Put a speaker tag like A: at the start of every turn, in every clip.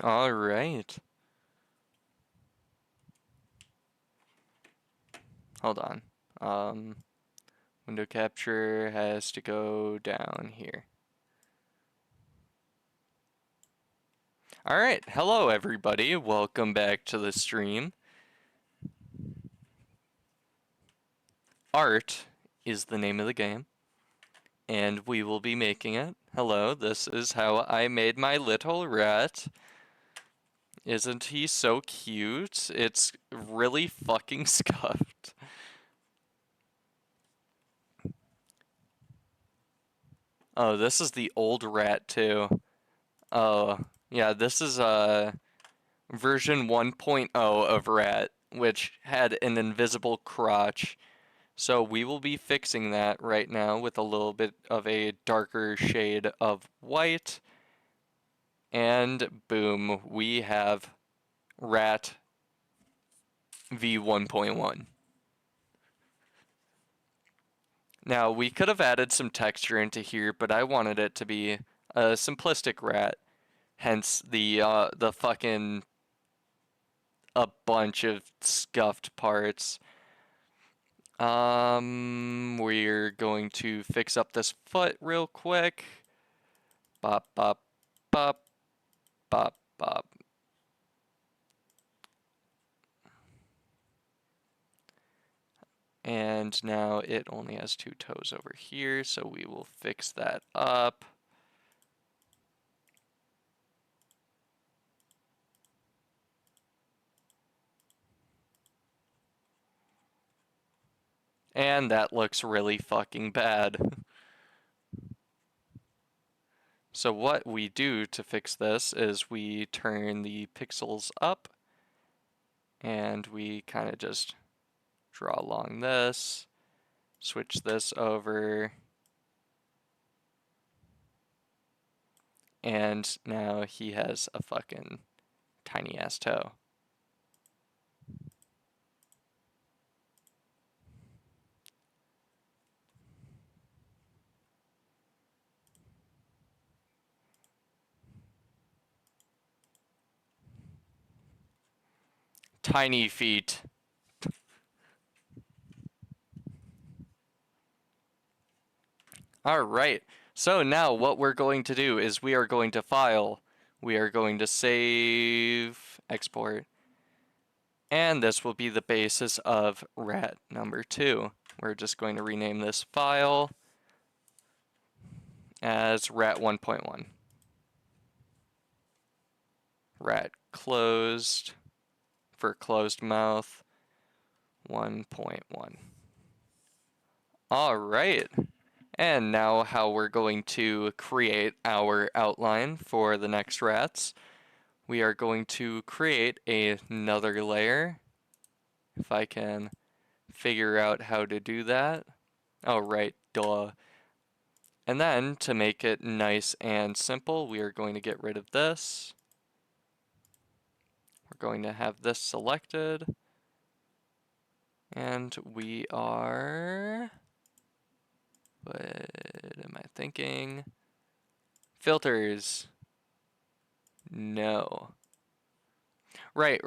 A: All right. Hold on. Window capture has to go down here. All right. Hello, everybody. Welcome back to the stream. Art is the name of the game, and we will be making it. Hello, this is how I made my little rat. Isn't he so cute? It's really fucking scuffed. Oh, this is the old rat too. Oh, yeah, this is version 1.0 of Rat, which had an invisible crotch. So we will be fixing that right now with a little bit of a darker shade of white. And boom, we have Rat v1.1. Now, we could have added some texture into here, but I wanted it to be a simplistic rat. Hence the fucking a bunch of scuffed parts. We're going to fix up this foot real quick. Bop, bop, bop, bop, bop. And now it only has 2 toes over here, so we will fix that up. And that looks really fucking bad. So what we do to fix this is we turn the pixels up and we kind of just draw along this, switch this over, and now he has a fucking tiny ass toe. Tiny feet. All right. So now what we're going to do is we are going to file. We are going to save, export. And this will be the basis of rat number 2. We're just going to rename this file as rat 1.1. Rat closed for closed mouth 1.1. All right. And now how we're going to create our outline for the next rats. We are going to create another layer. If I can figure out how to do that. Oh, right, duh. And then to make it nice and simple, we are going to get rid of this. We're going to have this selected. And we are... What am I thinking? Filters. No. Right.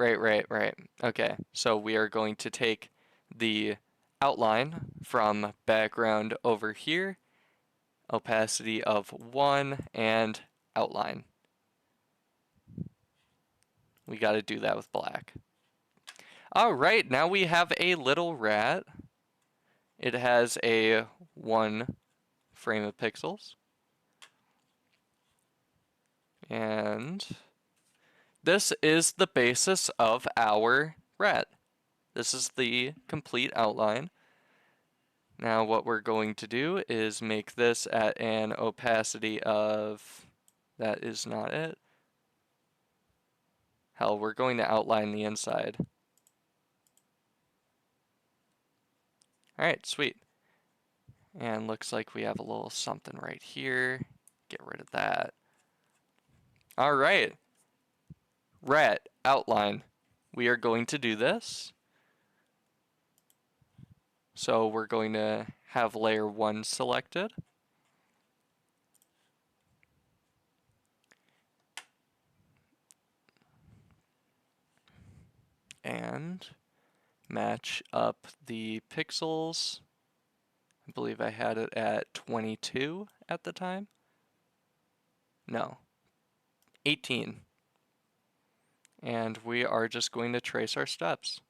A: Okay, so we are going to take the outline from background over here, opacity of 1, and outline. We got to do that with black. All right, now we have a little rat. It has a 1 frame of pixels. And this is the basis of our rat. This is the complete outline. Now what we're going to do is make this at an opacity of... That is not it. Hell, we're going to outline the inside. Alright, sweet. And looks like we have a little something right here. Get rid of that. Alright. Rat, outline. We are going to do this. So we're going to have layer 1 selected. and match up the pixels. I believe I had it at 22 at the time. No, 18. And we are just going to trace our steps.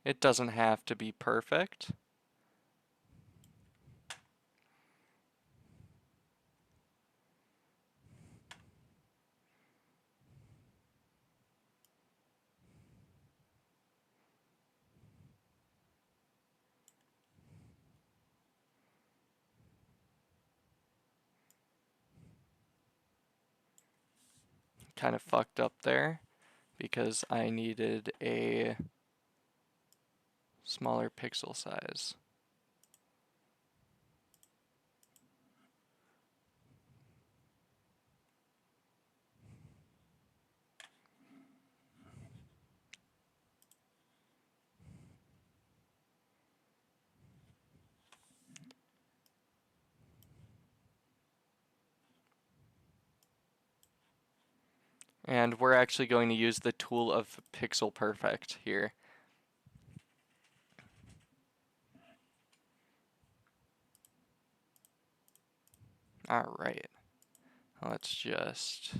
A: It doesn't have to be perfect. Kind of fucked up there because I needed a smaller pixel size. And we're actually going to use the tool of Pixel Perfect here. All right. Let's just...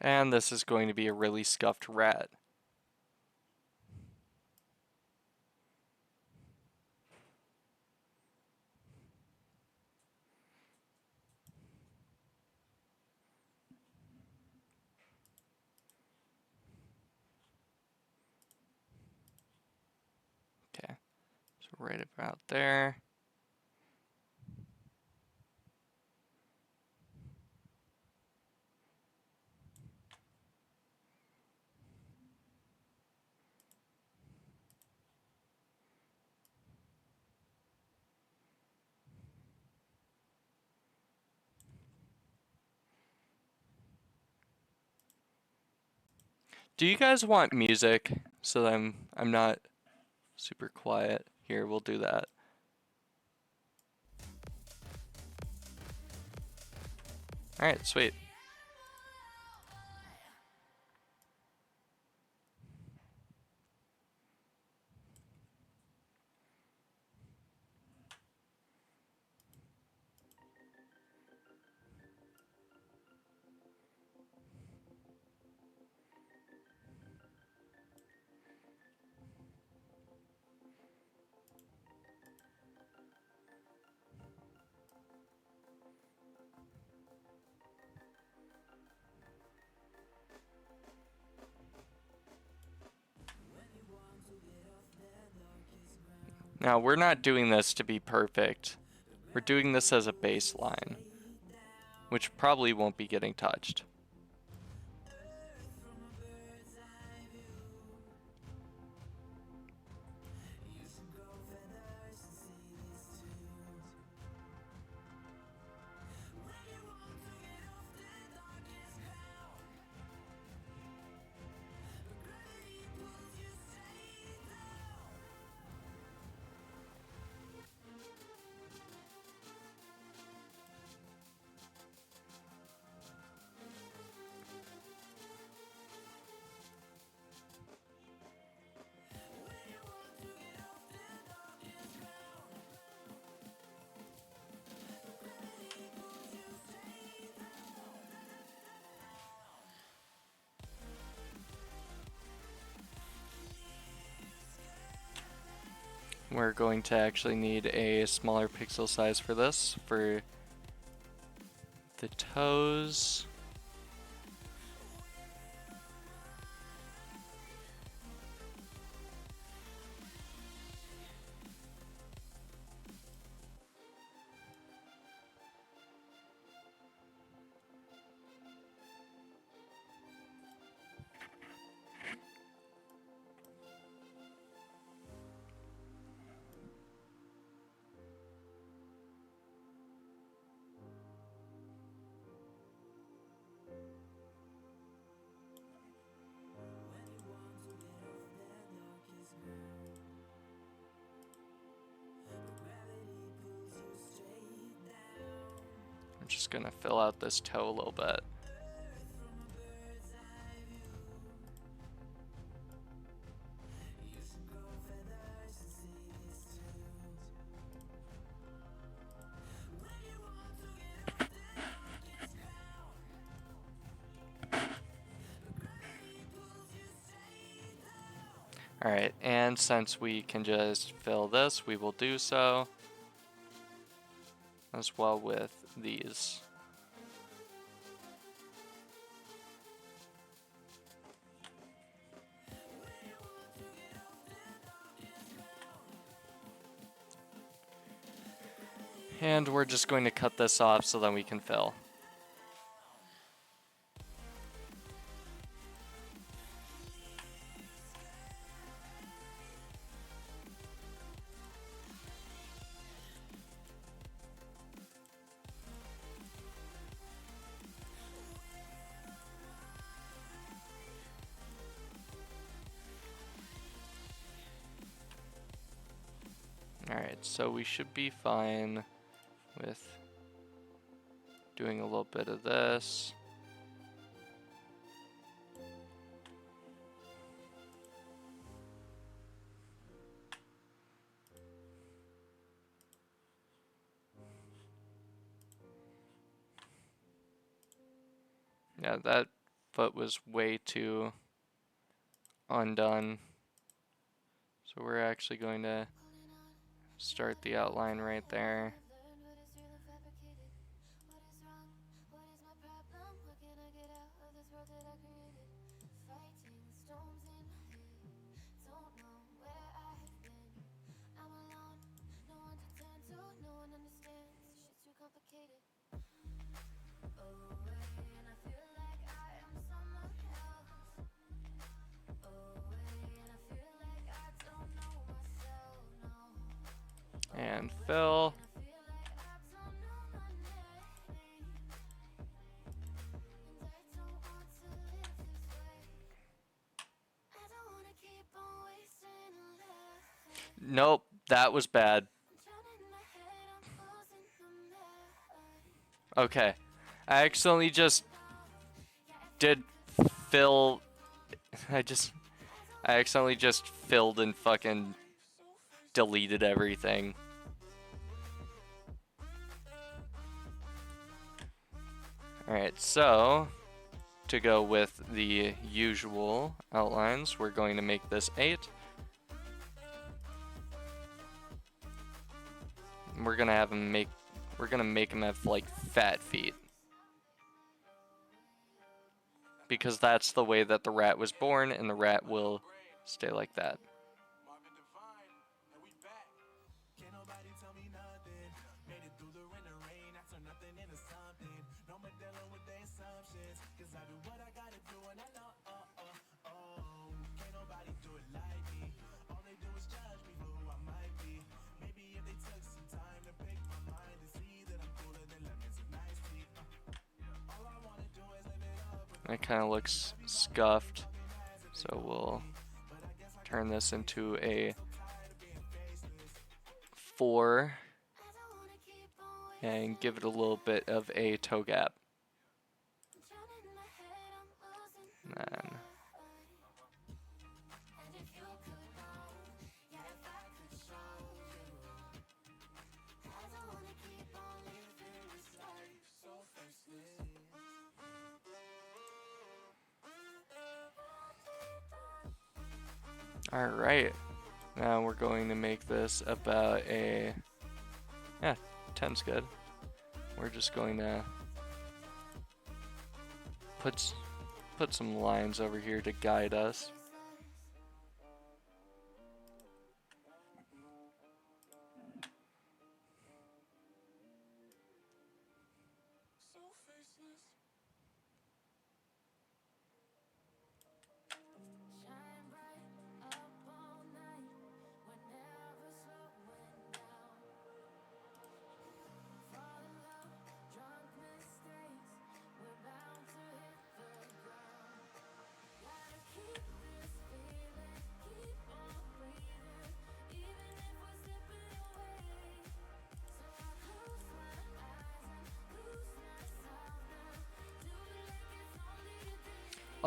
A: And this is going to be a really scuffed rat. Okay, so right about there. Do you guys want music so that I'm not super quiet? Here, we'll do that. Alright, sweet. Now, we're not doing this to be perfect. We're doing this as a baseline, which probably won't be getting touched. We're going to actually need a smaller pixel size for this, for the toes. I'm just gonna fill out this toe a little bit. Alright, and since we can just fill this, we will do so. As well with these. And we're just going to cut this off so that we can fill. Alright, so we should be fine with doing a little bit of this. Yeah, that foot was way too undone. So we're actually going to start the outline right there. And fill. Nope, that was bad. Okay. I accidentally just did fill. I accidentally just filled and fucking deleted everything. Alright, so to go with the usual outlines, we're going to make this 8. And we're gonna have him make. We're gonna make him have like fat feet. Because that's the way that the rat was born, and the rat will stay like that. It kind of looks scuffed, so we'll turn this into a 4 and give it a little bit of a toe gap. And then alright, now we're going to make this about a, 10's good. We're just going to put some lines over here to guide us.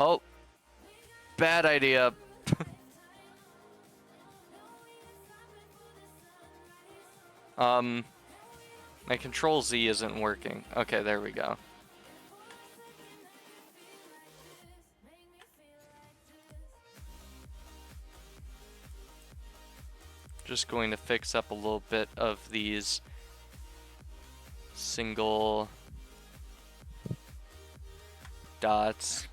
A: Oh, bad idea. My Control Z isn't working. Okay, there we go. Just going to fix up a little bit of these single dots.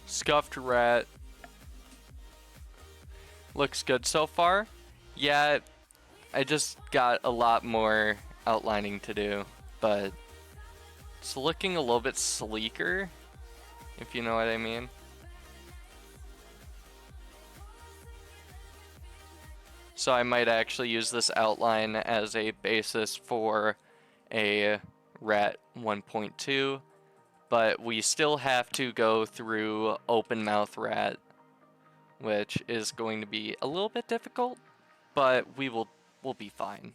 A: Scuffed rat. Looks good so far. Yeah, I just got a lot more outlining to do, but it's looking a little bit sleeker, if you know what I mean. So I might actually use this outline as a basis for a rat 1.2, but we still have to go through open mouth rat, which is going to be a little bit difficult, but we'll be fine.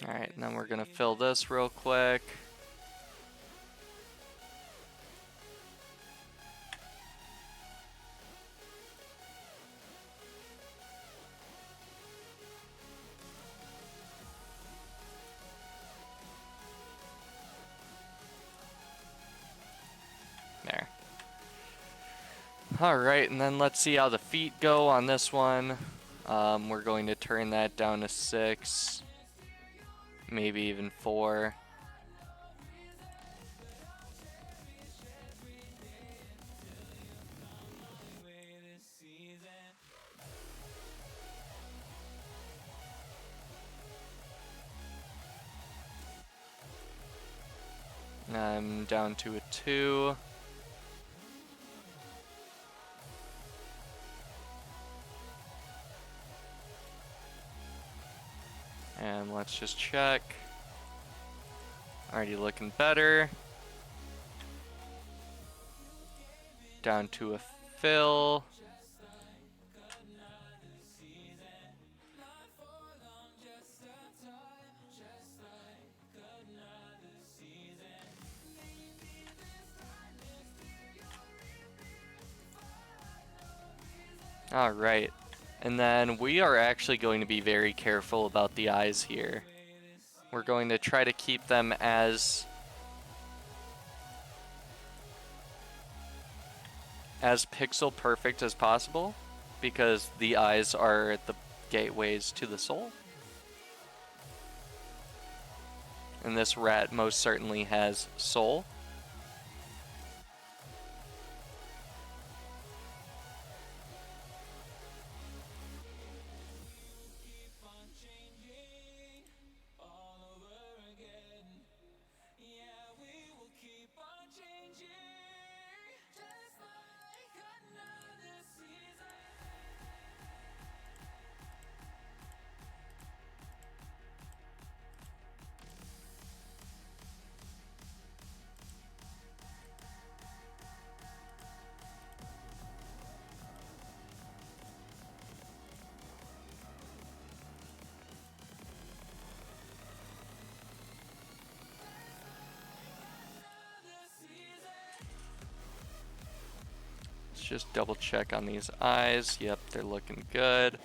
A: Alright, and then we're gonna fill this real quick. There. Alright, and then let's see how the feet go on this one. We're going to turn that down to 6, maybe even 4. I'm down to a 2. And let's just check. Already looking better. Down to a fill. Alright. And then we are actually going to be very careful about the eyes here. We're going to try to keep them as pixel perfect as possible, because the eyes are the gateways to the soul. and this rat most certainly has soul. Let's just double check on these eyes. Yep, they're looking good.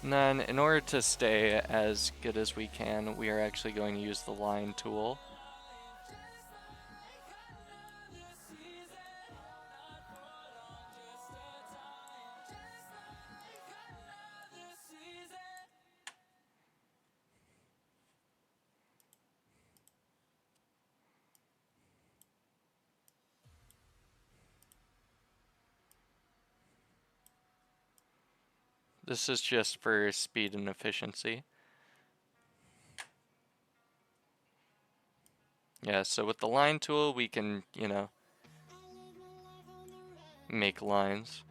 A: And then in order to stay as good as we can, we are actually going to use the line tool. This is just for speed and efficiency. Yeah, so with the line tool, we can, you know, make lines.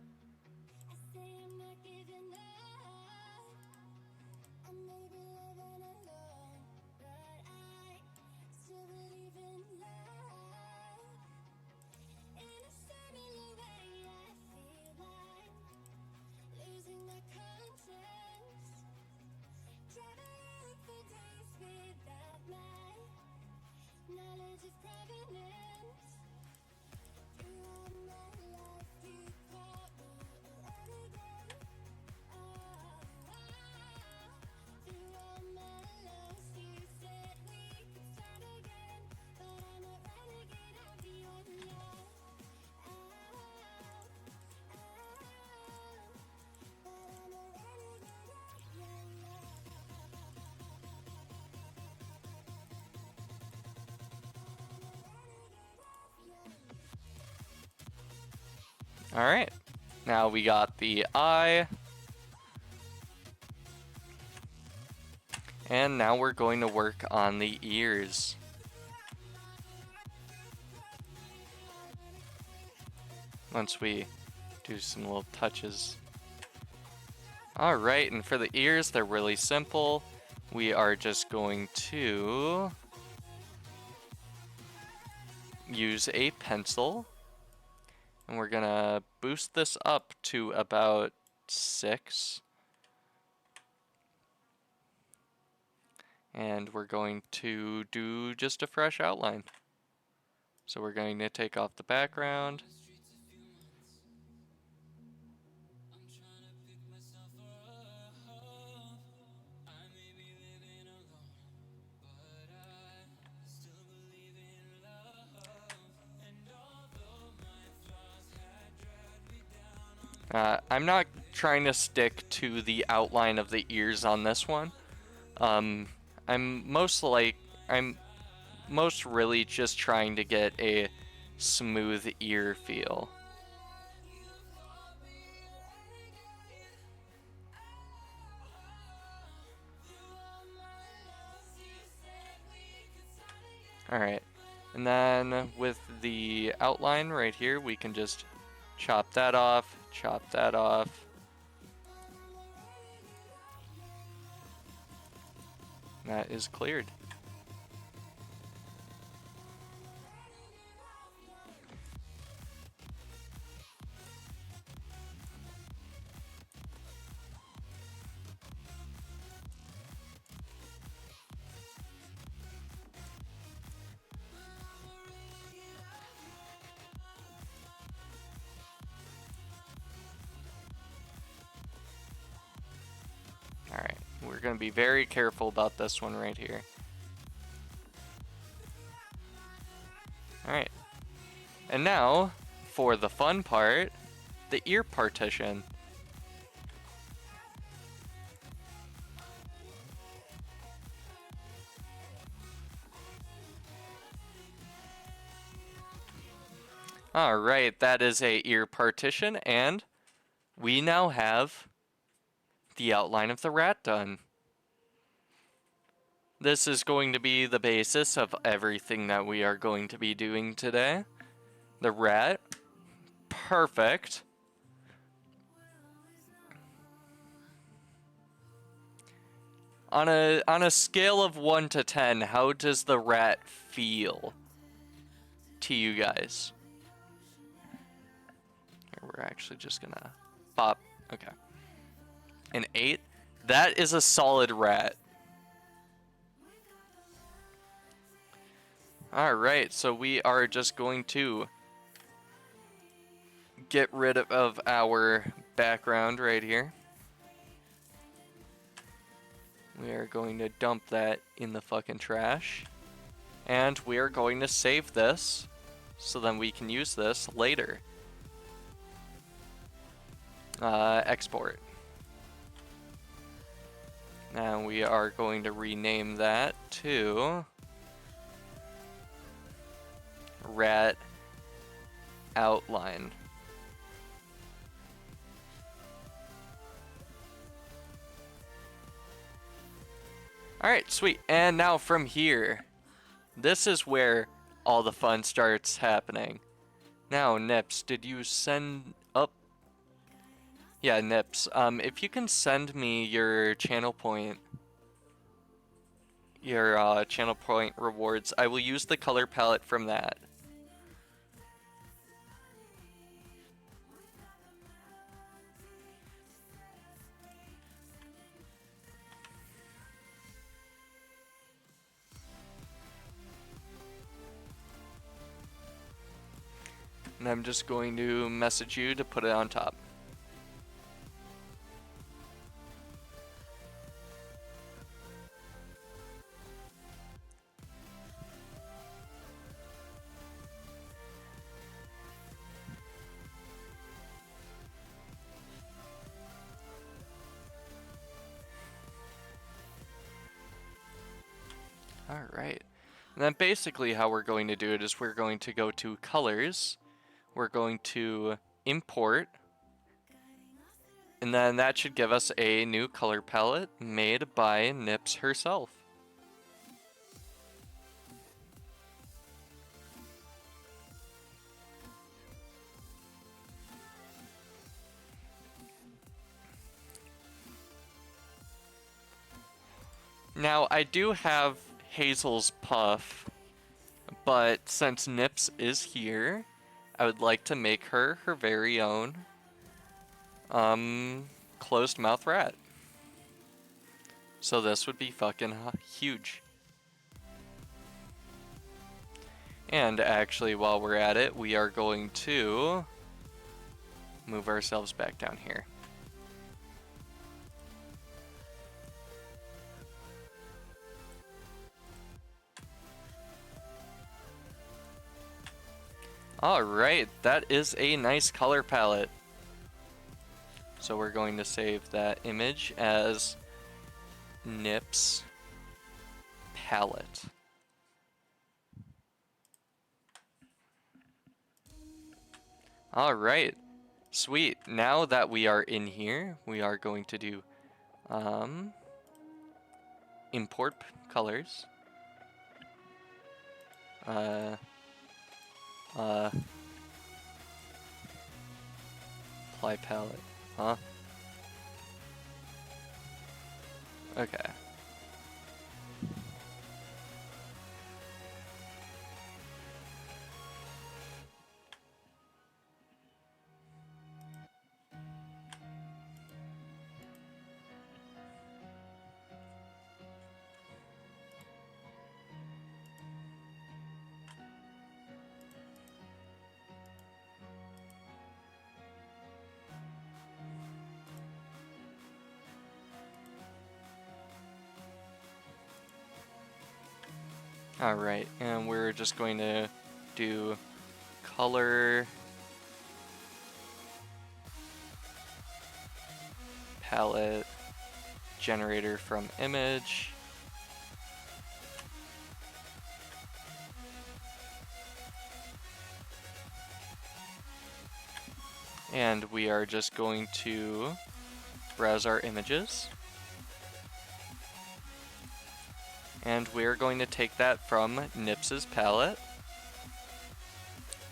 A: Alright, now we got the eye. And now we're going to work on the ears. Once we do some little touches. Alright, and for the ears, they're really simple. We are just going to use a pencil. And we're gonna boost this up to about 6. And we're going to do just a fresh outline. So we're going to take off the background. I'm not trying to stick to the outline of the ears on this one. I'm most really just trying to get a smooth ear feel. Alright, and then with the outline right here, we can just chop that off, chop that off. That is cleared. Alright, we're going to be very careful about this one right here. Alright. And now, for the fun part, the ear partition. Alright, that is a ear partition, and we now have the outline of the rat done. This is going to be the basis of everything that we are going to be doing today. The rat. Perfect. On a scale of 1 to 10, how does the rat feel to you guys? Here, we're actually just gonna pop. Okay. An 8? That is a solid rat. Alright, so we are just going to get rid of our background right here. We are going to dump that in the fucking trash. And we are going to save this so then we can use this later. Export. Now we are going to rename that to rat outline. Alright, sweet. And now from here, this is where all the fun starts happening. Now, Nips, did you send up? Yeah, Nips. If you can send me your channel point rewards, I will use the color palette from that. And I'm just going to message you to put it on top. Alright. And then basically how we're going to do it is we're going to go to colors. We're going to import. And then that should give us a new color palette made by Nips herself. Now, I do have Hazel's puff, but since Nips is here, I would like to make her her very own closed mouth rat. So this would be fucking huge. And actually, while we're at it, we are going to move ourselves back down here. Alright, that is a nice color palette. So we're going to save that image as Nips palette. Alright, sweet. Now that we are in here, we are going to do import colors. Apply palette. Huh? Okay. Alright, and we're just going to do color palette generator from image. And we are just going to browse our images. And we're going to take that from Nips's palette.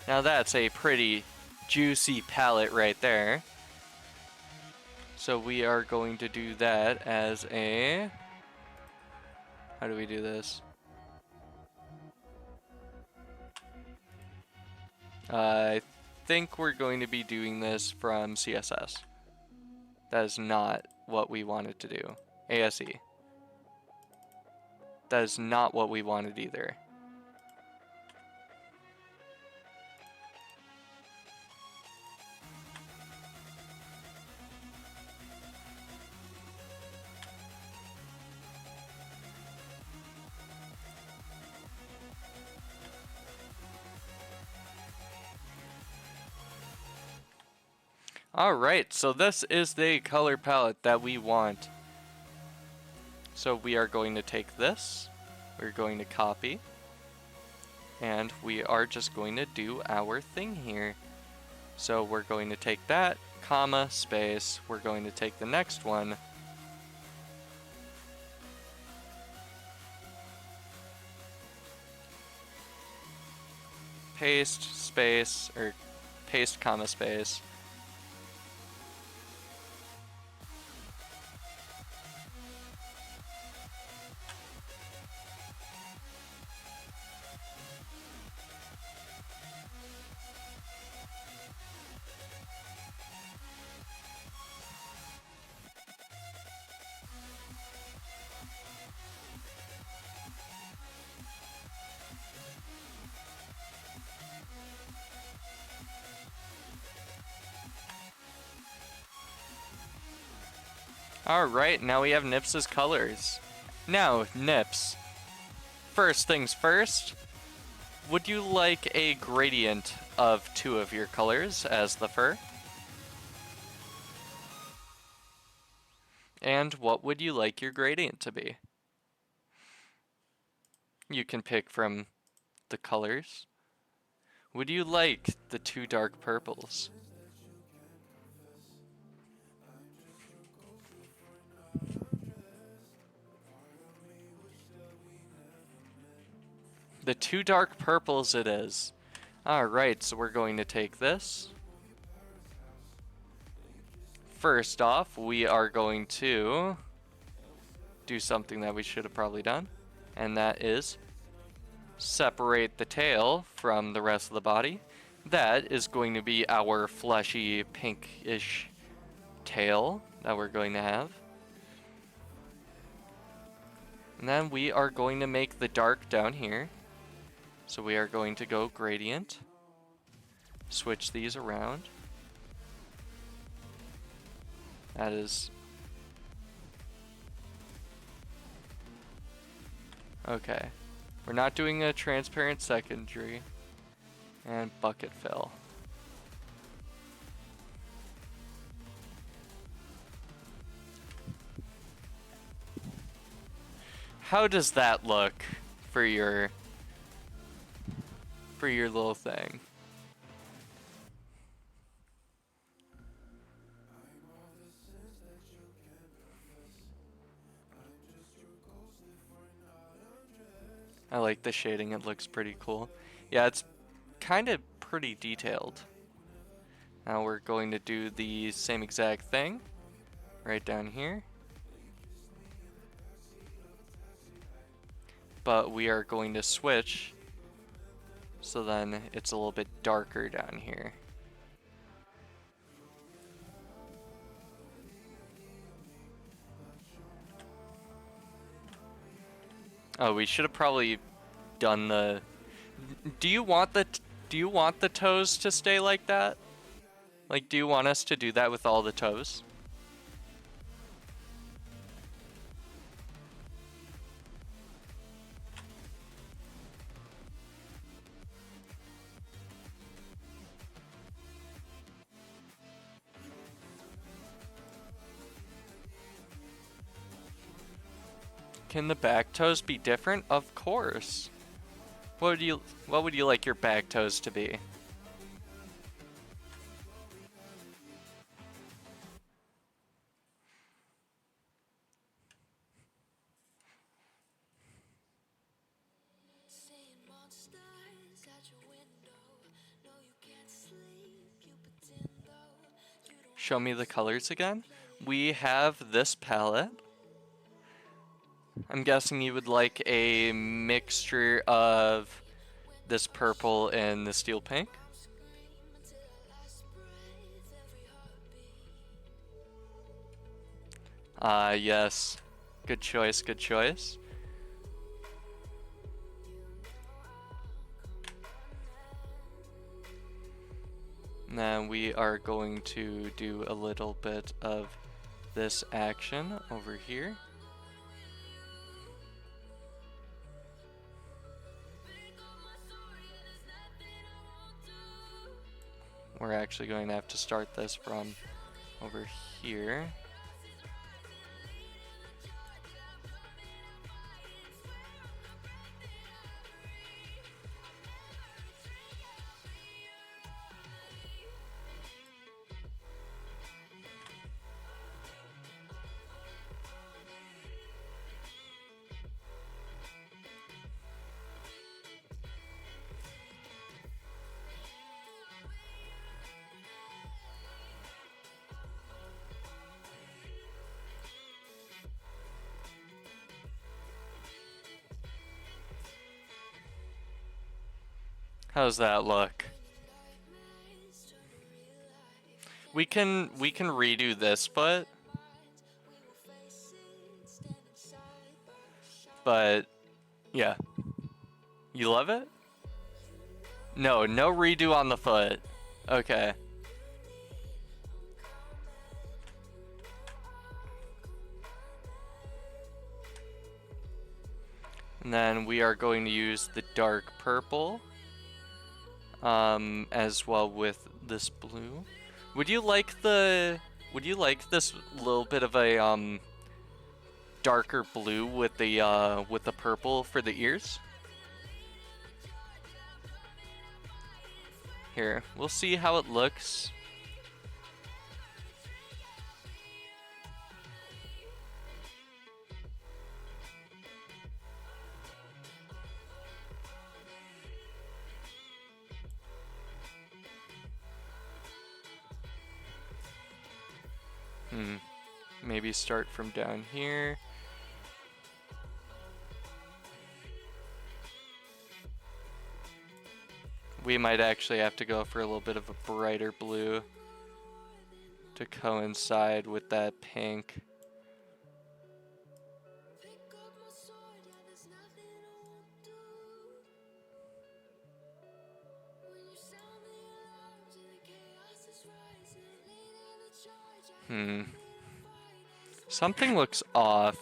A: Now that's a pretty juicy palette right there. So we are going to do that as a... How do we do this? I think we're going to be doing this from CSS. That is not what we wanted to do. ASE. That is not what we wanted either. Alright, so this is the color palette that we want. So we are going to take this, we're going to copy, and we are just going to do our thing here. So we're going to take that, comma, space, we're going to take the next one, paste, space, or paste, comma, space. Alright, now we have Nips's colors. Now, Nips, first things first, would you like a gradient of 2 of your colors as the fur? And what would you like your gradient to be? You can pick from the colors. Would you like the 2 dark purples? The 2 dark purples it is. Alright, so we're going to take this. First off, we are going to do something that we should have probably done, and that is separate the tail from the rest of the body. That is going to be our fleshy pinkish tail that we're going to have. And then we are going to make the dark down here. So we are going to go gradient, switch these around. That is... Okay. We're not doing a transparent secondary. And bucket fill. How does that look for your little thing? I like the shading, it looks pretty cool. Yeah, it's kind of pretty detailed. Now we're going to do the same exact thing right down here. But we are going to switch so then it's a little bit darker down here. Oh, we should have probably done the... Do you want the toes to stay like that? Like, do you want us to do that with all the toes? Can the back toes be different? Of course. What would you like your back toes to be? Show me the colors again. We have this palette. I'm guessing you would like a mixture of this purple and the steel pink. Yes. Good choice, good choice. Now we are going to do a little bit of this action over here. We're actually going to have to start this from over here. How's that look? We can redo this, but yeah. You love it? No redo on the foot. Okay. And then we are going to use the dark purple. As well with this blue. Would you like this little bit of a darker blue with the purple for the ears? Here, we'll see how it looks. Maybe start from down here. We might actually have to go for a little bit of a brighter blue to coincide with that pink. Something looks off.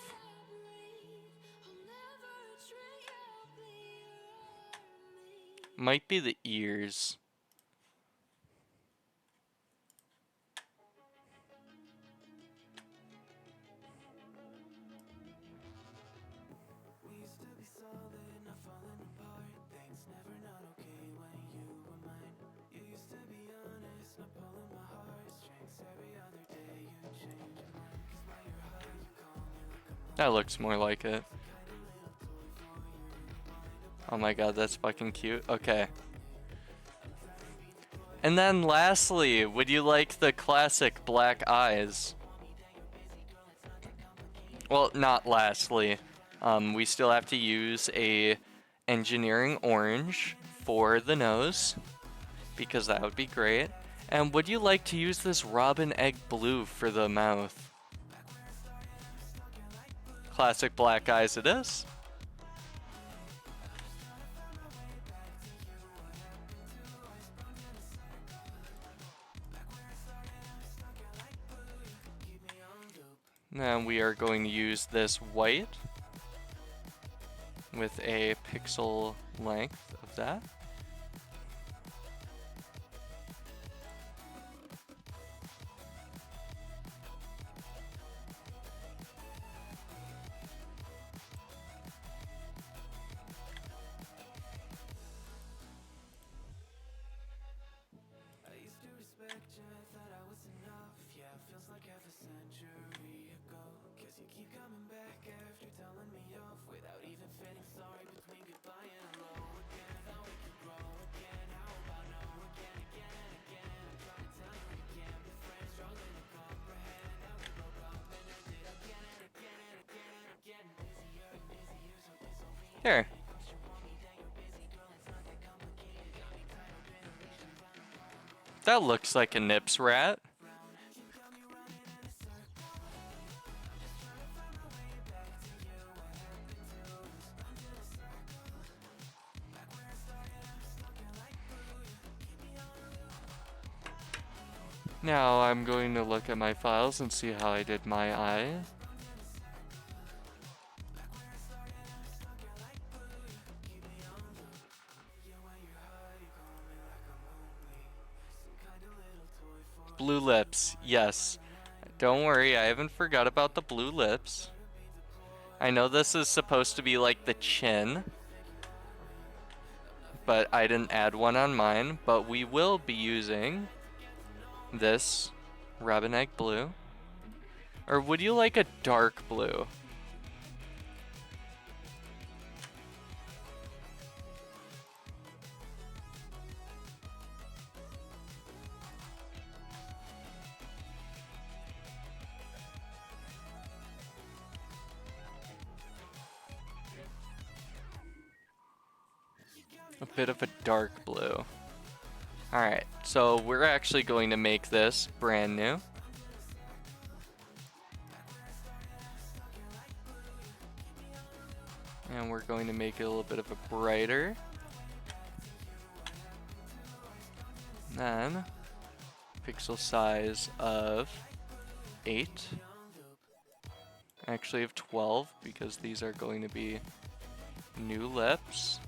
A: Might be the ears. That looks more like it. Oh my god, that's fucking cute. Okay. And then lastly, would you like the classic black eyes? Well, not lastly. We still have to use a engineering orange for the nose, because that would be great. And would you like to use this robin egg blue for the mouth? Classic black eyes it is. Now we are going to use this white with a pixel length of that. Here. That looks like a Nips rat. Now I'm going to look at my files and see how I did my eye. Blue lips, yes. Don't worry, I haven't forgot about the blue lips. I know this is supposed to be like the chin, but I didn't add one on mine. But we will be using this Robin Egg blue. Or would you like a dark blue? A bit of a dark blue. Alright, so we're actually going to make this brand new. And we're going to make it a little bit of a brighter. Then, pixel size of 8. Actually of 12, because these are going to be new lips.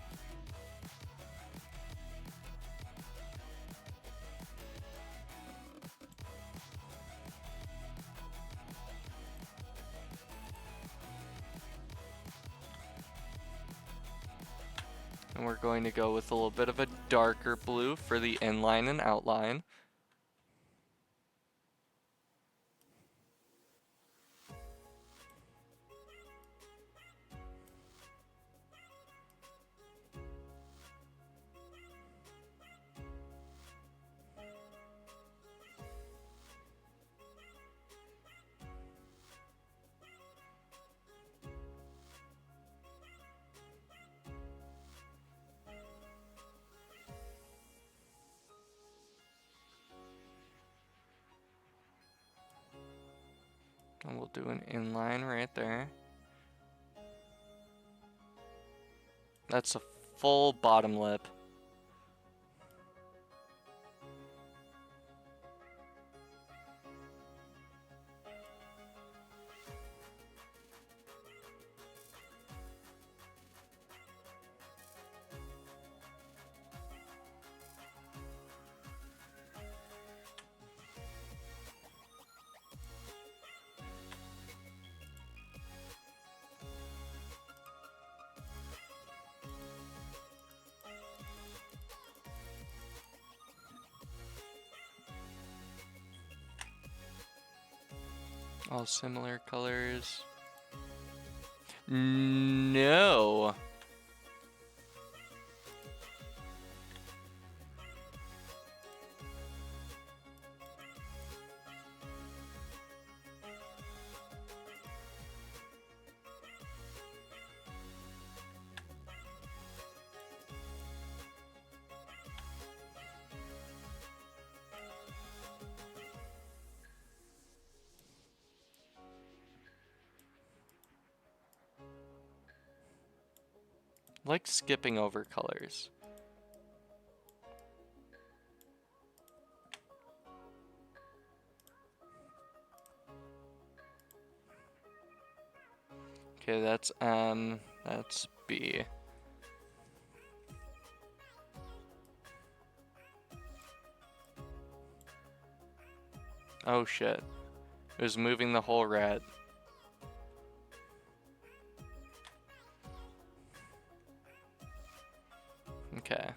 A: And we're going to go with a little bit of a darker blue for the inline and outline. And we'll do an inline right there. That's a full bottom lip. All similar colors. No. Like skipping over colors. Okay, that's B. Oh shit. It was moving the whole rat. Okay.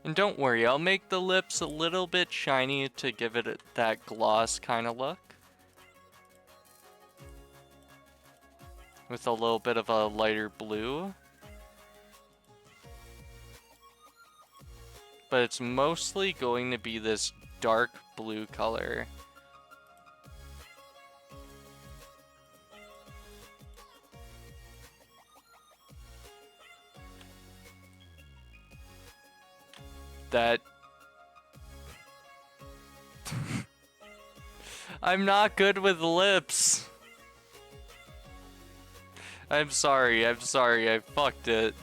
A: And don't worry, I'll make the lips a little bit shiny to give it that gloss kind of look. With a little bit of a lighter blue. But it's mostly going to be this dark blue color. That... I'm not good with lips. I'm sorry, I fucked it.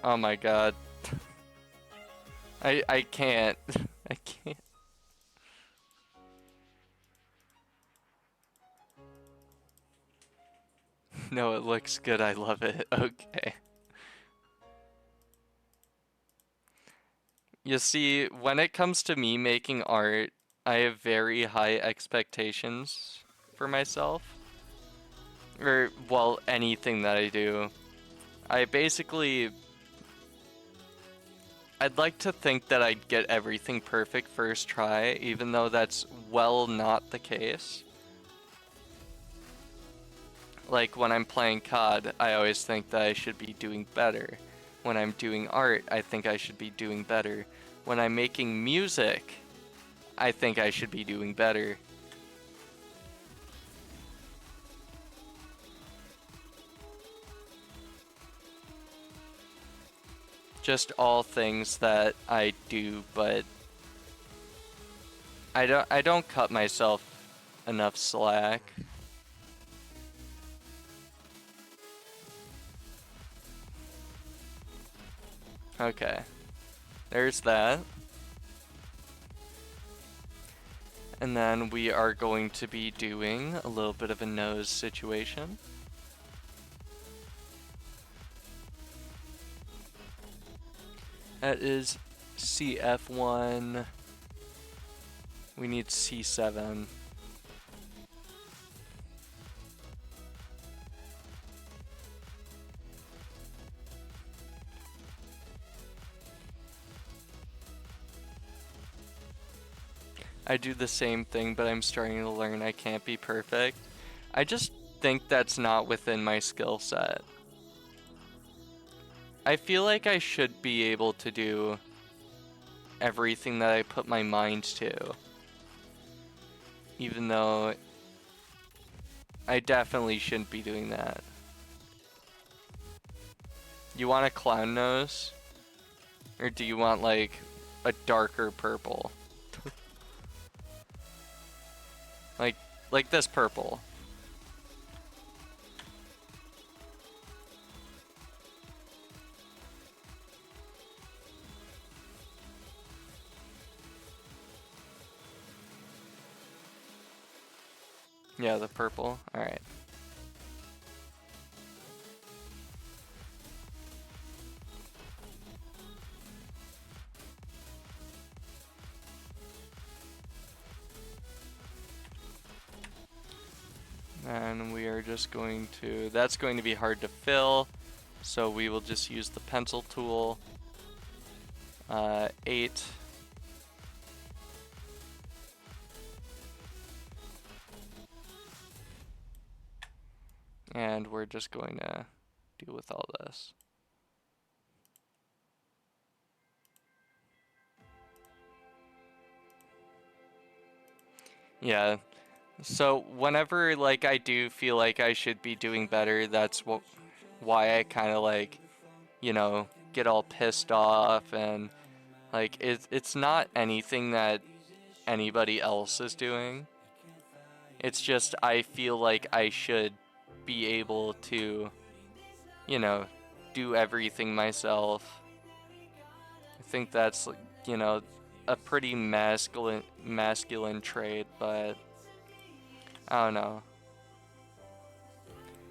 A: Oh my god. I can't. I can't. No, it looks good. I love it. Okay. You see, when it comes to me making art, I have very high expectations for myself. Or, well, anything that I do. I basically... I'd like to think that I'd get everything perfect first try, even though that's well not the case. Like when I'm playing COD, I always think that I should be doing better. When I'm doing art, I think I should be doing better. When I'm making music, I think I should be doing better. Just all things that I do, but I don't cut myself enough slack. Okay. There's that. And then we are going to be doing a little bit of a nose situation. That is CF1. We need C7. I do the same thing, but I'm starting to learn I can't be perfect. I just think that's not within my skill set. I feel like I should be able to do everything that I put my mind to. Even though I definitely shouldn't be doing that. You want a clown nose? Or do you want like a darker purple? Like this purple. Yeah, the purple. Alright. And we are just going to, that's going to be hard to fill, so we will just use the pencil tool. 8. And we're just going to deal with all this. Yeah. So whenever like I do feel like I should be doing better, that's why I kind of like, you know, get all pissed off, and like it's not anything that anybody else is doing. It's just I feel like I should be able to, you know, do everything myself. I think that's, you know, a pretty masculine trait, but I don't know.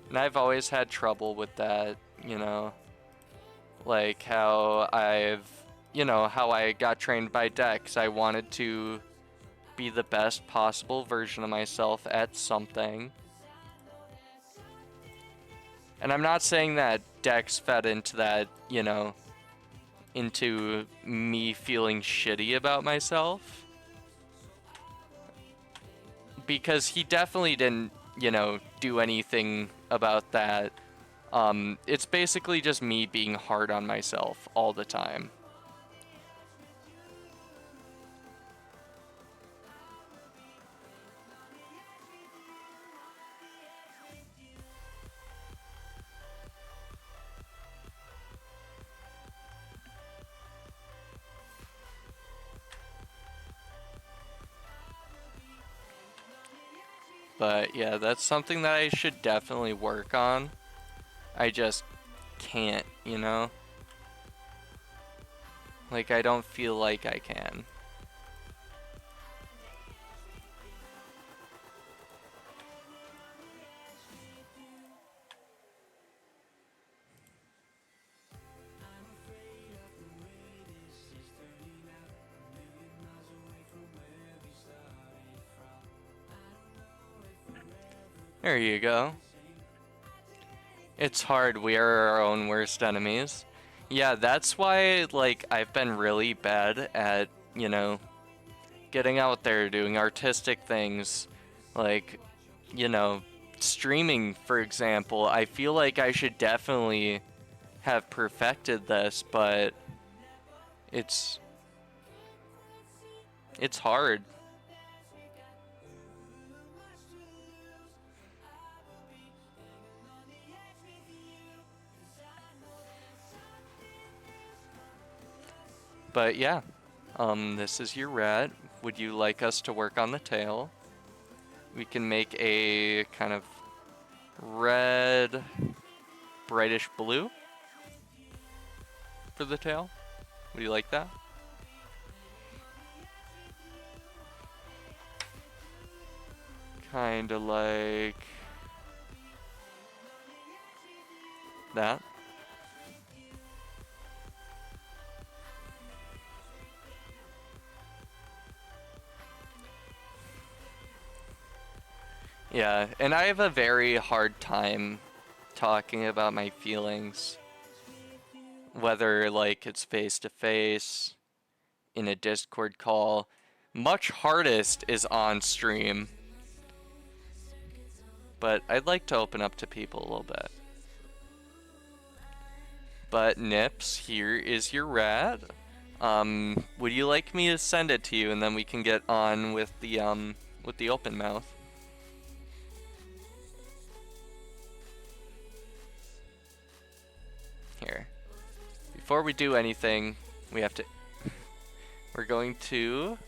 A: And I've always had trouble with that, you know. Like how I've, you know, how I got trained by Dex. I wanted to be the best possible version of myself at something. And I'm not saying that Dex fed into that, you know, into me feeling shitty about myself. Because he definitely didn't, you know, do anything about that. It's basically just me being hard on myself all the time. But yeah, that's something that I should definitely work on. I just can't, you know? Like, I don't feel like I can. There you go. It's hard, we are our own worst enemies. Yeah, that's why, like, I've been really bad at, you know, getting out there, doing artistic things. Like, you know, streaming, for example. I feel like I should definitely have perfected this, but it's hard. But yeah, this is your rat. Would you like us to work on the tail? We can make a kind of red, brightish blue for the tail. Would you like that? Kinda like that. Yeah, and I have a very hard time talking about my feelings. Whether, like, it's face to face, in a Discord call. Much hardest is on stream. But I'd like to open up to people a little bit. But Nips, here is your rat. Would you like me to send it to you, and then we can get on with the open mouth? Here. Before we do anything, we have to... We're going to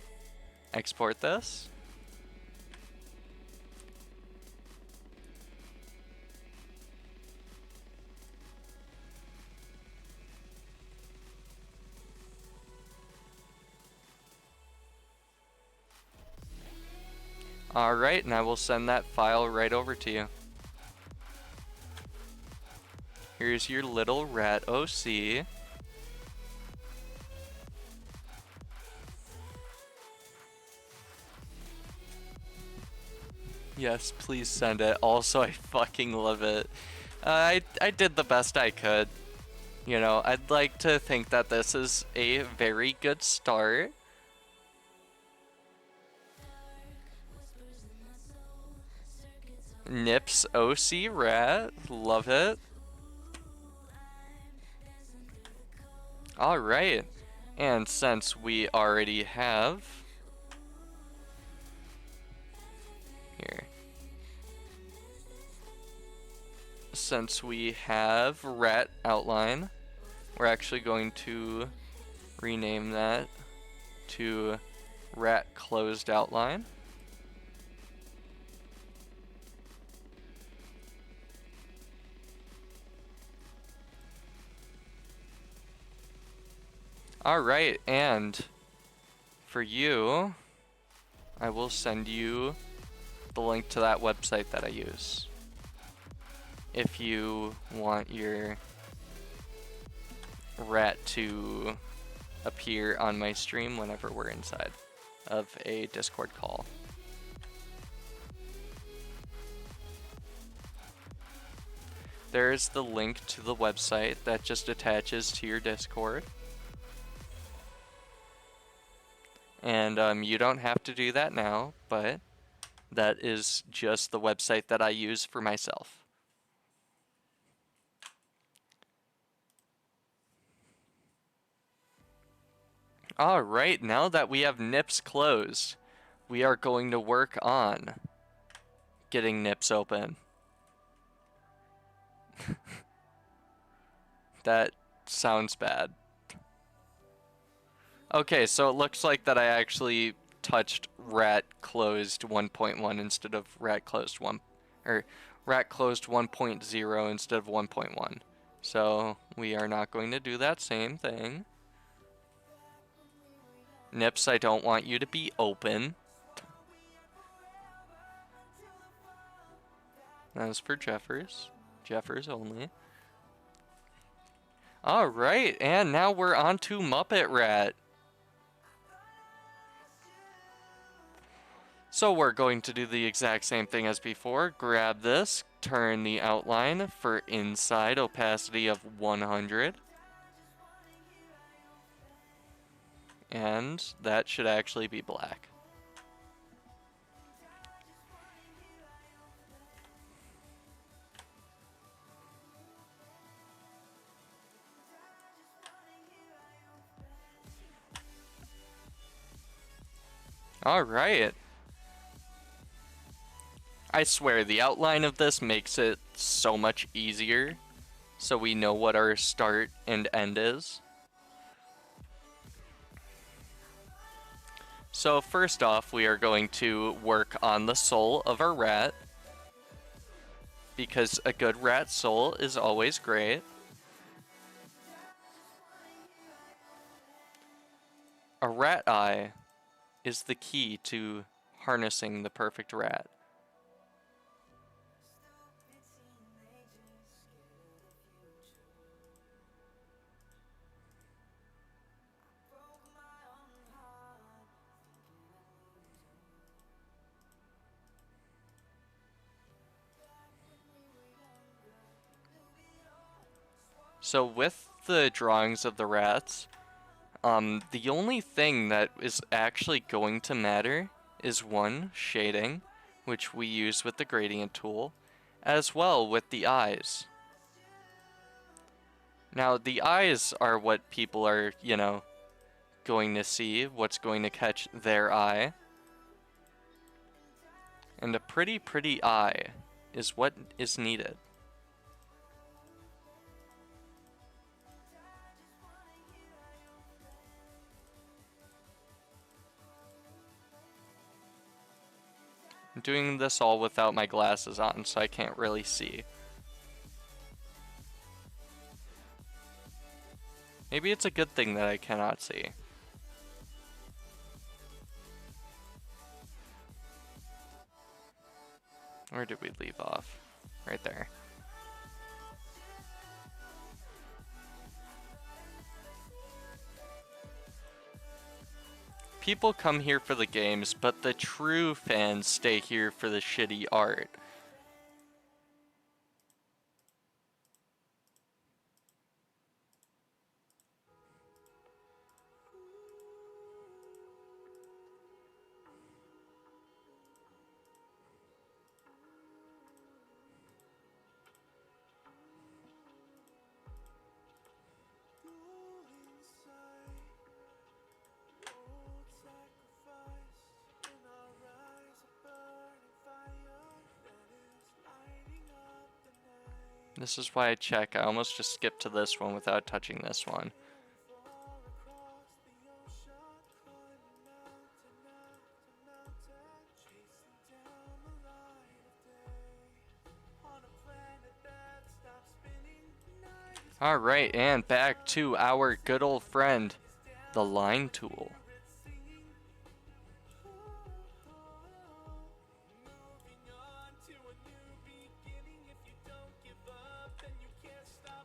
A: export this. Alright, and I will send that file right over to you. Here's your little rat OC. Yes, please send it. Also, I fucking love it. I did the best I could. You know, I'd like to think that this is a very good start. Nips OC rat, love it. Alright, and since we already have... Here. Since we have rat outline, we're actually going to rename that to rat closed outline. Alright, and for you, I will send you the link to that website that I use. If you want your rat to appear on my stream whenever we're inside of a Discord call. There's the link to the website that just attaches to your Discord. And you don't have to do that now, but that is just the website that I use for myself. Alright, now that we have Nips closed, we are going to work on getting Nips open. That sounds bad. Okay, so it looks like that I actually touched rat closed 1.1 instead of rat closed 1, or rat closed 1.0 instead of 1.1. So we are not going to do that same thing. Nips, I don't want you to be open. That's for Jeffers. Jeffers only. Alright, and now we're on to Muppet Rat. So we're going to do the exact same thing as before. Grab this, turn the outline for inside opacity of 100. And that should actually be black. Alright. I swear, the outline of this makes it so much easier, so we know what our start and end is. So first off, we are going to work on the soul of our rat, because a good rat soul is always great. A rat eye is the key to harnessing the perfect rat. So with the drawings of the rats, the only thing that is actually going to matter is one, shading, which we use with the gradient tool, as well with the eyes. Now, the eyes are what people are, you know, going to see, what's going to catch their eye. And a pretty eye is what is needed. I'm doing this all without my glasses on, so I can't really see. Maybe it's a good thing that I cannot see. Where did we leave off? Right there. People come here for the games, but the true fans stay here for the shitty art. This is why I check. I almost just skipped to this one without touching this one. Alright, and back to our good old friend, the line tool.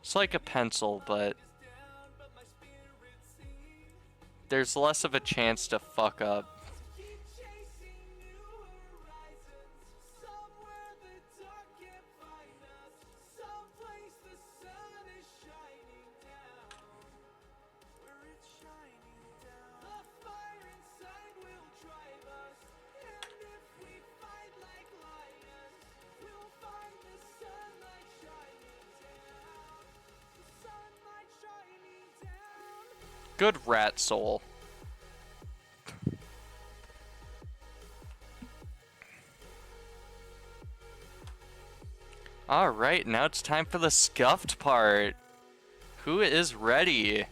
A: It's like a pencil, but there's less of a chance to fuck up. Good rat soul. Alright, now it's time for the scuffed part. Who is ready?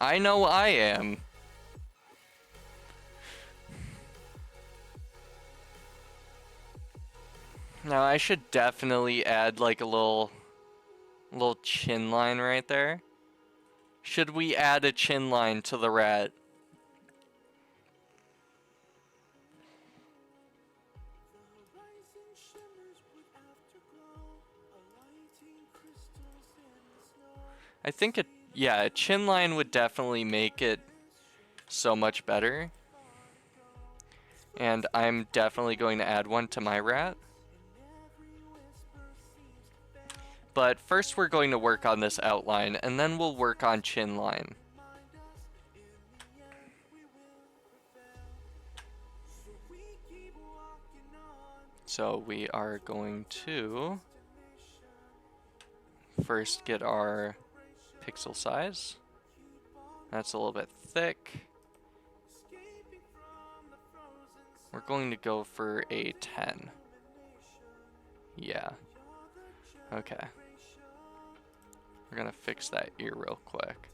A: I know I am. Now I should definitely add like a little chin line right there. Should we add a chin line to the rat? I think yeah, a chin line would definitely make it so much better. And I'm definitely going to add one to my rat. But first we're going to work on this outline, and then we'll work on chin line. So we are going to first get our pixel size. That's a little bit thick. We're going to go for a 10. Yeah. Okay. We're gonna fix that ear real quick.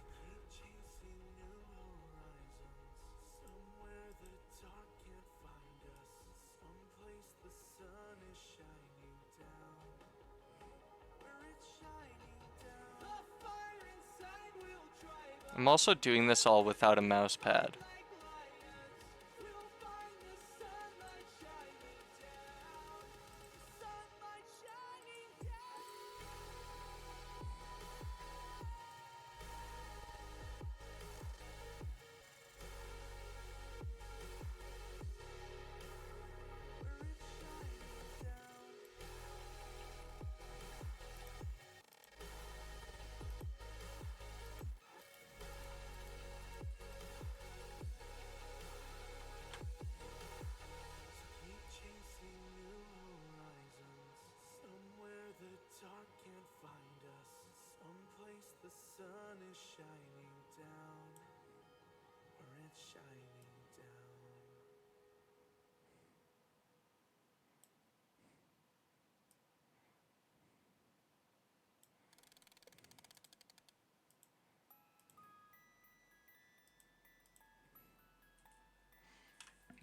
A: I'm also doing this all without a mouse pad.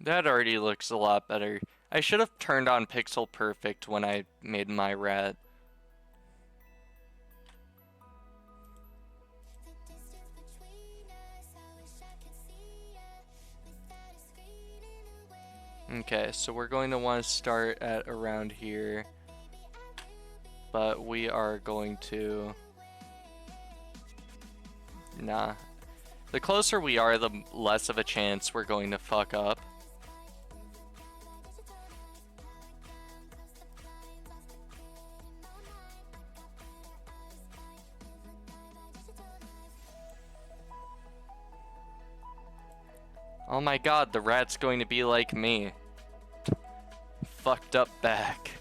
A: That already looks a lot better. I should have turned on Pixel Perfect when I made my rat. Okay, so we're going to want to start at around here. But we are going to... Nah. The closer we are, the less of a chance we're going to fuck up. Oh my god, the rat's going to be like me. Fucked up back.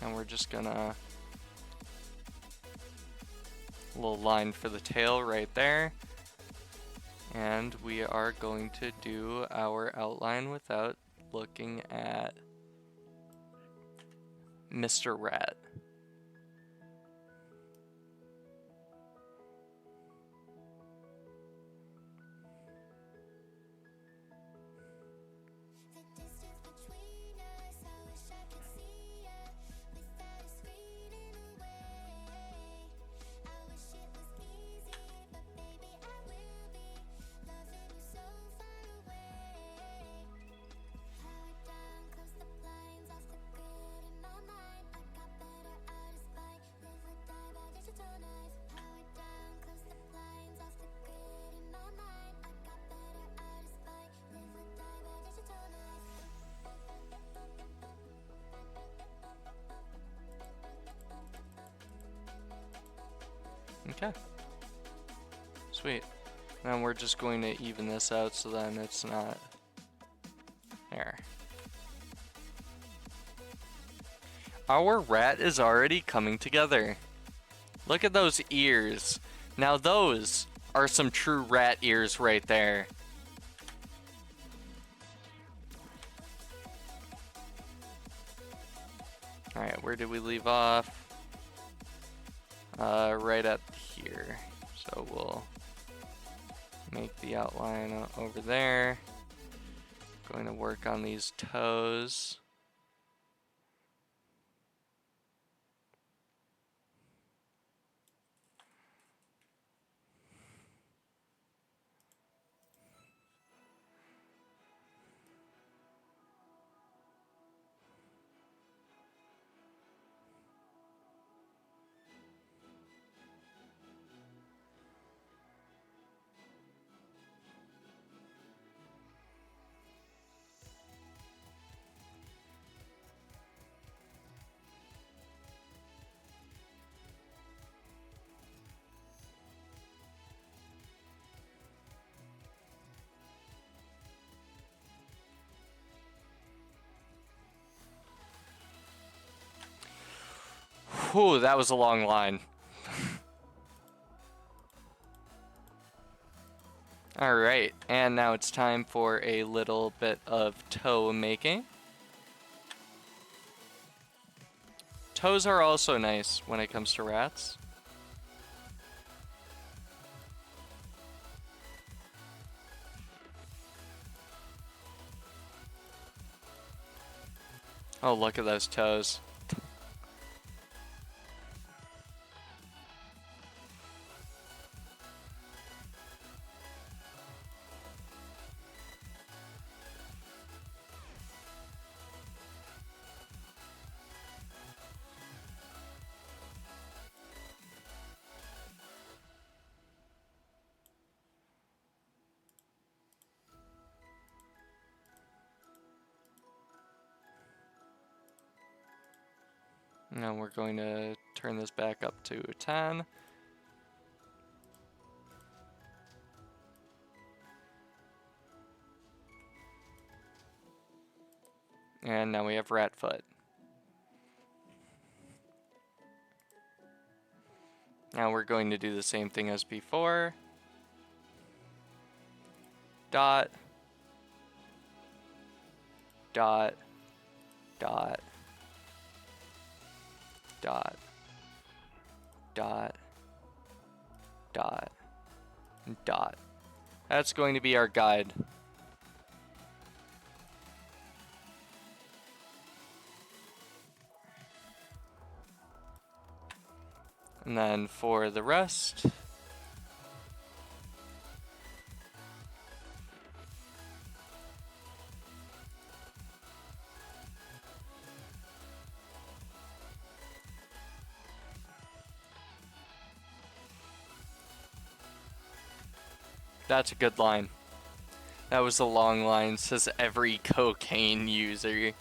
A: And we're just gonna... a little line for the tail right there. And we are going to do our outline without looking at Mr. Rat. Okay. Sweet. Now we're just going to even this out so then it's not there. Our rat is already coming together. Look at those ears. Now those are some true rat ears right there. Alright, where did we leave off? Right up here. So we'll make the outline over there. Going to work on these toes. Whew, that was a long line. Alright, and now it's time for a little bit of toe making. Toes are also nice when it comes to rats. Oh, look at those toes. Now we're going to turn this back up to 10. And now we have rat foot. Now we're going to do the same thing as before. Dot. Dot. Dot. Dot. Dot. Dot. Dot. That's going to be our guide. And then for the rest, that's a good line. That was a long line, says every cocaine user.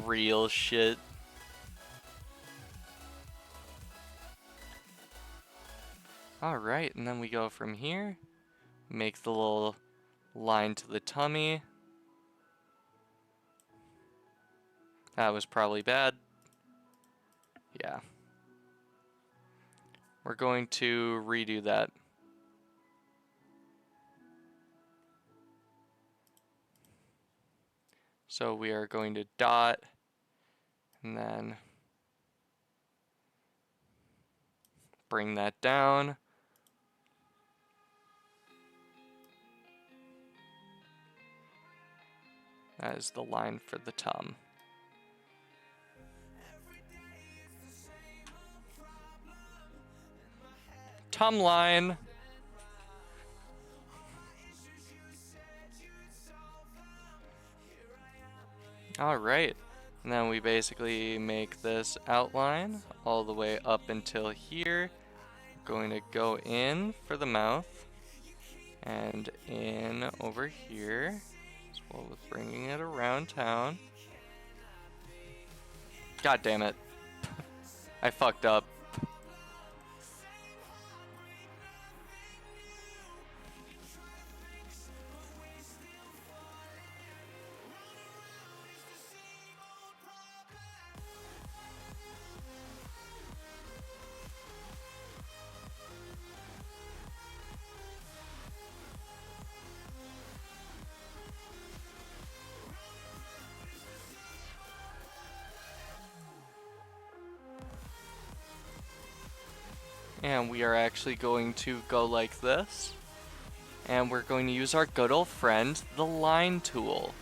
A: Real shit. Alright, and then we go from here, make the little line to the tummy. That was probably bad. Yeah. We're going to redo that. So we are going to dot, and then bring that down. That is the line for the tum. Tum line. Alright, and then we basically make this outline all the way up until here. Going to go in for the mouth and in over here, as well with bringing it around town. God damn it. I fucked up. And we are actually going to go like this. And we're going to use our good old friend, the line tool.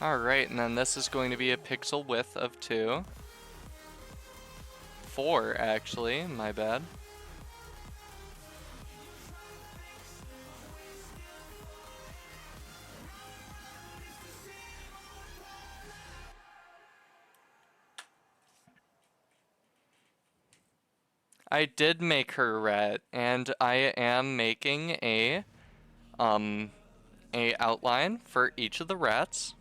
A: Alright, and then this is going to be a pixel width of 2. 4, actually, my bad. I did make her a rat, and I am making a outline for each of the rats.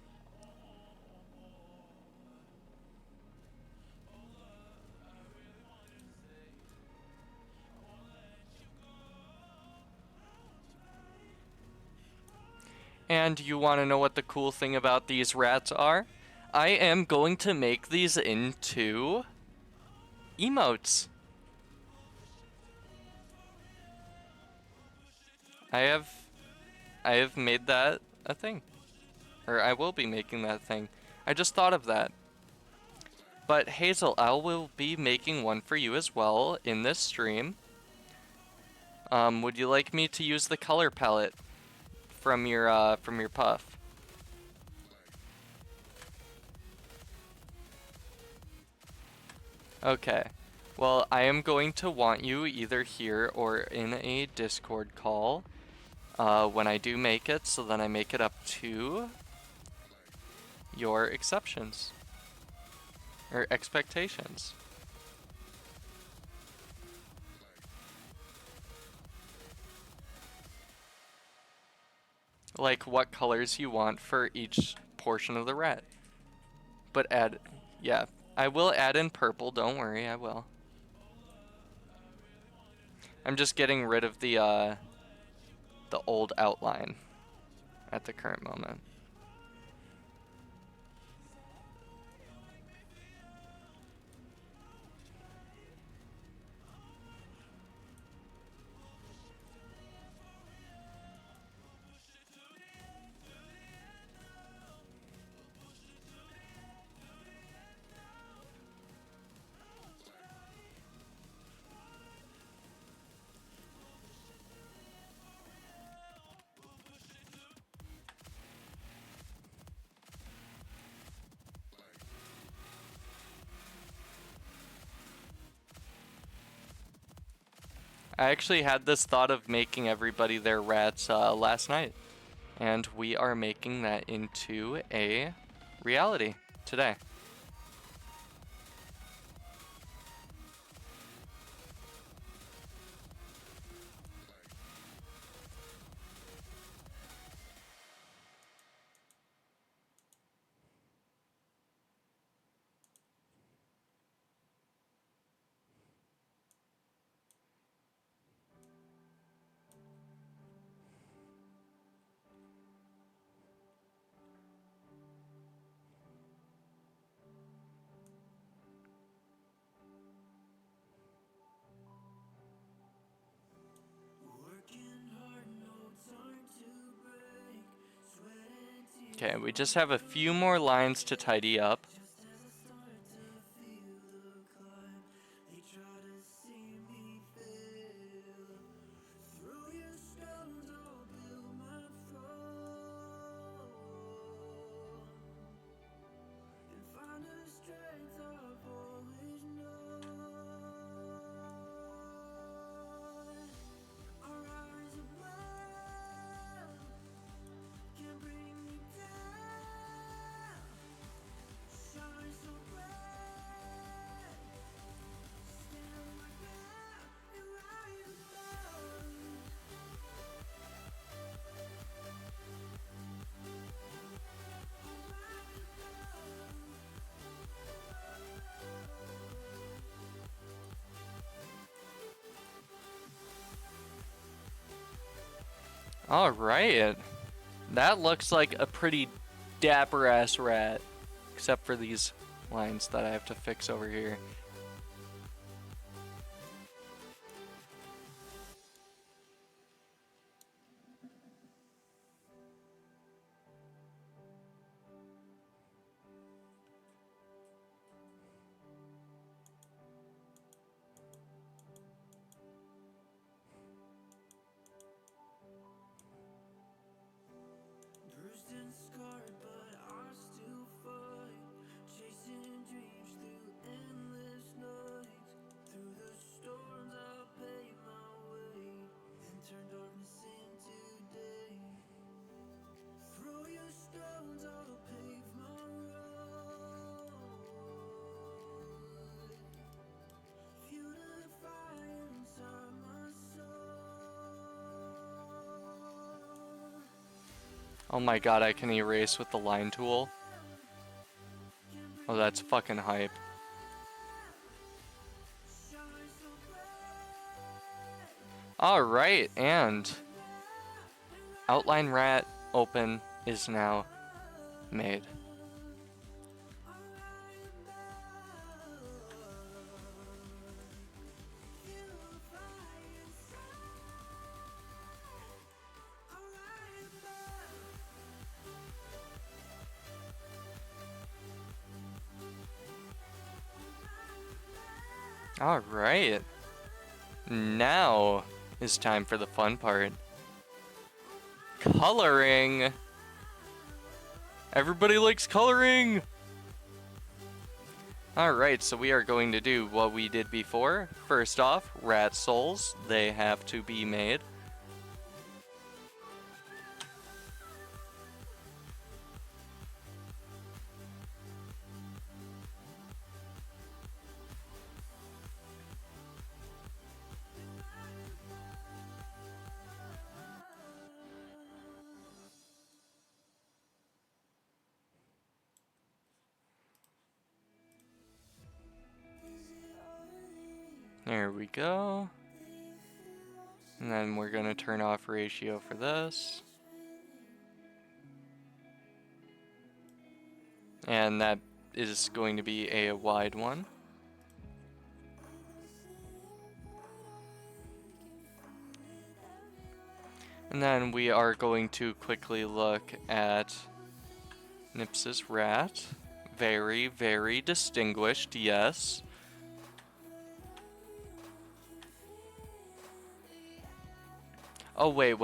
A: And you want to know what the cool thing about these rats are? I am going to make these into emotes. I have made that a thing. Or I will be making that thing. I just thought of that. But Hazel, I will be making one for you as well in this stream. Would you like me to use the color palette from your puff? Okay. Well, I am going to want you either here or in a Discord call when I do make it, so then I make it up to your exceptions or expectations. Like what colors you want for each portion of the rat. But yeah, I will add in purple, don't worry, I will. I'm just getting rid of the old outline at the current moment. I actually had this thought of making everybody their rats last night. And we are making that into a reality today. Okay, we just have a few more lines to tidy up. Alright. That looks like a pretty dapper ass rat. Except for these lines that I have to fix over here. Oh my god, I can erase with the line tool. Oh, that's fucking hype. Alright, and outline rat open is now made. Alright. Now is time for the fun part. Coloring! Everybody likes coloring! Alright, so we are going to do what we did before. First off, rat souls. They have to be made. There we go. And then we're going to turn off ratio for this. And that is going to be a wide one. And then we are going to quickly look at Nips's rat. Very, very distinguished, yes. Oh, wait.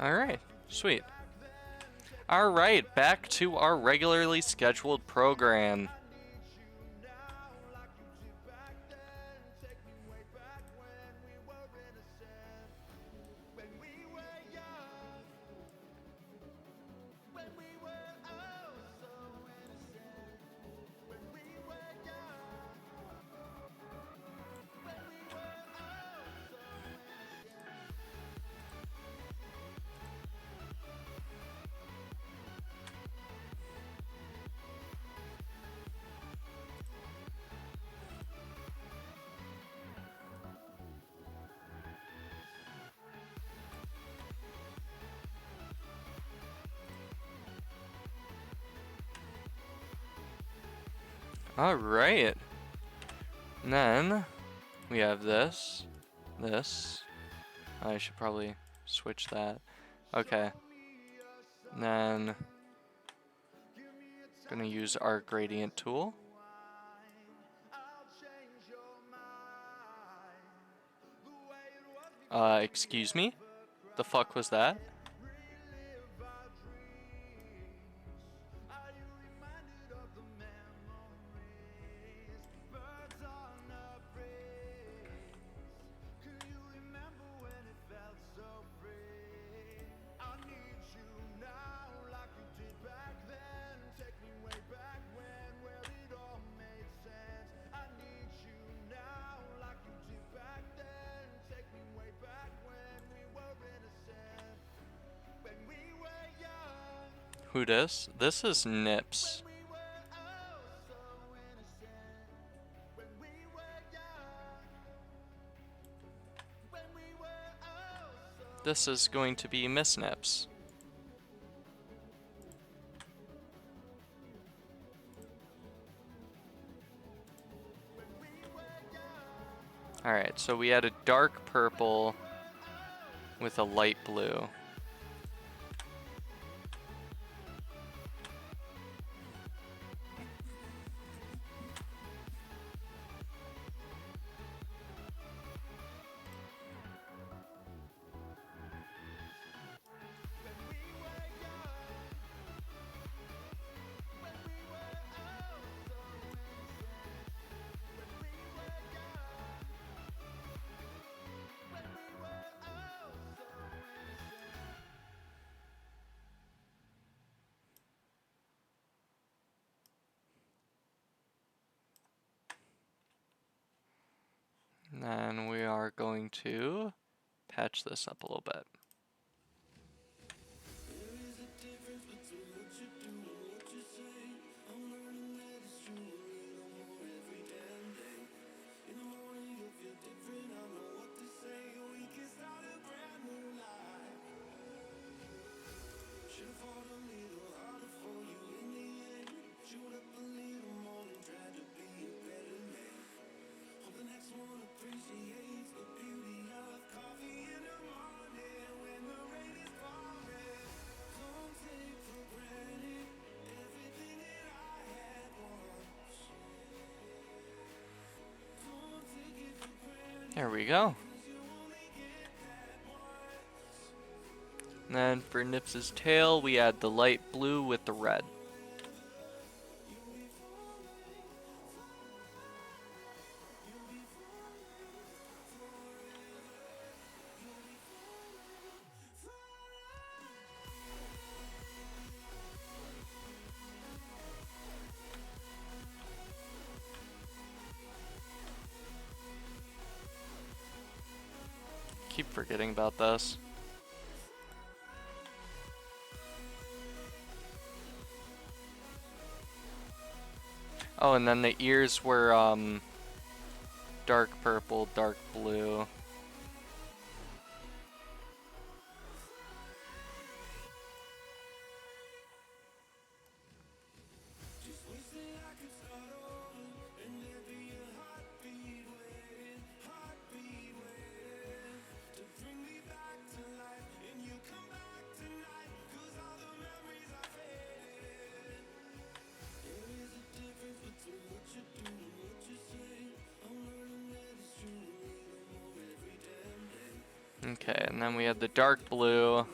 A: Alright, sweet. Alright, back to our regularly scheduled program. Alright. And then we have this. I should probably switch that. Okay. And then gonna use our gradient tool. Excuse me? The fuck was that? Who dis? This is Nips. This is going to be Miss Nips. Alright, so we had a dark purple with a light blue. And then we are going to patch this up a little bit. There we go. And then for Nips's tail, we add the light blue with the red. Keep forgetting about this. Oh, and then the ears were dark purple, dark blue. Okay, and then we have the dark blue.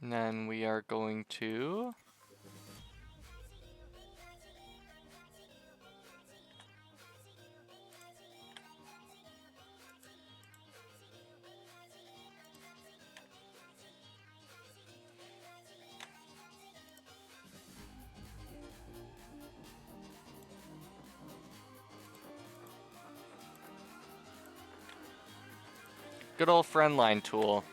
A: And then we are going to good old friend line tool.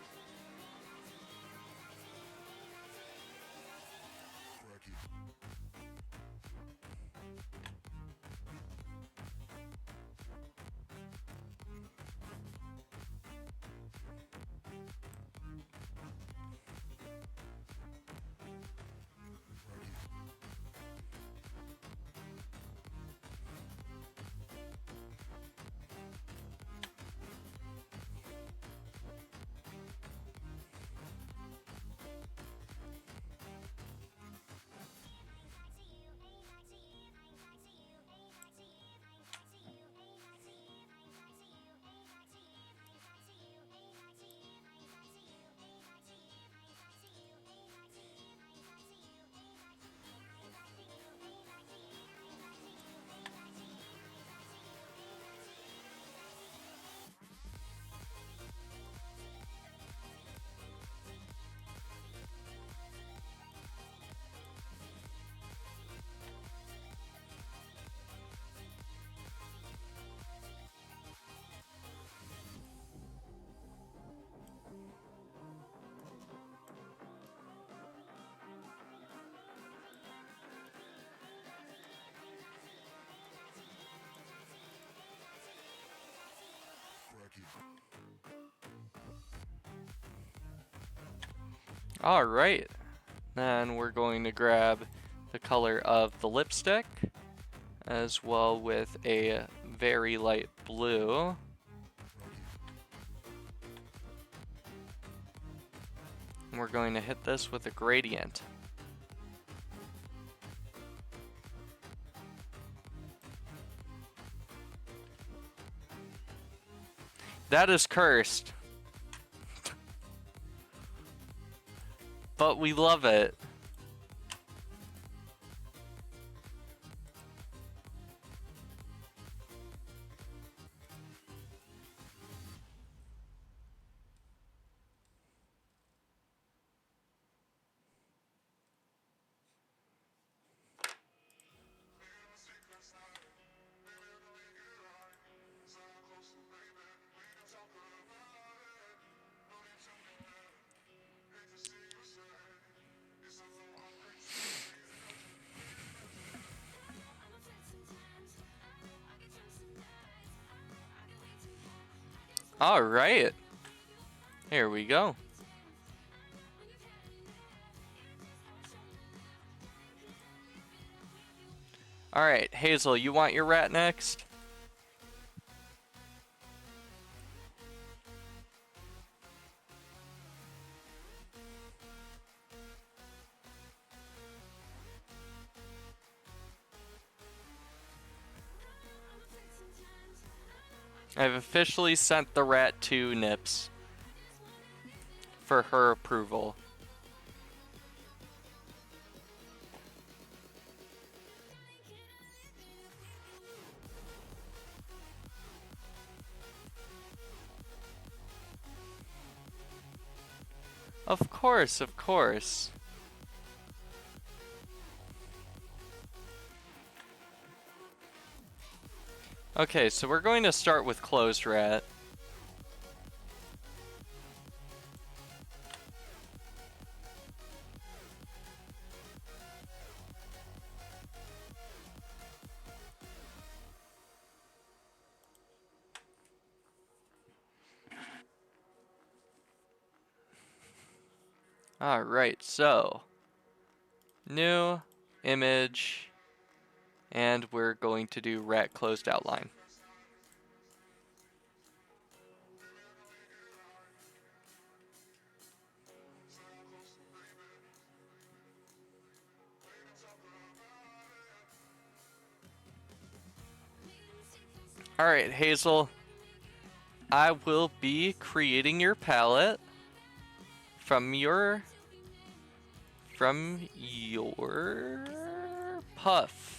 A: All right, then we're going to grab the color of the lipstick as well with a very light blue. And we're going to hit this with a gradient. That is cursed. But we love it. All right. Here we go. All right, Hazel, you want your rat next? I've officially sent the rat to Nips. for her approval. Of course, of course. Okay, so we're going to start with closed rat. Alright, so new image, and we're going to do rat closed outline. Alright, Hazel, I will be creating your palette from your puff.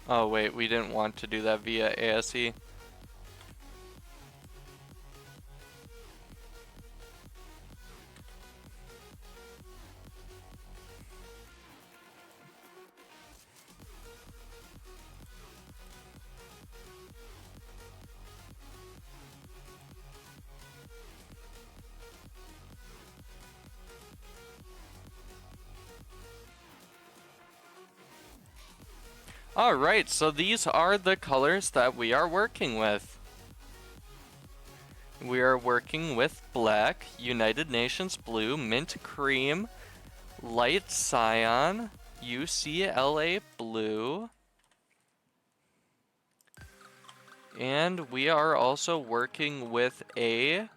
A: Oh wait, we didn't want to do that via ASE. Alright, so these are the colors that we are working with. We are working with black, United Nations blue, mint cream, light cyan, UCLA blue, and we are also working with a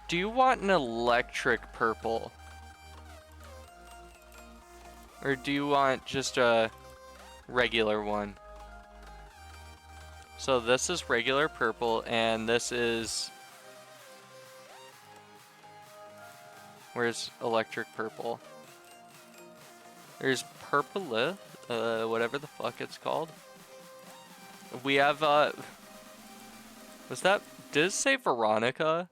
A: do you want an electric purple? Or do you want just a regular one? So this is regular purple, and this is... Where's electric purple? There's purple, whatever the fuck it's called. We have, was that... Did it say Veronica?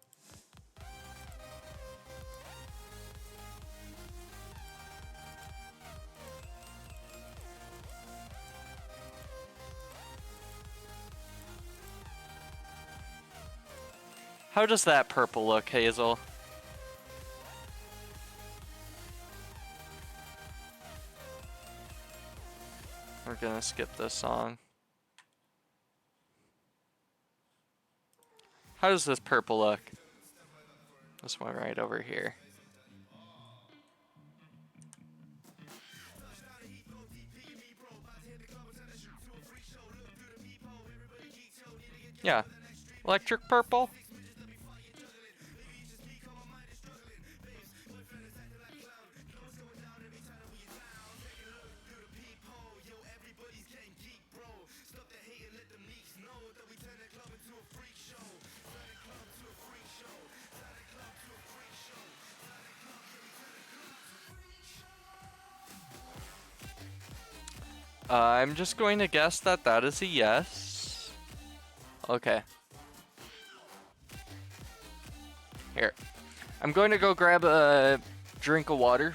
A: How does that purple look, Hazel? We're gonna skip this song. How does this purple look? This one right over here. Yeah. Electric purple? I'm just going to guess that that is a yes. Okay. Here. I'm going to go grab a drink of water.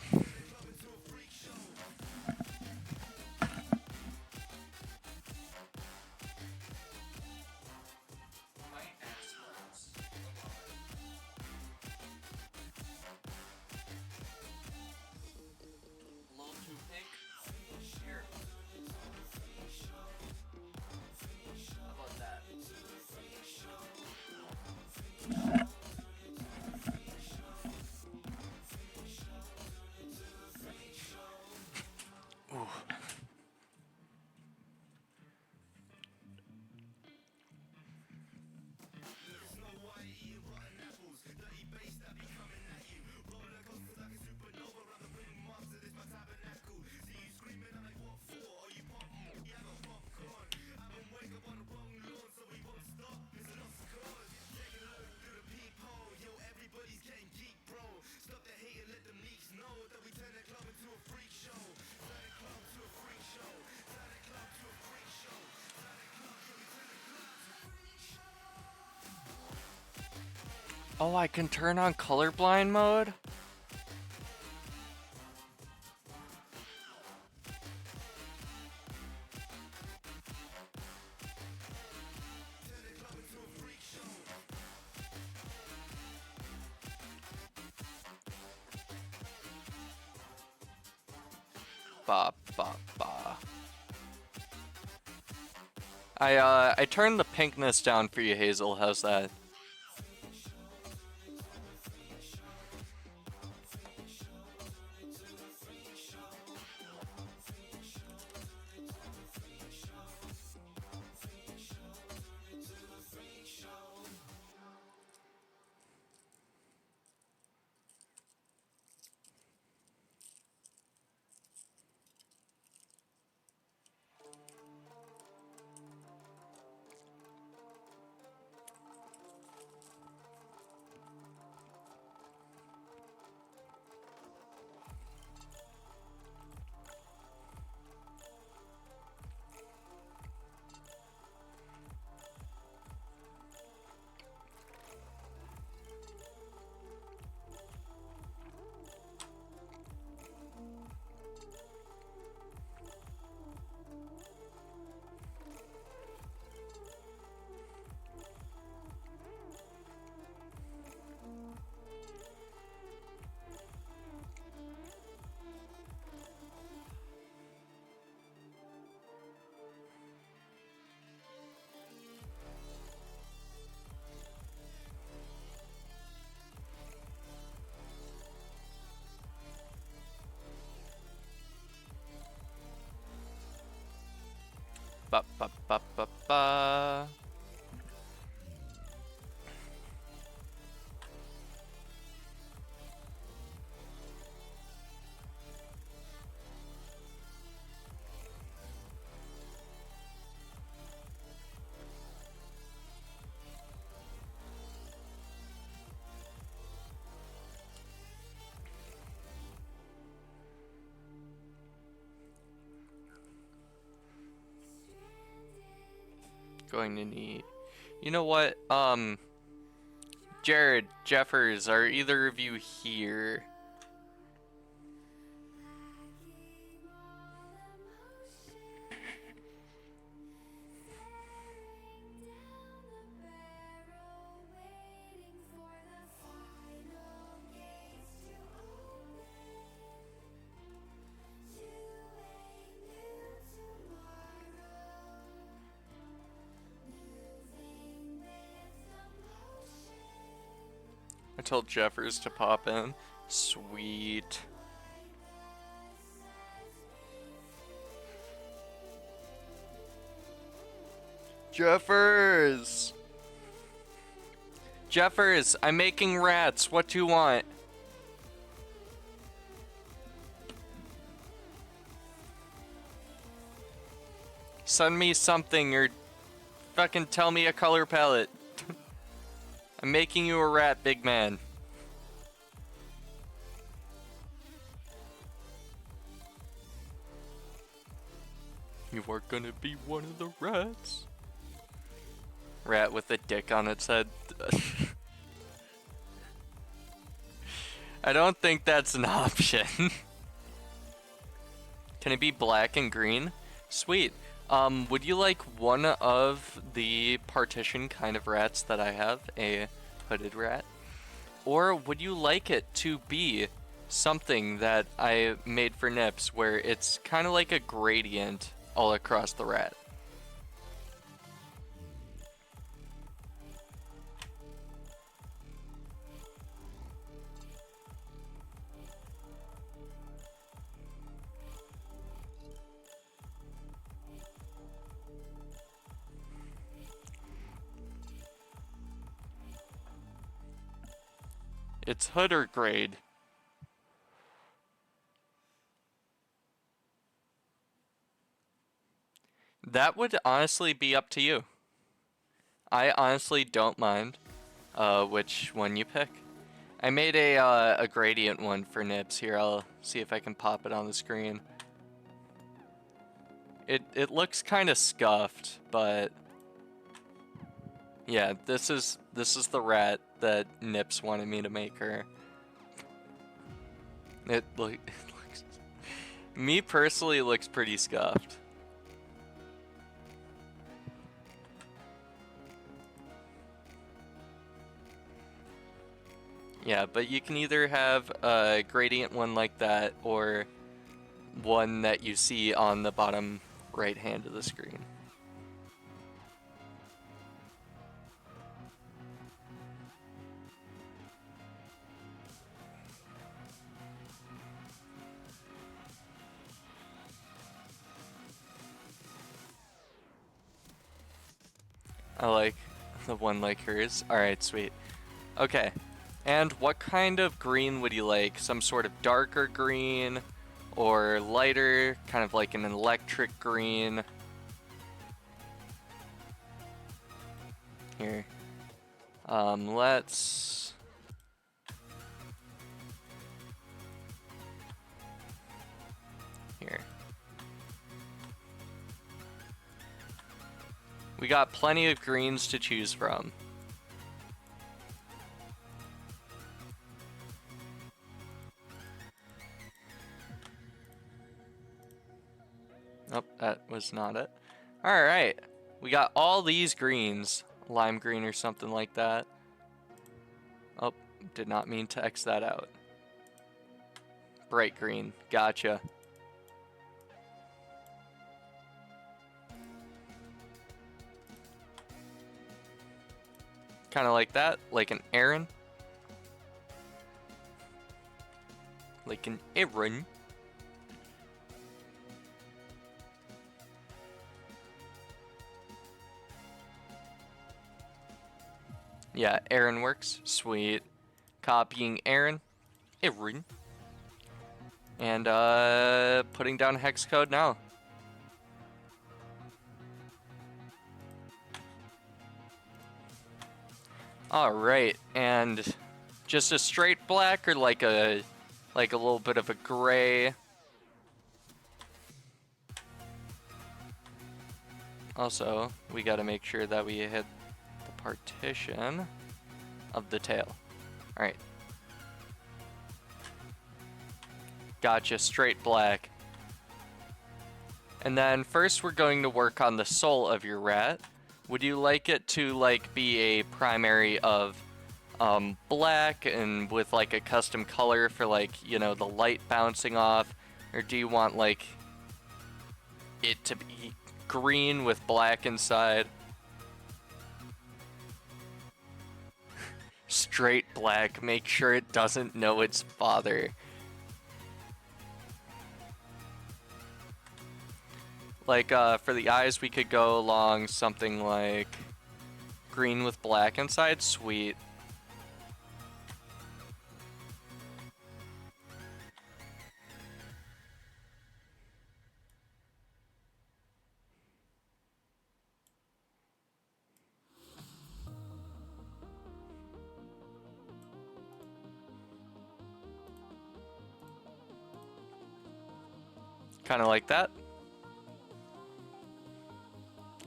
A: Oh, I can turn on colorblind mode? Ba ba ba. I turned the pinkness down for you, Hazel. How's that? Ba ba ba ba ba. Going to need. You know what? Jared, Jeffers, are either of you here? I told Jeffers to pop in. Sweet. Jeffers! Jeffers, I'm making rats. What do you want? Send me something or fucking tell me a color palette. I'm making you a rat, big man. You are gonna be one of the rats. Rat with a dick on its head. I don't think that's an option. Can it be black and green? Sweet. Would you like one of the partition kind of rats that I have, a hooded rat? Or would you like it to be something that I made for Nips where it's kind of like a gradient all across the rat? It's hood or grade. That would honestly be up to you. I honestly don't mind which one you pick. I made a gradient one for Nibs. Here, I'll see if I can pop it on the screen. It looks kind of scuffed, but yeah, this is the rat that Nips wanted me to make her. It looks, me personally, it looks pretty scuffed. Yeah, but you can either have a gradient one like that or one that you see on the bottom right hand of the screen. I like the one like hers. Alright, sweet. Okay. And what kind of green would you like? Some sort of darker green or lighter, kind of like an electric green? Here. Let's... Here. We got plenty of greens to choose from. Nope, that was not it. Alright, we got all these greens. Lime green or something like that. Oh, did not mean to X that out. Bright green, gotcha. Kind of like that, like an Aaron. Like an Aaron. Yeah, Aaron works. Sweet. Copying Aaron. Aaron. And putting down hex code now. Alright, and just a straight black or like a little bit of a gray? Also, we gotta make sure that we hit the partition of the tail. Alright. Gotcha, straight black. And then first we're going to work on the soul of your rat. Would you like it to like be a primary of black and with like a custom color for like, you know, the light bouncing off? Or do you want like it to be green with black inside? Straight black, make sure it doesn't know its father. Like, for the eyes, we could go along something like green with black inside. Sweet. Kind of like that.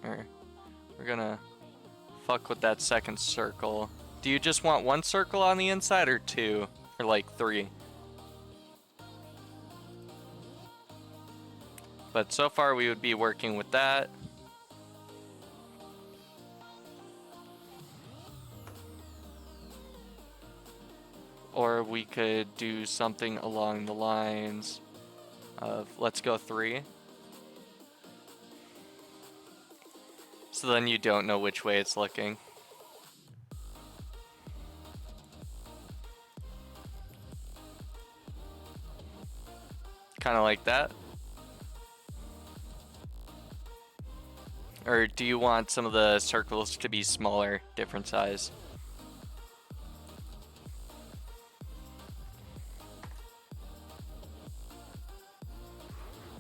A: Or we're gonna fuck with that second circle. Do you just want one circle on the inside or two? or like 3. But so far we would be working with that. Or we could do something along the lines of, let's go 3. So then you don't know which way it's looking. Kind of like that. Or do you want some of the circles to be smaller, different size?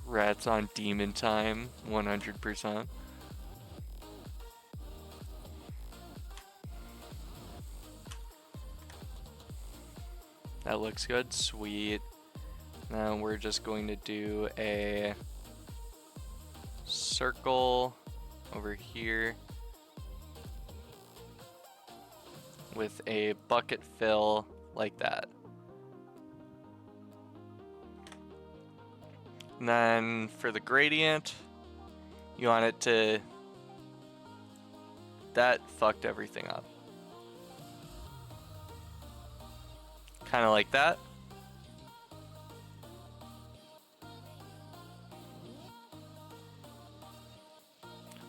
A: Rats on demon time, 100%. That looks good, sweet. Now we're just going to do a circle over here with a bucket fill like that. And then for the gradient, you want it to, that fucked everything up. Kind of like that.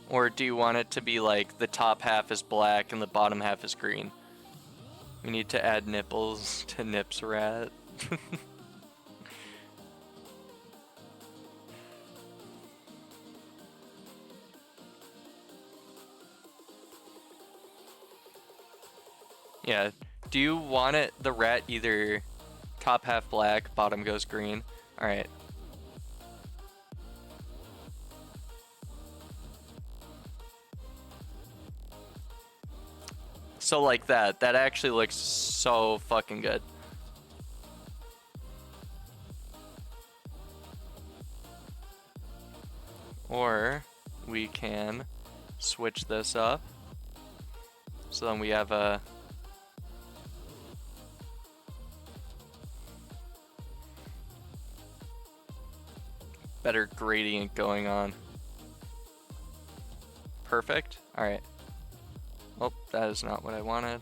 A: Or do you want it to be like the top half is black and the bottom half is green? We need to add nipples to Nips Rat. Yeah. Do you want it, the rat, either top half black, bottom goes green? Alright. So like that. That actually looks so fucking good. Or we can switch this up. So then we have a better gradient going on. Perfect. Alright. Oh, that is not what I wanted.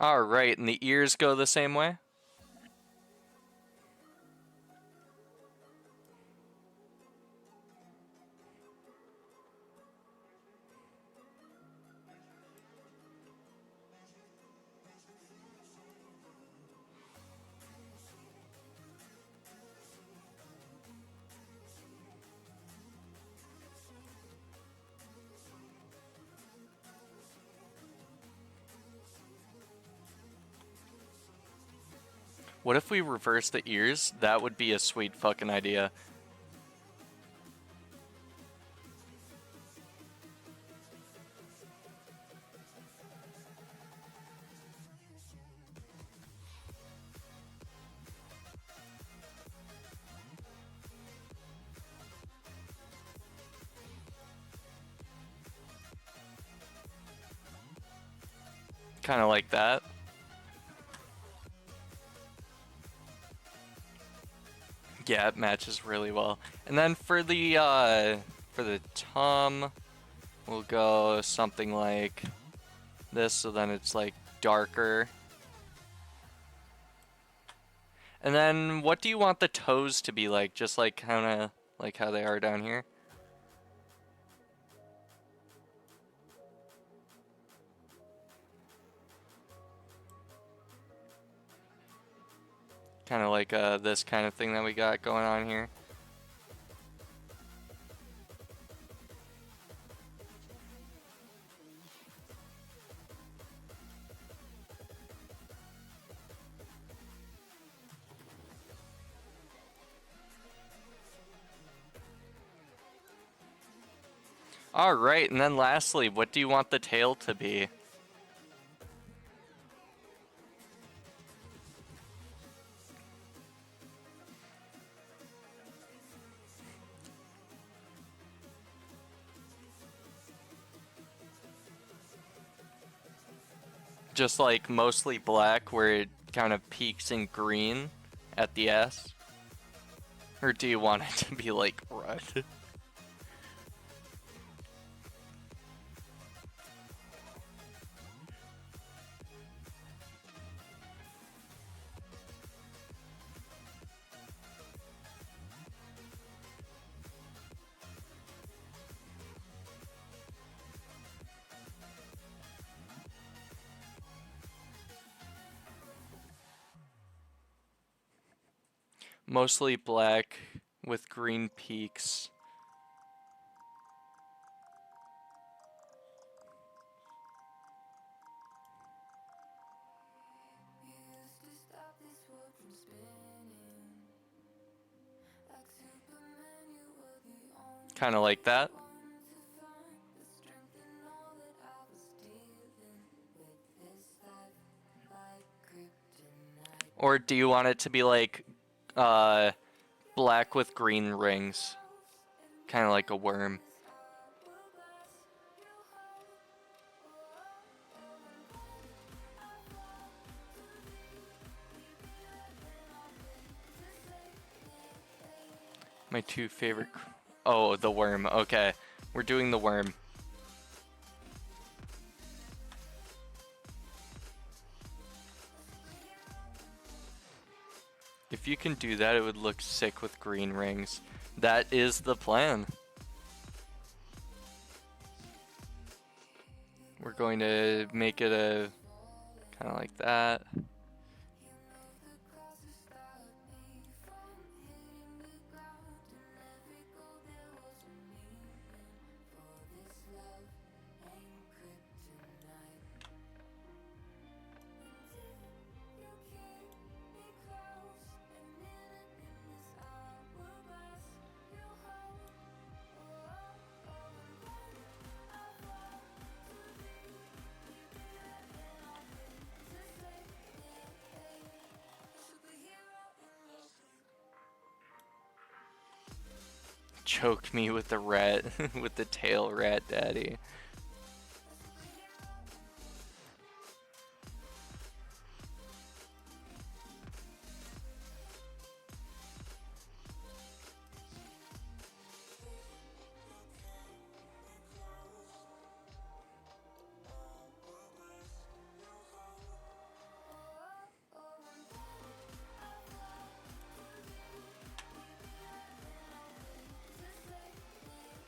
A: Alright, and the ears go the same way? What if we reverse the ears? That would be a sweet fucking idea. Kind of like that. Yeah, it matches really well. And then for the Tom, we'll go something like this, so then it's like darker. And then what do you want the toes to be like? Just like kind of like how they are down here? Kind of like this kind of thing that we got going on here. Alright, and then lastly, what do you want the tail to be? Just like mostly black where it kind of peaks in green at the S? Or do you want it to be like red? Mostly black with green peaks. Kind of like that. Or do you want it to be like uh, black with green rings? Kind of like a worm. My two favorite. Oh, the worm. Okay. We're doing the worm. If you can do that, it would look sick with green rings. That is the plan. We're going to make it a kind of like that. Choke me with the rat, with the tail rat daddy.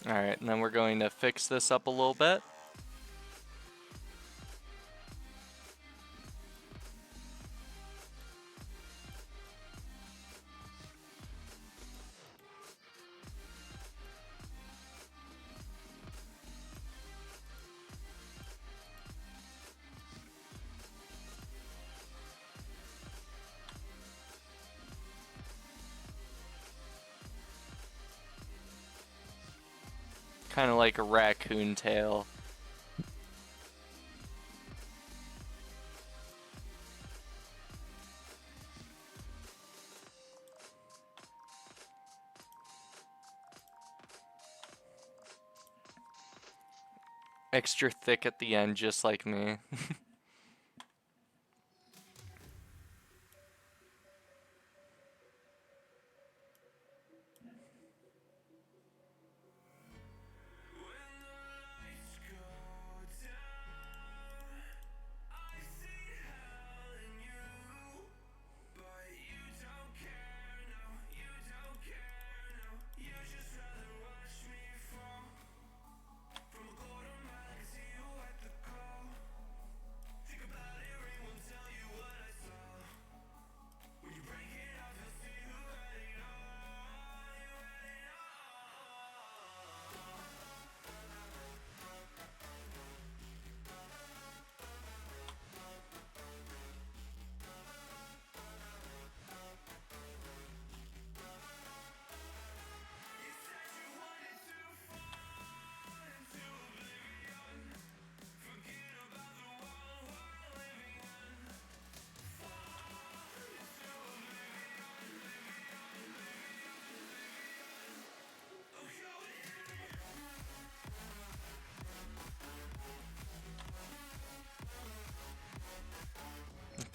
A: Alright, and then we're going to fix this up a little bit. Kind of like a raccoon tail. Extra thick at the end, just like me.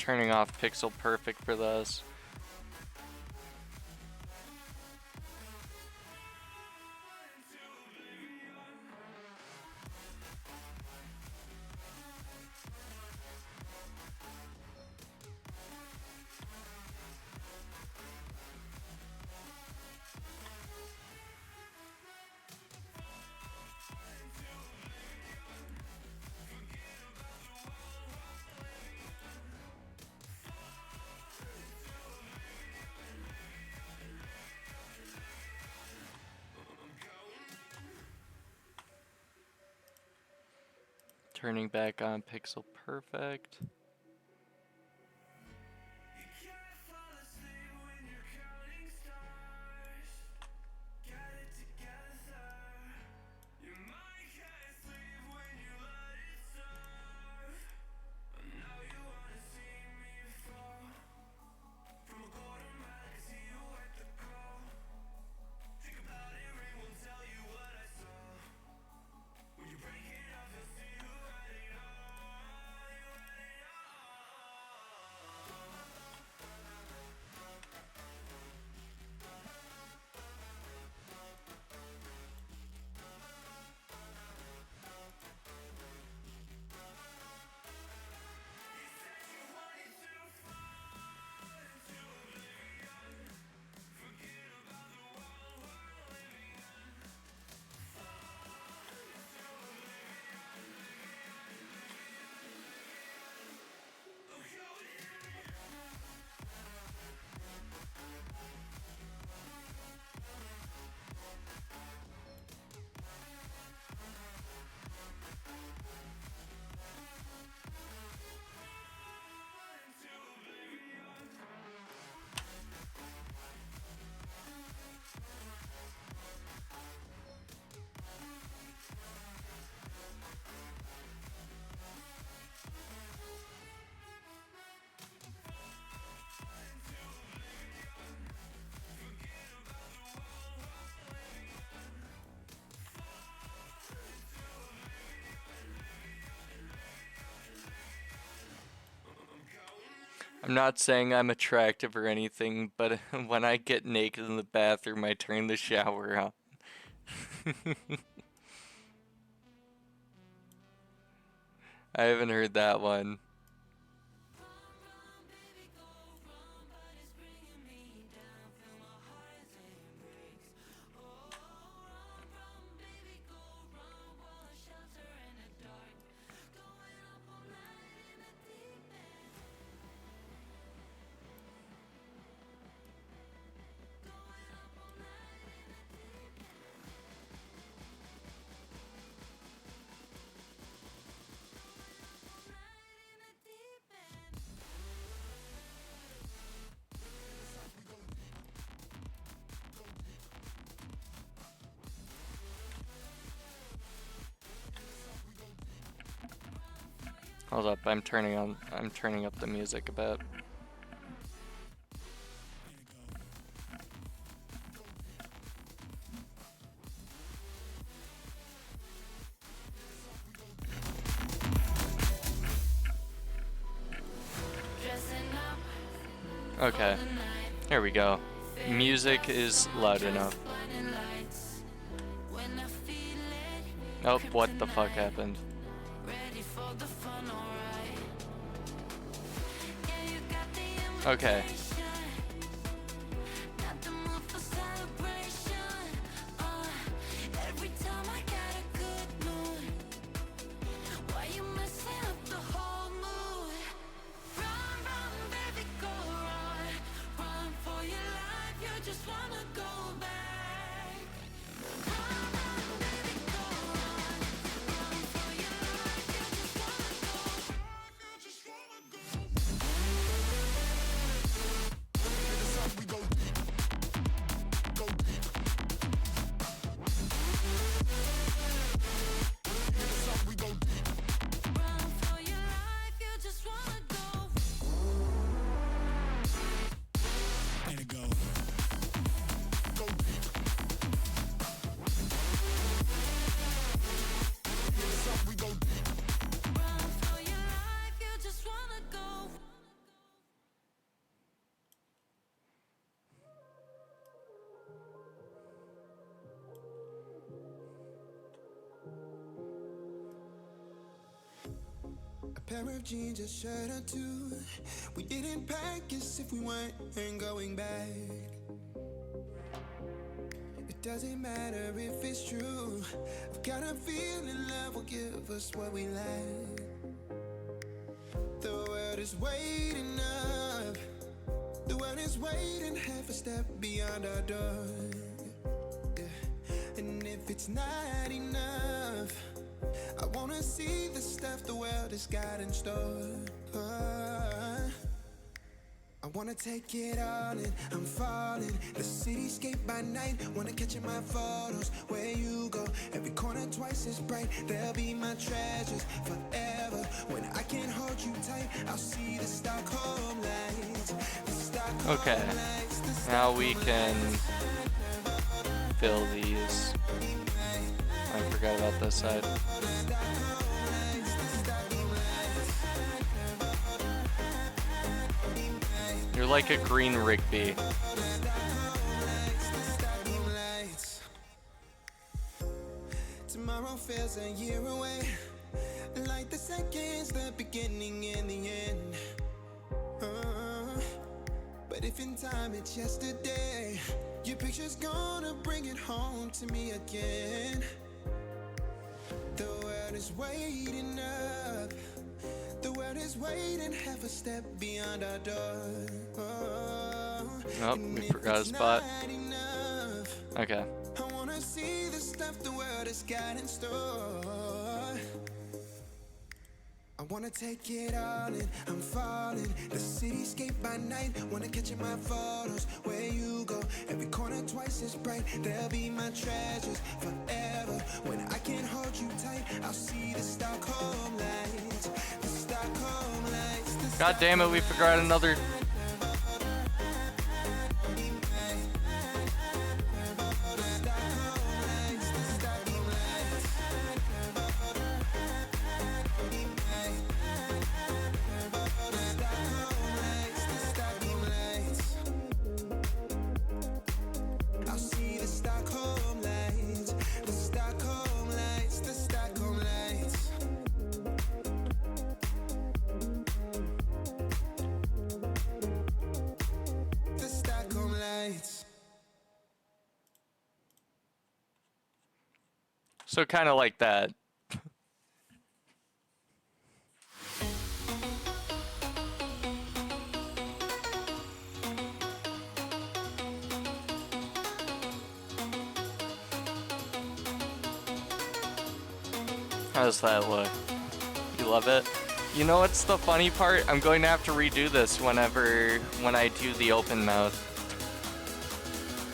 A: turning off Pixel Perfect for this. Turning back on Pixel Perfect. I'm not saying I'm attractive or anything, but when I get naked in the bathroom, I turn the shower on. I haven't heard that one. Hold up, I'm turning up the music a bit. Okay, here we go. Music is loud enough. Oh, what the fuck happened? Okay.
B: Pair of jeans, a shirt or two. We didn't pack as if we weren't going back. It doesn't matter if it's true. I've got a feeling love will give us what we lack. The world is waiting up. The world is waiting half a step beyond our door. Yeah. And if it's not enough, I wanna see the stuff the world has got in store. I wanna take it all in, I'm falling. The cityscape by night, wanna catch in my photos. Where you go, every corner twice as bright. They'll be my treasures forever. When I can't hold you tight, I'll see the Stockholm lights. The Stockholm
A: Okay,
B: lights, the
A: now we can fill these. I forgot about this side. You're like a green Rigby.
B: Tomorrow feels a year away, like the seconds, the beginning and the end. But if in time it's yesterday, your picture's gonna bring it home to me again. The world is waiting up. The world is waiting half a step beyond our door.
A: Oh, we forgot a spot. Okay.
B: I wanna see the stuff the world has got in store. I wanna take it all in, I'm falling. The cityscape by night, wanna catch in my photos. Where you go, every corner twice as bright. They'll be my treasures forever. When I can't hold you tight, I'll see the Stockholm lights. The Stockholm lights.
A: God damn it, we forgot another. So kind of like that. How does that look? You love it? You know what's the funny part? I'm going to have to redo this when I do the open mouth.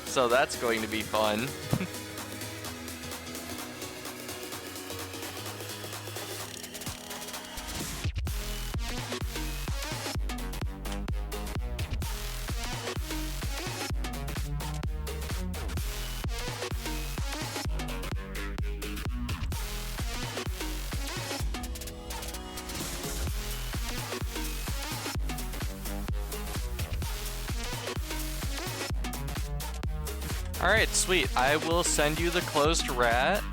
A: So that's going to be fun. Alright, sweet. I will send you the closed rat.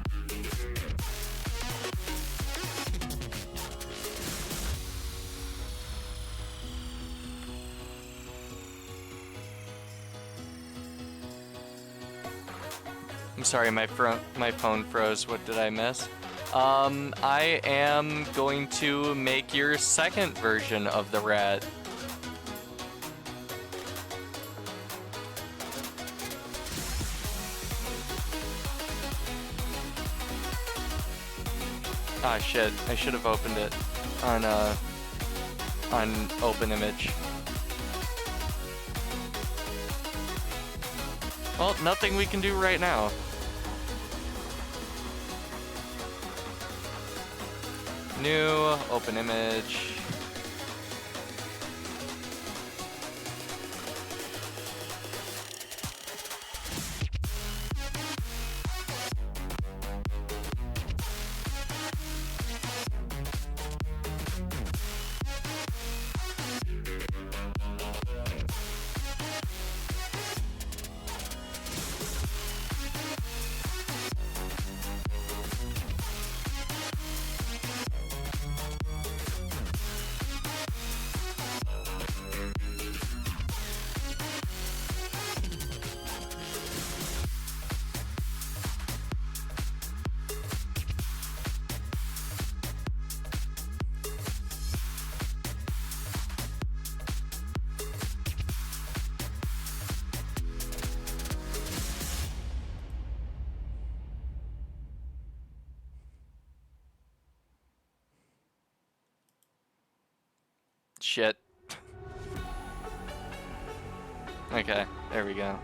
A: I'm sorry, my phone froze. What did I miss? I am going to make your second version of the rat. Ah, shit. I should have opened it on OpenImage. Well, nothing we can do right now. New, OpenImage. Shit. Okay, there we go.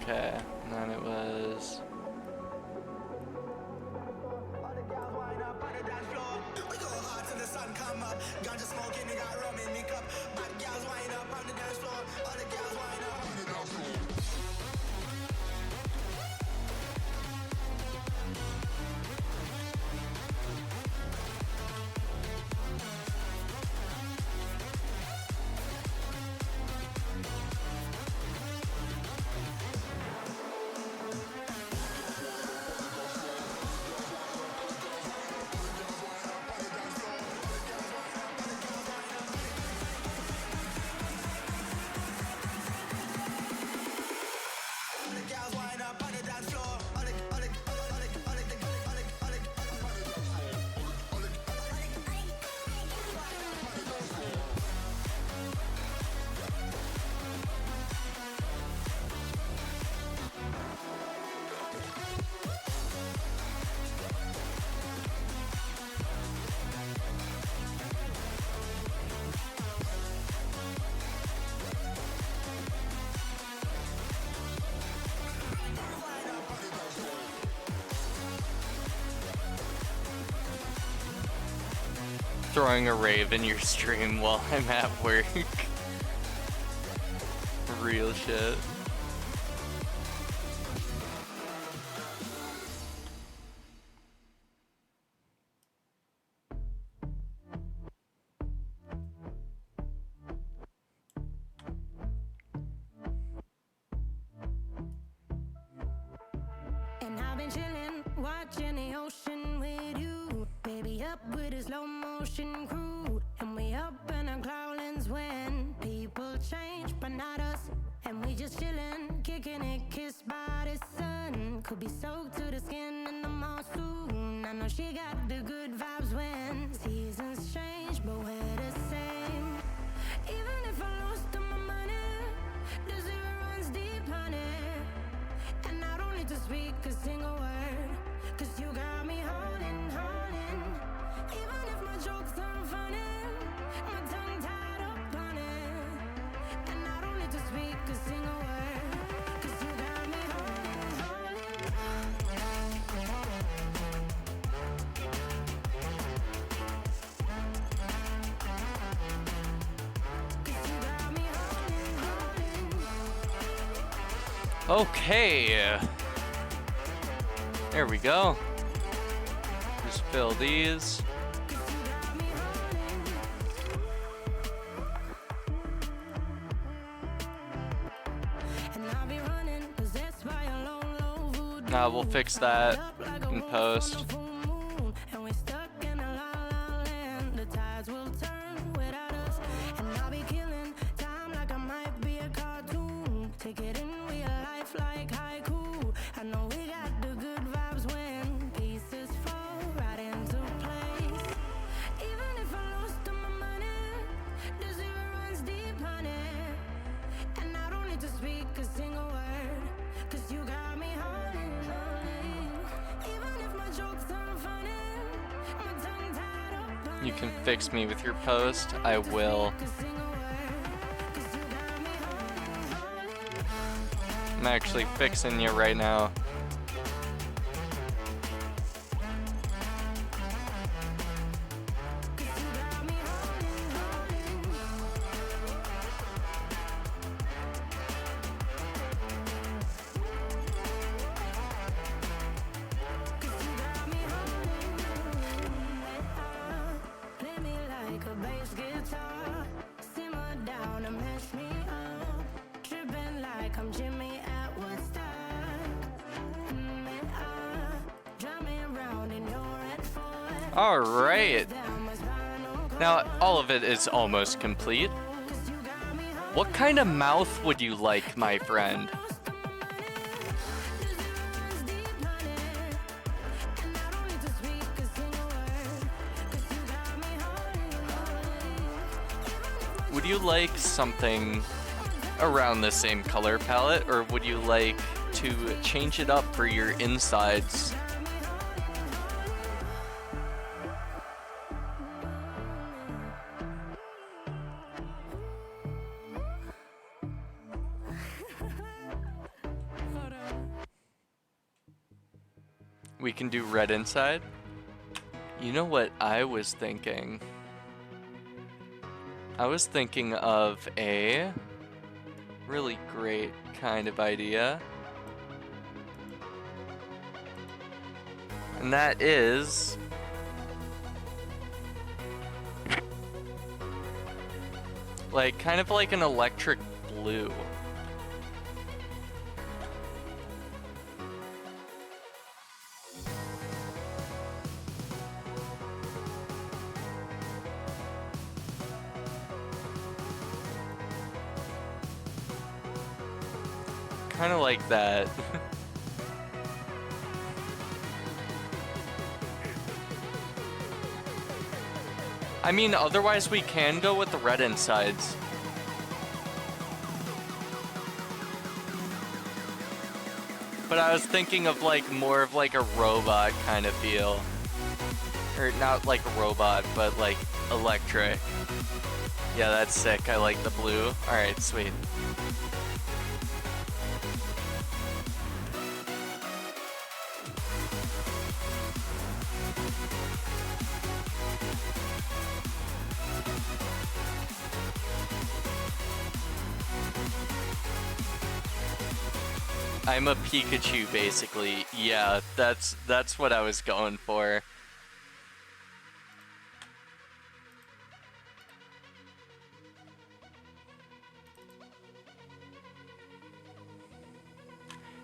A: Okay, and then it was... Throwing a rave in your stream while I'm at work. Real shit.
C: And I've been chillin', watching the ocean with you. Baby up with a slow motion crew. And we up in our cloudlands when people change, but not us. And we just chillin', kicking it, kissed by the sun. Could be soaked to the skin in the monsoon. I know she got the good vibes when seasons change, but we're the same. Even if I lost all my money, the zero runs deep, honey. And I don't need to speak a single word, 'cause you got me holding, holding. Even if my jokes aren't funny, my tongue tied up on it. And I don't need to speak a single word, 'cause you got me holding, holding. 'Cause you got me holding, holding.
A: Okay. There we go. Just fill these. Now we'll fix that in post. You can fix me with your post. I will. I'm actually fixing you right now.
C: Play me like a bass guitar, simmer down and mess me up, tripping like I'm Jimmy at Woodstock. Drive me around in your red Ford.
A: All right.
C: Down my spinal cord,
A: Now, all of it is almost complete.
C: 'cause you got me home.
A: What kind of mouth would you like, my friend? Would you like something around the same color palette, or would you like to change it up for your insides? We can do red inside. You know what I was thinking? I was thinking of a really great kind of idea. And that is like kind of like an electric blue. Kind of like that. I mean, otherwise we can go with the red insides. But I was thinking of like more of like a robot kind of feel. Or not like a robot, but like electric. Yeah, that's sick. I like the blue. Alright, sweet. I'm a Pikachu, basically. Yeah, that's what I was going for.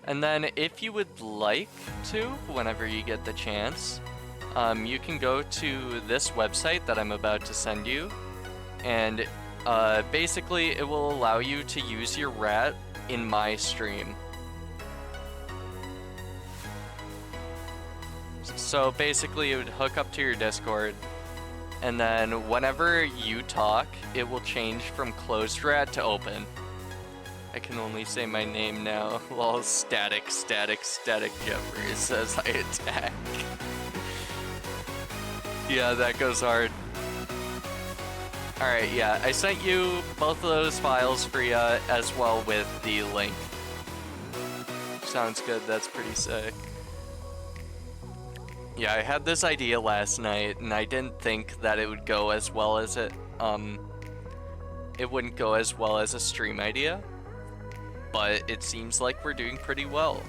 A: And then if you would like to, whenever you get the chance, you can go to this website that I'm about to send you, and basically it will allow you to use your rat in my stream. So basically it would hook up to your Discord, and then whenever you talk, it will change from closed rat to open. I can only say my name now. Lol, static Jeffries as I attack. Yeah, that goes hard. Alright, yeah, I sent you both of those files for you as well with the link. Sounds good, that's pretty sick. Yeah, I had this idea last night, and I didn't think that it would go as well as it wouldn't go as well as a stream idea, but it seems like we're doing pretty well.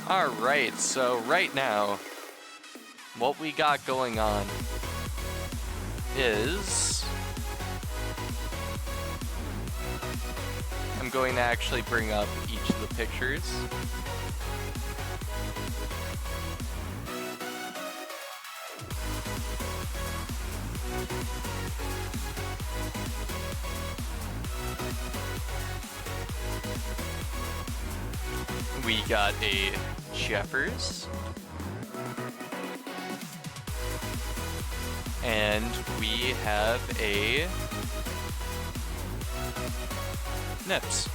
A: Alright, so right now, what we got going on is I'm going to actually bring up each of the pictures. We got a Jeffers. And we have a Nips.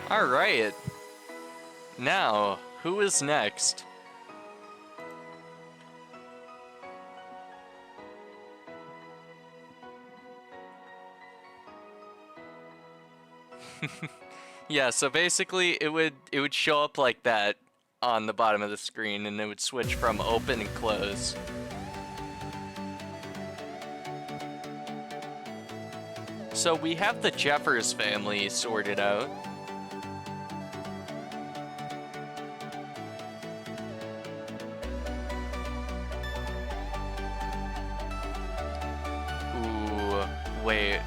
A: Alright. Now, who is next? Yeah, so basically it would show up like that on the bottom of the screen, and it would switch from open and close. So we have the Jeffers family sorted out. Ooh, wait.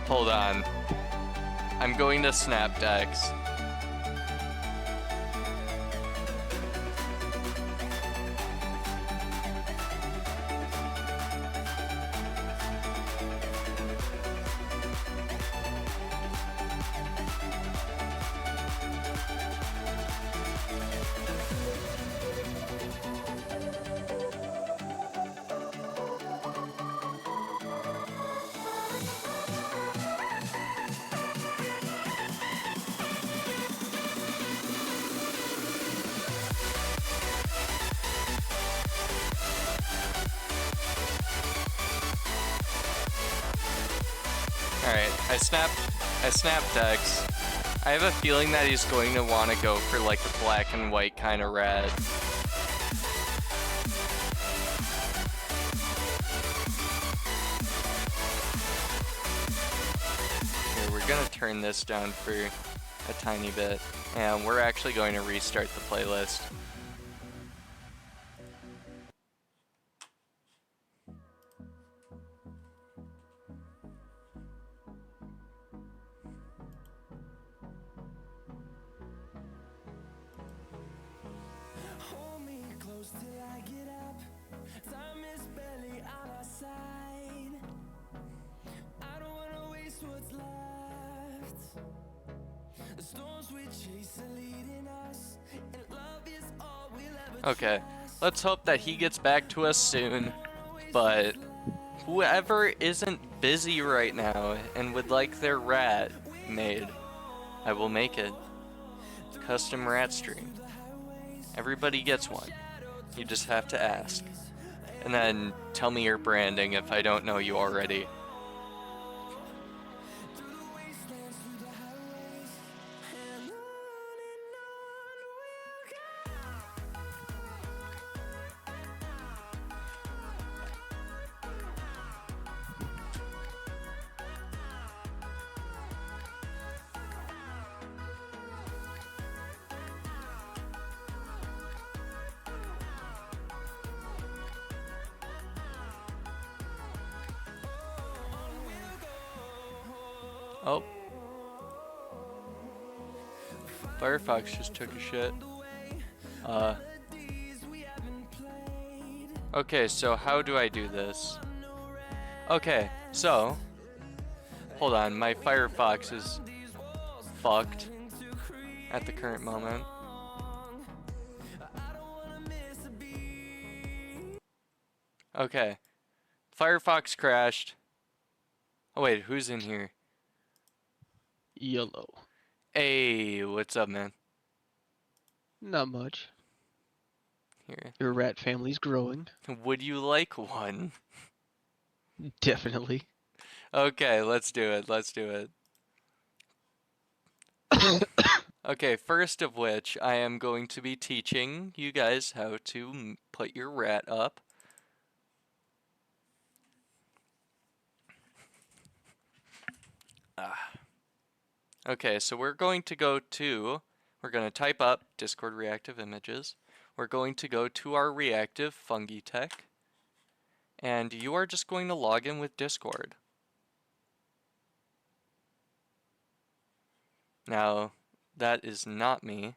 A: Hold on. I'm going to Snapdex. Alright, I snapped Dex. I have a feeling that he's going to want to go for like a black and white kind of rat. Here, we're gonna turn this down for a tiny bit, and we're actually going to restart the playlist.
B: Hold me close till I get up. Time is barely on our side. I don't wanna waste what's left. The storms we chase are leading us, and love is all we'll ever
A: Okay, let's hope that he gets back to us soon, but whoever isn't busy right now and would like their rat made, I will make it. Custom rat stream. Everybody gets one. You just have to ask. And then tell me your branding if I don't know you already. Oh. Firefox just took a shit. Okay, so how do I do this? Okay, so hold on, my Firefox is fucked at the current moment. Okay. Firefox crashed. Oh wait, who's in here?
D: Yellow.
A: Hey, what's up, man?
D: Not much.
A: Here.
D: Your rat family's growing.
A: Would you like one?
D: Definitely.
A: Okay, let's do it. Let's do it. Okay, first of which, I am going to be teaching you guys how to put your rat up. Okay, so we're going to type up Discord reactive images. We're going to go to our reactive fungi tech, and you are just going to log in with Discord. Now, that is not me.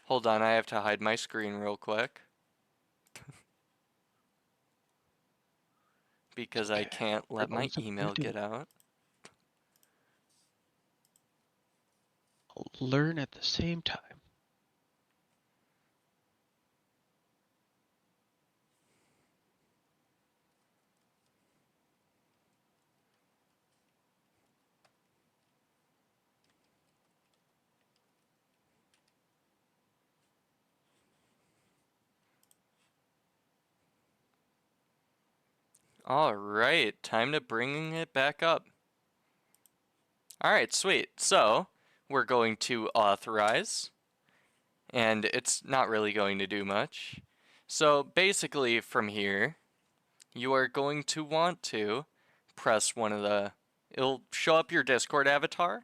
A: Hold on, I have to hide my screen real quick. Because I can't let my email get out.
D: I'll learn at the same time.
A: Alright, time to bring it back up. Alright, sweet. So, we're going to authorize, and it's not really going to do much. So, basically, from here, you are going to want to press one of the, it'll show up your Discord avatar,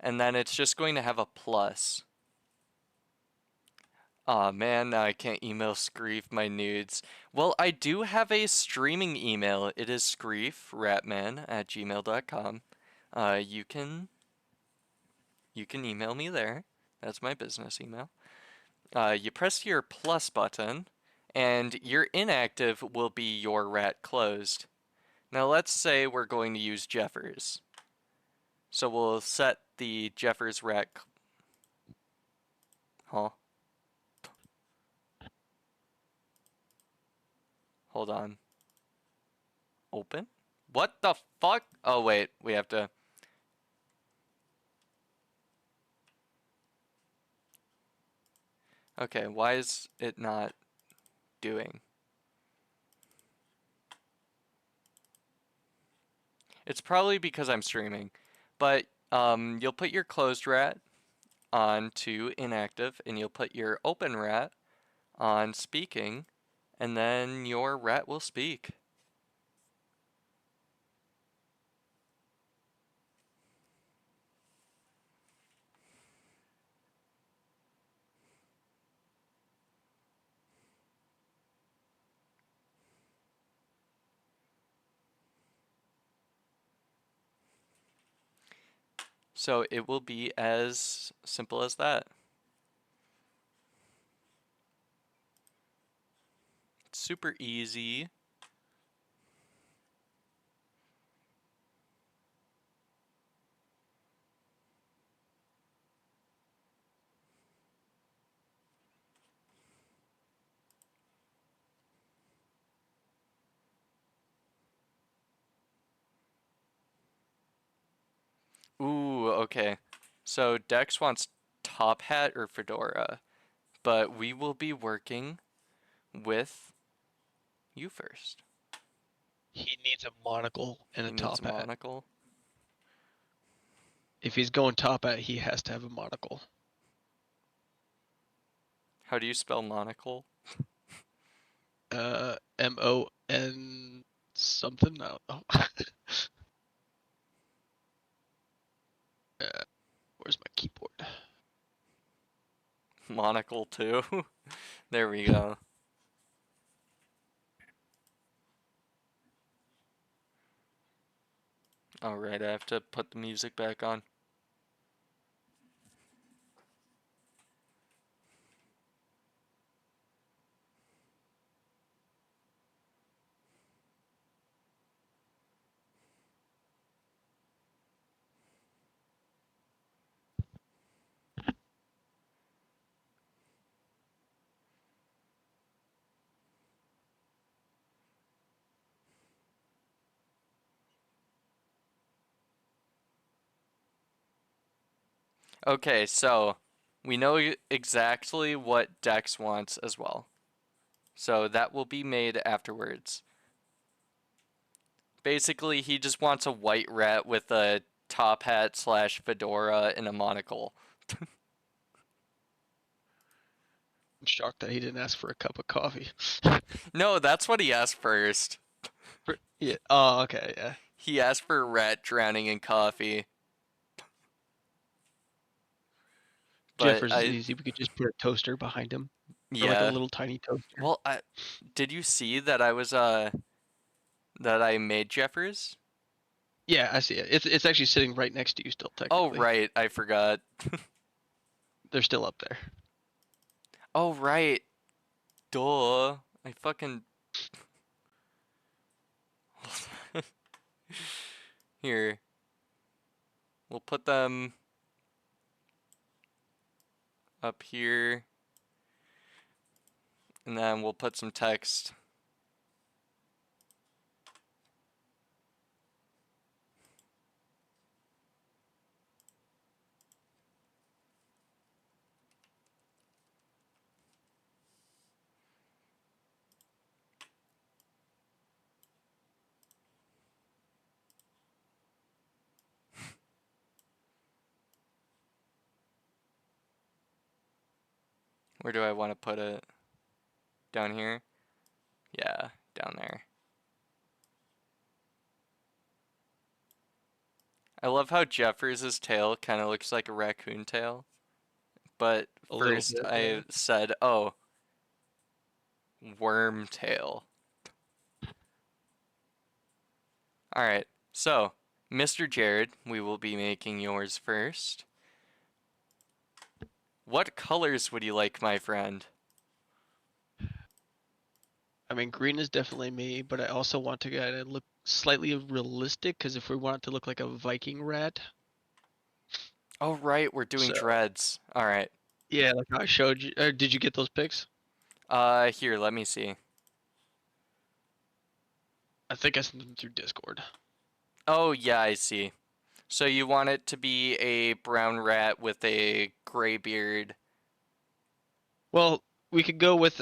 A: and then it's just going to have a plus. Aw man, now I can't email Screef my nudes. Well, I do have a streaming email. It is screefratman@gmail.com. You can email me there. That's my business email. You press your plus button, and your inactive will be your rat closed. Now let's say we're going to use Jeffers. So we'll set the Jeffers rat. Huh? Hold on. Open? What the fuck? Oh wait, we have to. Okay, why is it not doing? It's probably because I'm streaming. But you'll put your closed rat on to inactive, and you'll put your open rat on speaking, and then your rat will speak. So it will be as simple as that. It's super easy. Ooh, okay. So Dex wants top hat or fedora, but we will be working with you first.
D: He needs a monocle and a
A: He needs
D: top
A: a
D: hat.
A: monocle.
D: If he's going top hat, he has to have a monocle.
A: How do you spell monocle?
D: MON something. I don't know. Where's my keyboard?
A: Monocle too. There we go. Alright, I have to put the music back on. Okay, so we know exactly what Dex wants as well. So that will be made afterwards. Basically, he just wants a white rat with a top hat slash fedora and a monocle.
D: I'm shocked that he didn't ask for a cup of coffee.
A: No, that's what he asked first.
D: Yeah. Oh, okay. Yeah.
A: He asked for a rat drowning in coffee. But
D: Jeffers is easy. We could just put a toaster behind him. Or like a
A: yeah.
D: little tiny toaster.
A: Well, did you see that I was that I made Jeffers?
D: Yeah, I see it. It's actually sitting right next to you still,
A: Oh
D: technically.
A: right, I forgot.
D: They're still up there.
A: Oh right. Duh. I fucking Here. We'll put them up here. And then we'll put some text. Where do I want to put it? Down here? Yeah, down there. I love how Jeffers' tail kind of looks like a raccoon tail. But
D: A little
A: first
D: bit, yeah.
A: I said, oh, worm tail. Alright, so, Mr. Jared, we will be making yours first. What colors would you like, my friend?
D: I mean, green is definitely me, but I also want to get it look slightly realistic because if we want it to look like a Viking rat,
A: Oh, right, we're doing
D: so
A: dreads. Alright.
D: yeah, like how I showed you. Did you get those pics?
A: Here, let me see.
D: I think I sent them through Discord.
A: Oh, yeah, I see. So you want it to be a brown rat with a gray beard.
D: Well, we could go with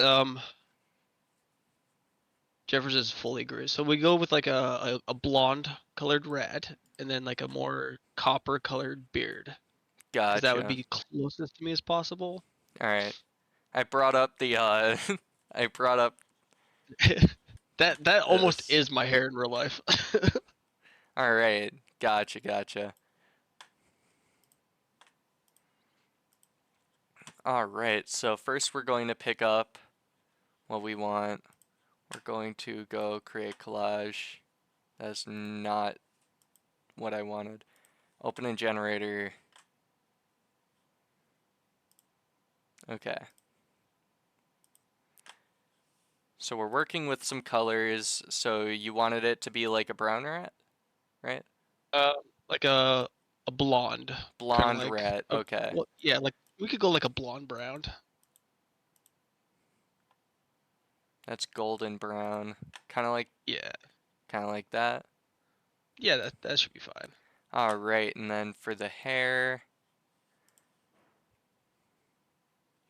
D: Jeffers is fully gray, so we go with like a blonde colored rat and then like a more copper colored beard, because that would
A: Gotcha.
D: be closest to me as possible.
A: Alright. I brought up the, I brought up
D: That almost
A: this.
D: is my hair in real life.
A: Alright. Gotcha, gotcha. Alright, so first we're going to pick up what we want. We're going to go create collage. That's not what I wanted. Open a generator. Okay. So we're working with some colors. So you wanted it to be like a brown rat, right?
D: Uh, like a blonde, kind of
A: Blonde
D: like
A: rat. Okay.
D: well, yeah, like we could go like a blonde brown.
A: That's golden brown.
D: Yeah,
A: Kind of like that.
D: yeah, that should be fine.
A: All right, and then for the hair,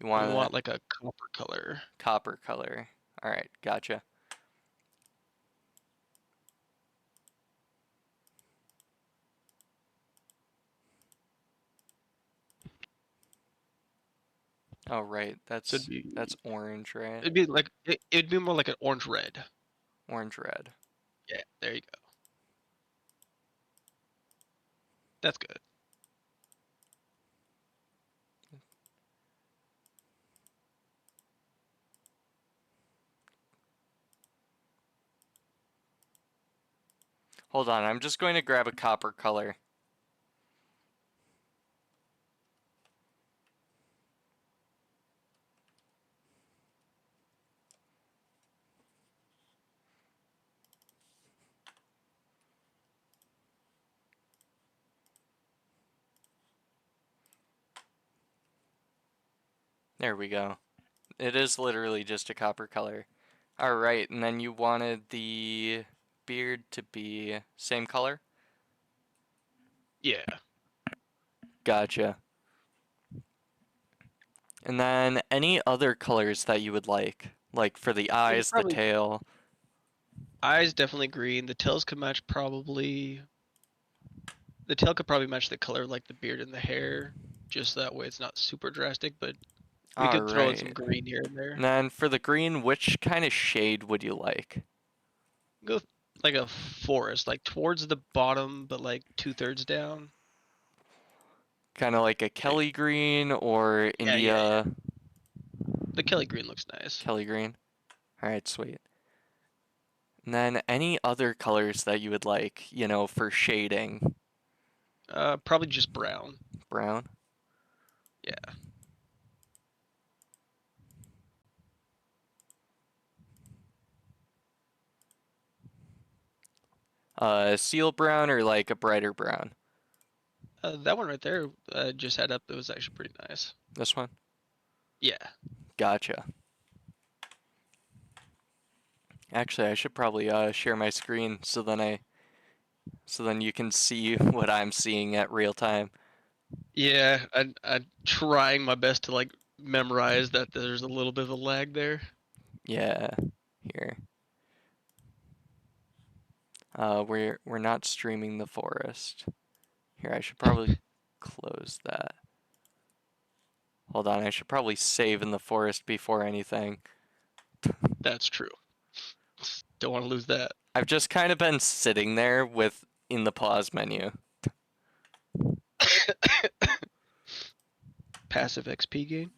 A: you
D: We
A: want
D: want
A: that
D: like a copper color.
A: copper color. All right, gotcha. Oh, right.
D: So it'd be
A: That's orange, right?
D: it'd be like it'd be more like an orange red.
A: Orange red.
D: Yeah, there you go. That's good.
A: Hold on, I'm just going to grab a copper color. There we go. It is literally just a copper color. All right, and then you wanted the beard to be same color?
D: Yeah.
A: Gotcha. And then any other colors that you would like for the
D: We could
A: eyes, the
D: probably
A: tail.
D: eyes definitely green. The tails could match the tail could probably match the color like the beard and the hair. Just that way it's not super drastic, but we
A: All
D: could throw in some
A: right.
D: green here and
A: And
D: there.
A: then for the green, which kind of shade would you like?
D: Go like a forest, like towards the bottom, but like 2/3 down.
A: Kind of like a
D: There-
A: Kelly green or
D: yeah.
A: India
D: The Kelly green looks nice.
A: Kelly green? All right, sweet. And then any other colors that you would like, for shading?
D: Probably just brown.
A: Brown?
D: Yeah.
A: Seal brown or like a brighter brown?
D: That one right there, just had up. It was actually pretty nice.
A: This one?
D: Yeah.
A: Gotcha. Actually, I should probably share my screen so then you can see what I'm seeing at real time.
D: Yeah. I'm trying my best to like memorize that there's a little bit of a lag there.
A: Yeah, here. We're not streaming the forest. Here, I should probably close that. Hold on, I should probably save in the forest before anything.
D: That's true. Don't want to lose that.
A: I've just kind of been sitting there with in the pause menu.
D: Passive XP gain.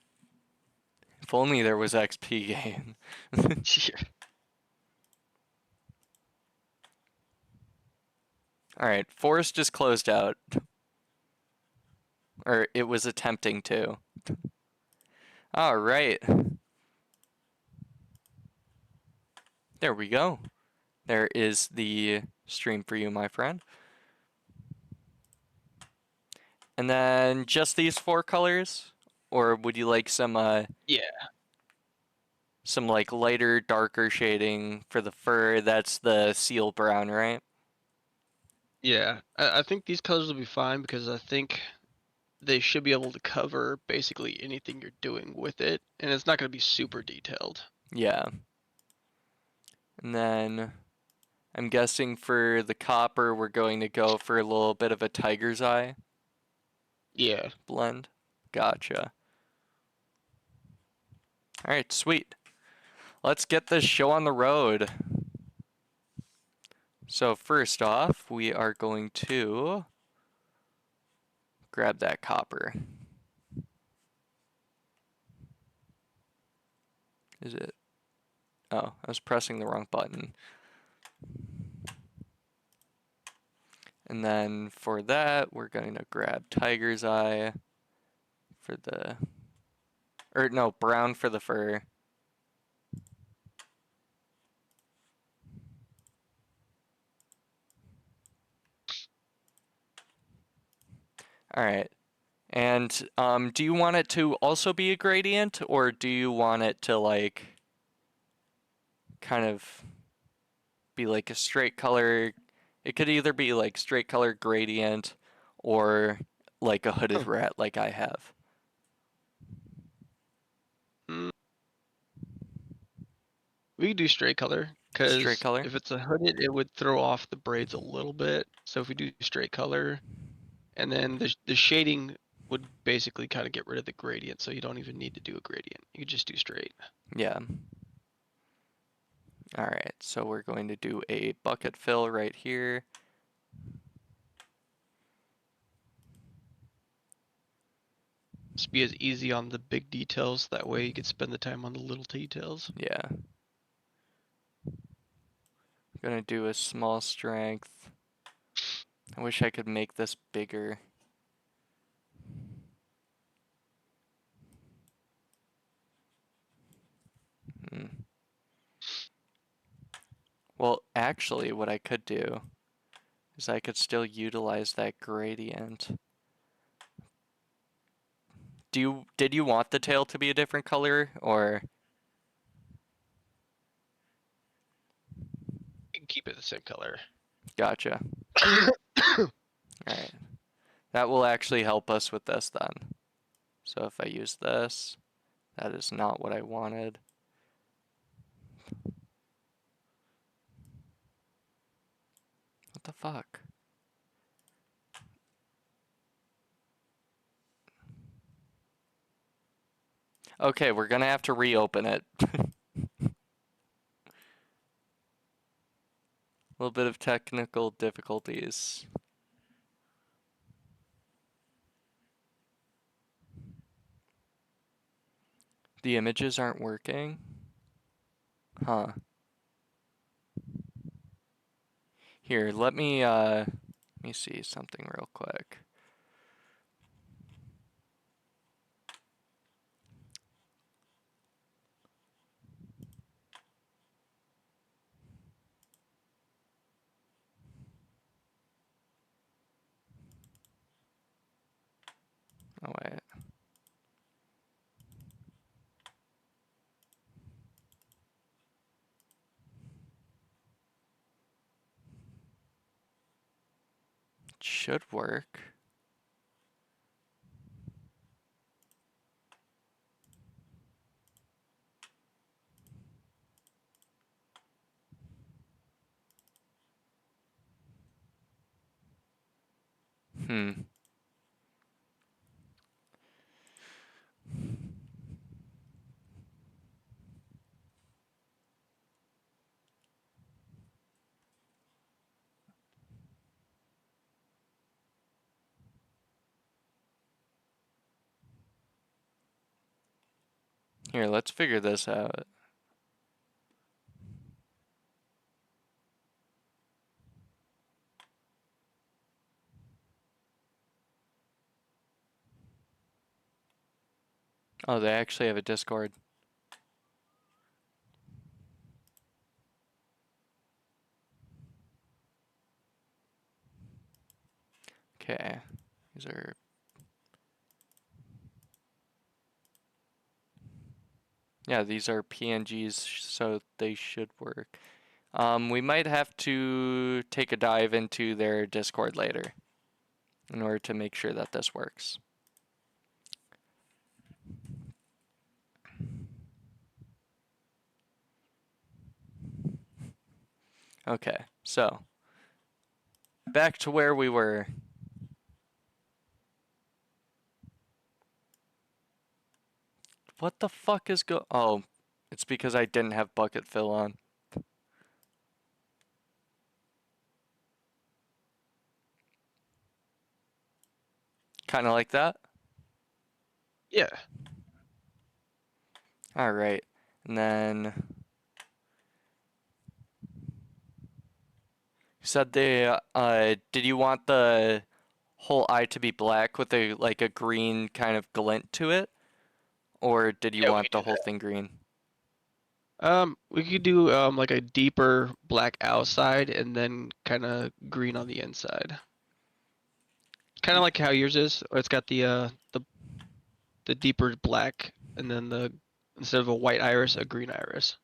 A: If only there was XP gain.
D: Yeah.
A: Alright, forest is closed out. Or it was attempting to. Alright. There we go. There is the stream for you, my friend. And then just these 4 colors? Or would you like some
D: Yeah.
A: some like lighter, darker shading for the fur? That's the seal brown, right?
D: Yeah. I think these colors will be fine because I think they should be able to cover basically anything you're doing with it, and it's not going to be super detailed.
A: Yeah. And then I'm guessing for the copper, we're going to go for a little bit of a tiger's eye
D: Yeah.
A: blend. Gotcha. Alright, sweet. Let's get this show on the road. So first off, we are going to grab that copper. Is it? Oh, I was pressing the wrong button. And then for that, we're going to grab tiger's eye for the, or no, brown for the fur. All right. And do you want it to also be a gradient, or do you want it to like kind of be like a straight color? It could either be like straight color gradient or like a hooded rat like I have.
D: We could do straight color because
A: Straight color?
D: if it's a hooded, it would throw off the braids a little bit. So if we do straight color, and then the shading would basically kind of get rid of the gradient, so you don't even need to do a gradient. You could just do straight.
A: Yeah. All right, so we're going to do a bucket fill right here.
D: Just be as easy on the big details. That way you could spend the time on the little details.
A: Yeah. Gonna do a small strength. I wish I could make this bigger. Well, actually, what I could do is I could still utilize that gradient. Did you want the tail to be a different color, or?
D: You can keep it the same color.
A: Gotcha. Alright. That will actually help us with this then. So if I use this, that is not what I wanted. What the fuck? Okay, we're gonna have to reopen it. A little bit of technical difficulties. The images aren't working? Huh. Here, let me see something real quick. Oh wait. It should work. Hmm. Here, let's figure this out. Oh, they actually have a Discord. Okay. These are... Yeah, these are PNGs, so they should work. We might have to take a dive into their Discord later in order to make sure that this works. Okay, so back to where we were. What the fuck is Oh, it's because I didn't have bucket fill on. Kind of like that.
D: Yeah.
A: All right, and then you said did you want the whole eye to be black with a green kind of glint to it, or did you
D: Yeah, we
A: want
D: could
A: the
D: do
A: whole
D: that.
A: thing green?
D: We could do like a deeper black outside and then kind of green on the inside. Kind of like how yours is. It's got the deeper black and then the instead of a white iris, a green iris.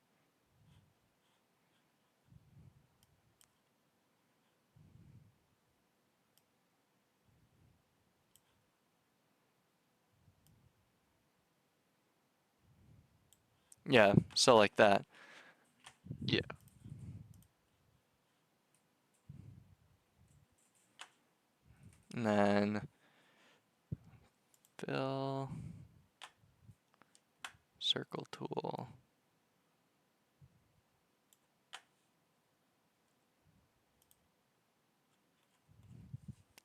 A: Yeah, so like that.
D: Yeah.
A: And then fill circle tool.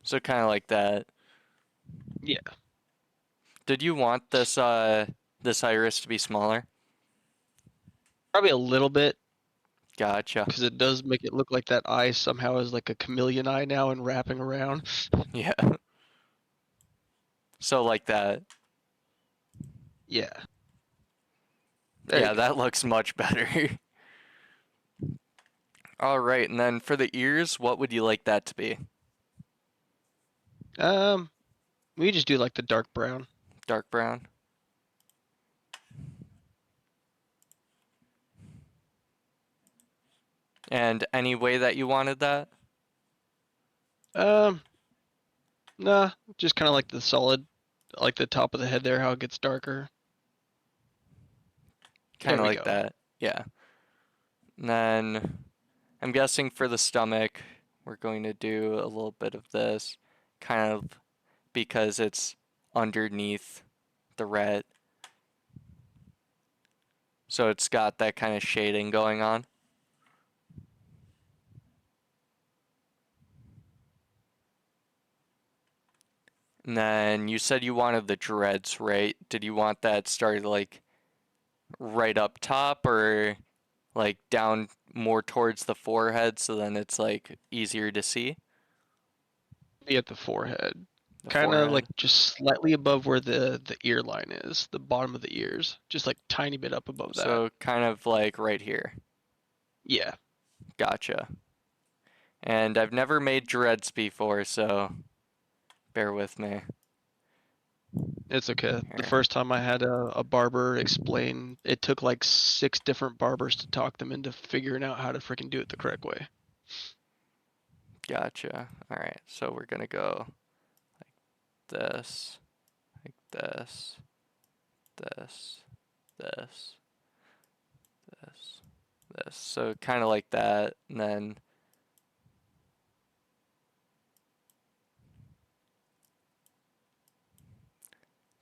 A: So kind of like that.
D: Yeah.
A: Did you want this this iris to be smaller?
D: Probably a little bit
A: Gotcha.
D: because it does make it look like that eye somehow is like a chameleon eye now and wrapping around.
A: Yeah. So like that.
D: Yeah. There
A: Yeah,
D: you go.
A: that looks much better. All right, and then for the ears, what would you like that to be?
D: We just do like the dark brown.
A: Dark brown? And any way that you wanted that?
D: Um, nah, just kind of like the solid, like the top of the head there, how it gets darker.
A: Kind
D: There
A: of
D: we
A: like
D: go.
A: that. Yeah. And then I'm guessing for the stomach, we're going to do a little bit of this, kind of because it's underneath the red. So it's got that kind of shading going on. And then you said you wanted the dreads, right? Did you want that started like right up top or like down more towards the forehead so then it's like easier to see?
D: Be at the forehead,
A: The
D: kind of like
A: forehead.
D: just slightly above where the ear line is, the bottom of the ears, just like tiny bit up above that.
A: So kind of like right here.
D: Yeah,
A: Gotcha. And I've never made dreads before, so bear with me.
D: it's okay. The
A: Here.
D: first time I had a barber explain, it took like 6 different barbers to talk them into figuring out how to freaking do it the correct way.
A: Gotcha. All right. So we're gonna go like this, like this, this, this, this. So kind of like that, and then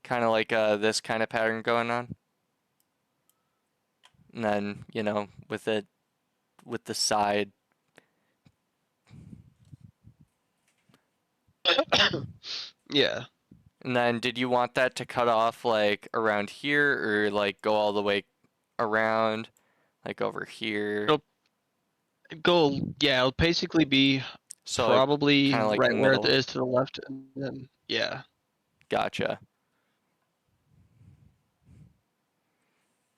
A: kind of like this kind of pattern going on. And then, you know, with the side.
D: Yeah.
A: And then did you want that to cut off like around here or like go all the way around like over here?
D: It'll yeah, it'll basically be
A: So
D: probably
A: kind of like
D: right
A: the
D: where it
A: middle.
D: is to the left, and then yeah.
A: Gotcha.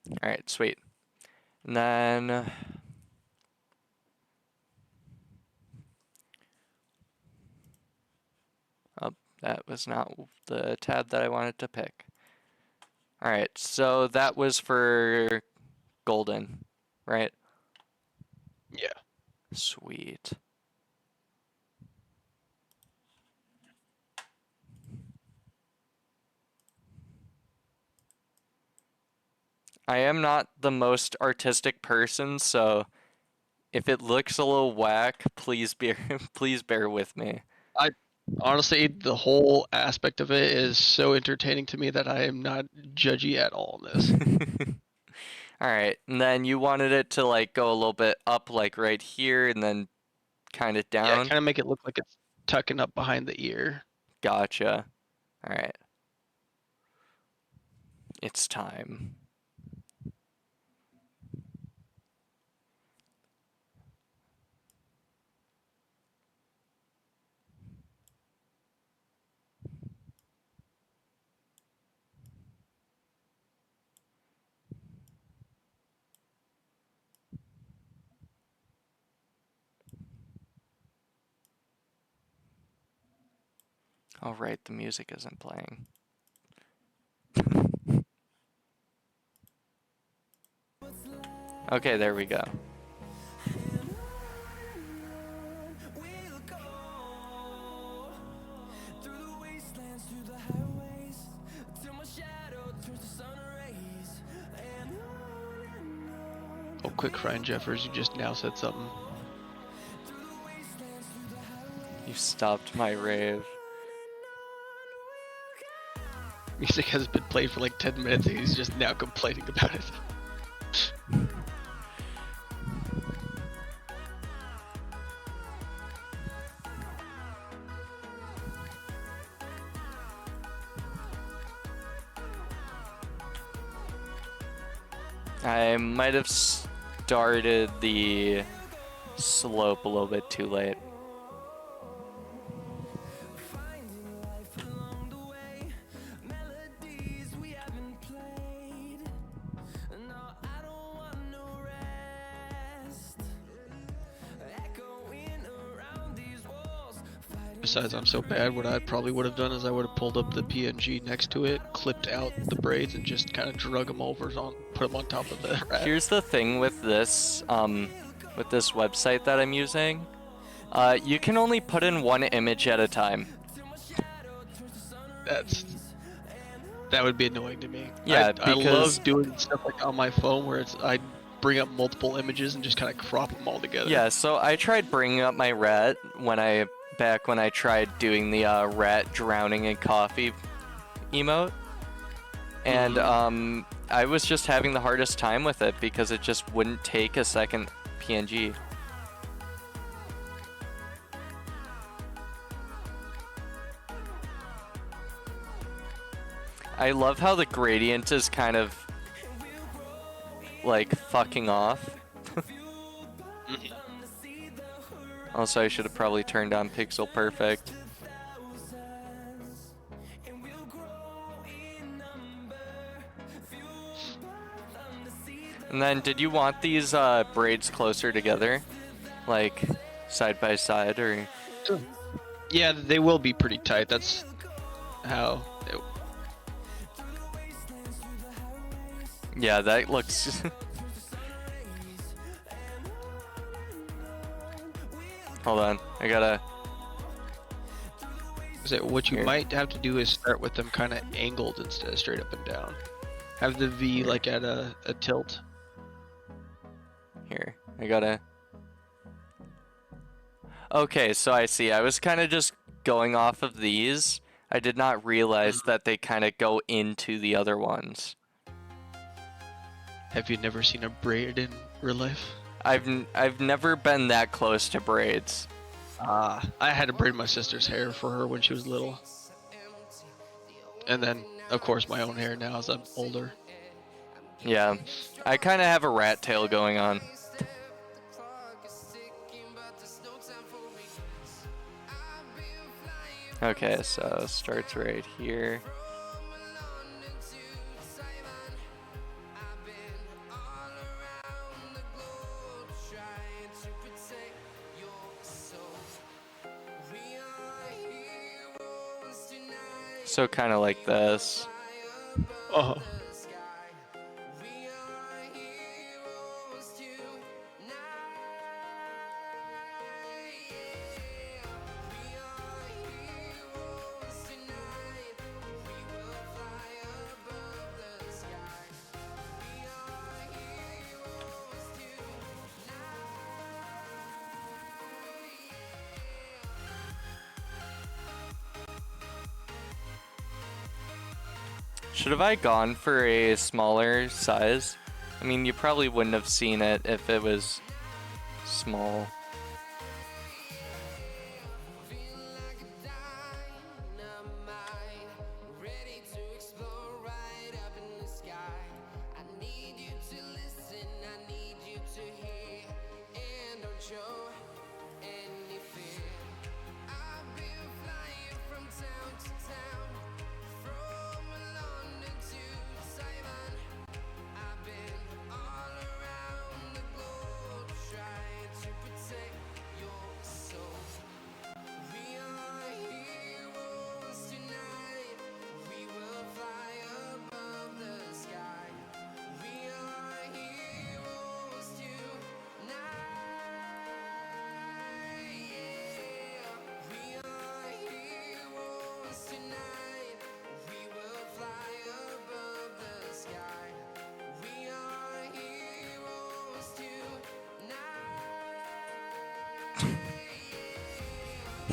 A: All right, sweet. And then oh, that was not the tab that I wanted to pick. All right, so that was for golden, right?
D: Yeah.
A: Sweet. I am not the most artistic person, so if it looks a little whack, please bear with me.
D: Honestly, the whole aspect of it is so entertaining to me that I am not judgy at all in this.
A: All right, and then you wanted it to like go a little bit up like right here and then kind of
D: Yeah,
A: down.
D: kind of make it look like it's tucking up behind the ear.
A: Gotcha. All right. It's time. All right, the music isn't playing. Okay, there we go.
B: We'll go through the wastelands, through the highways, till my shadow turns to sun rays. And on
D: Oh, quick, Ryan Jeffers, you just now said something.
B: through the wastelands, through the highways.
A: You stopped my rave.
D: Music has been played for like 10 minutes and he's just now complaining about it.
A: I might have started the slope a little bit too late.
B: Finding life along the way, melodies we haven't played. No, I don't want no rest. Echoing around these walls, fighting.
D: Besides, I'm so bad, what I probably would have done is I would have pulled up the PNG next to it, clipped out the braids, and just kind of drug them over put them on top of the rat.
A: Here's the thing with this website that I'm using. You can only put in one image at a time.
D: That would be annoying to me.
A: Yeah,
D: I
A: because-
D: love doing stuff like on my phone where I bring up multiple images and just kind of crop them all together.
A: Yeah, so I tried bringing up my rat back when I tried doing the rat drowning in coffee emote. And I was just having the hardest time with it because it just wouldn't take a second PNG. I love how the gradient is kind of like fucking off. Also, I should have probably turned on Pixel Perfect. And then, did you want these braids closer together? Like, side by side, or?
D: Yeah, they will be pretty tight. That's how it...
A: Yeah, that looks... Hold on, I gotta...
D: What you
A: Here.
D: might have to do is start with them kind of angled instead of straight up and down. Have the V like at a tilt.
A: Here, I gotta... Okay, so I see. I was kind of just going off of these. I did not realize that they kind of go into the other ones.
D: Have you never seen a braid in real life?
A: I've never been that close to braids.
D: I had to braid my sister's hair for her when she was little. And then, of course, my own hair now as I'm older.
A: Yeah, I kind of have a rat tail going on. Okay, so starts right here. So kind of like this.
D: Uh-huh.
A: Should have I gone for a smaller size? I mean, you probably wouldn't have seen it if it was small.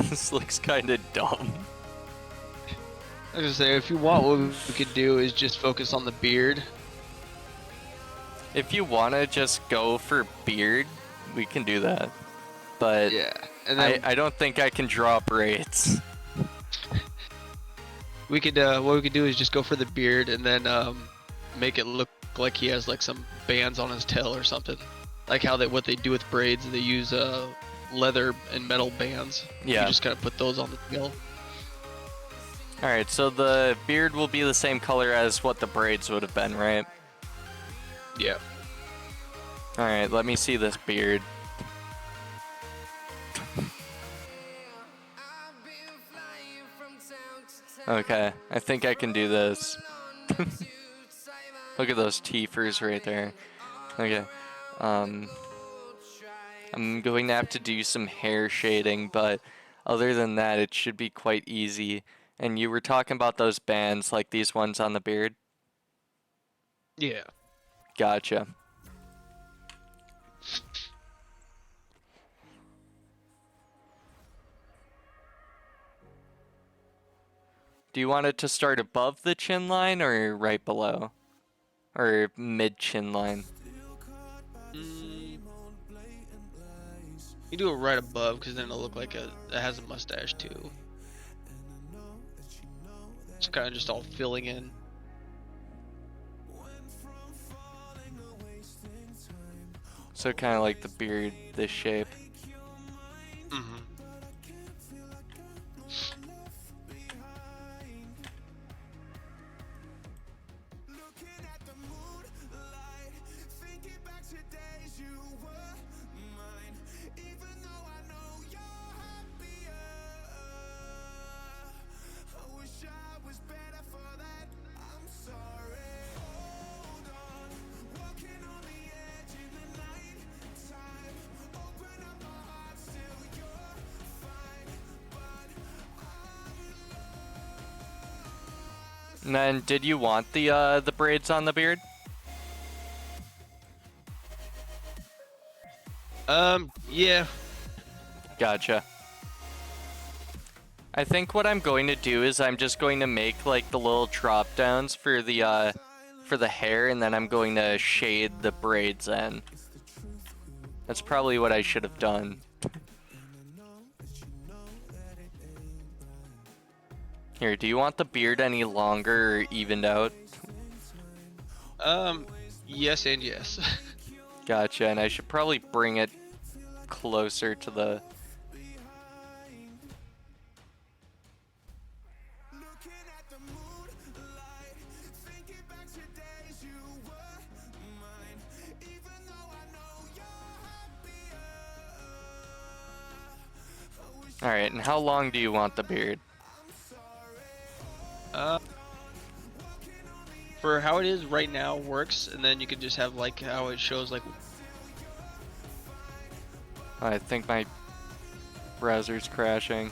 A: This looks kind of dumb.
D: I was gonna say, if you want, what we could do is just focus on the beard.
A: If you want to just go for beard, we can do that. But
D: Yeah, and then
A: I don't think I can draw braids.
D: we could, what we could do is just go for the beard and then make it look like he has like some bands on his tail or something. Like how what they do with braids, they use leather and metal bands.
A: Yeah.
D: You just kind of put those on the tail.
A: Alright, so the beard will be the same color as what the braids would have been, right?
D: Yeah.
A: Alright, let me see this beard. Okay, I think I can do this. Look at those teethers right there. Okay, I'm going to have to do some hair shading, but other than that, it should be quite easy. And you were talking about those bands, like these ones on the beard?
D: Yeah.
A: Gotcha. Do you want it to start above the chin line or right below? Or mid chin line?
D: You do it right above, because then it'll look like it has a mustache too. It's kind of just all filling in.
A: So kind of like the beard, this shape.
D: Mm-hmm.
A: And then, did you want the braids on the beard?
D: Yeah.
A: Gotcha. I think what I'm going to do is I'm just going to make like the little drop downs for the hair, and then I'm going to shade the braids in. That's probably what I should have done. Here, do you want the beard any longer or evened out?
D: Yes and yes.
A: Gotcha, and I should probably bring it closer to the... Alright, and how long do you want the beard?
D: For how it is right now works, and then you can just have like how it shows like.
A: I think my browser's crashing.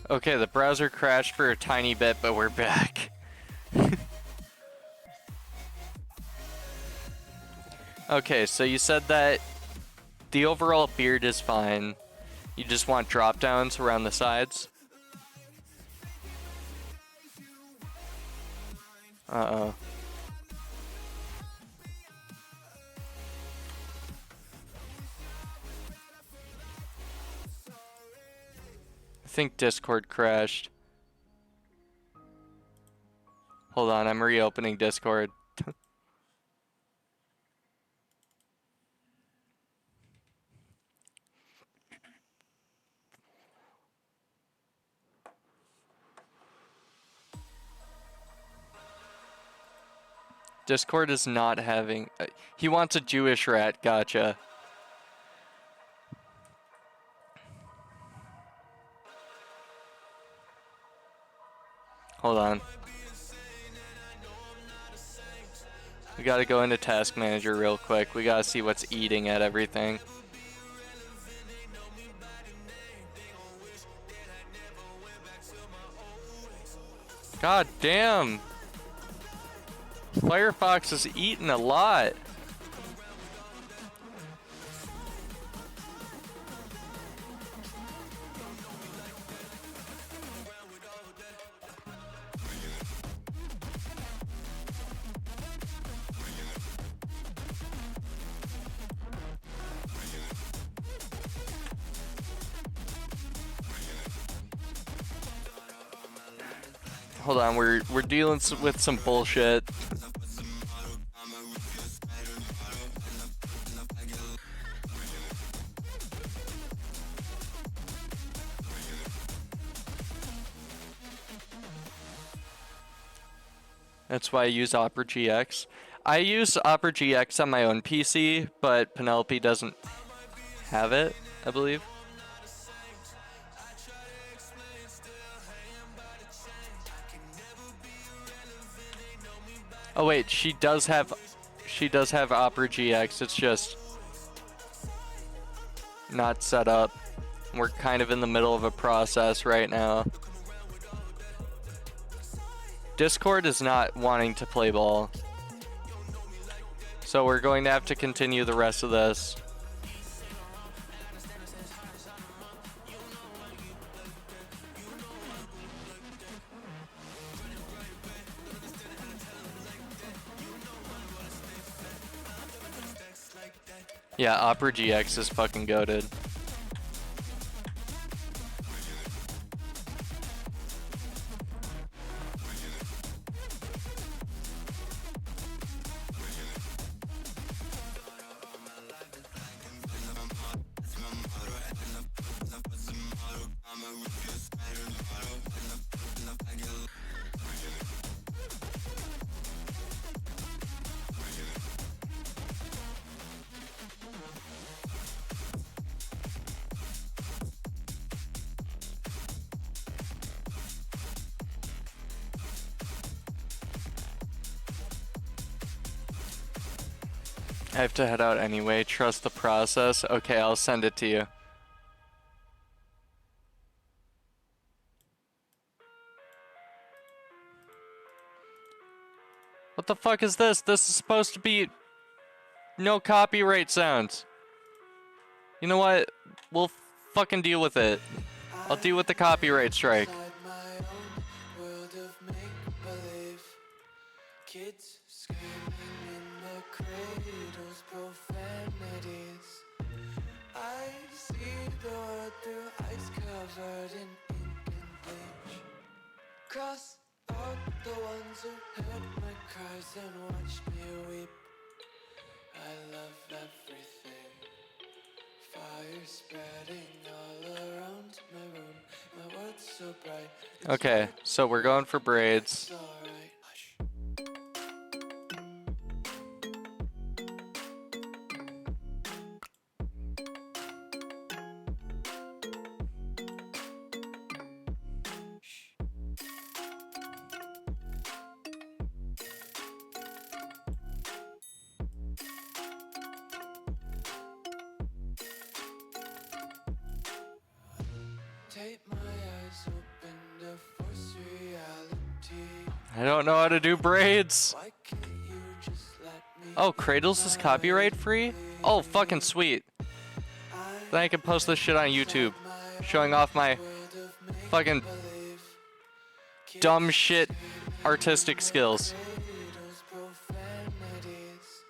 A: Okay, the browser crashed for a tiny bit, but we're back. Okay, so you said that the overall beard is fine. You just want drop downs around the sides? Uh-oh. I think Discord crashed. Hold on, I'm reopening Discord. Discord is not having... he wants a Jewish rat, gotcha. Hold on. We gotta go into Task Manager real quick. We gotta see what's eating at everything. God damn! Firefox is eating a lot. Hold on, we're dealing with some bullshit. That's why I use Opera GX. I use Opera GX on my own PC, but Penelope doesn't have it, I believe. Oh wait, she does have Opera GX. It's just not set up. We're kind of in the middle of a process right now. Discord is not wanting to play ball. So we're going to have to continue the rest of this. Yeah, Opera GX is fucking goated. I have to head out anyway. Trust the process. Okay, I'll send it to you. What the fuck is this? This is supposed to be no copyright sounds. You know what? We'll fucking deal with it. I'll deal with the copyright strike.
B: Kids screaming in the cradles, profanities. I see the world through ice covered in ink and bleach. Cross out the ones who heard my cries and watched me weep. I love everything. Fire spreading all around my room. My world's so bright. It's
A: Okay,
B: hard
A: so we're going for braids.
B: It's alright. Hush. Take my eyes open to force reality.
A: I don't know how to do braids.
B: Why can't you just let me?
A: Oh, Cradles is copyright free? Oh, fucking sweet. Then I can post this shit on YouTube, showing off my fucking dumb shit artistic skills.
B: Those profanities.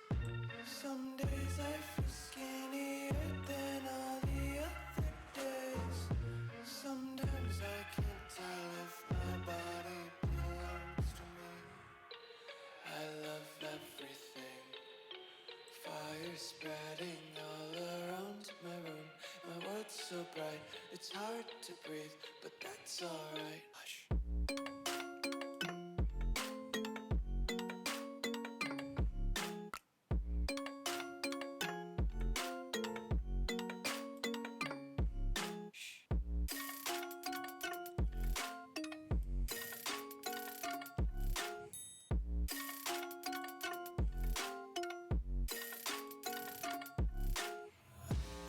B: Some days I feel skinnier than all the other days. Sometimes I can't tell if my body belongs to me. I love everything. Fire spreading all around my room. My world's so bright, it's hard to breathe, but that's alright. Hush.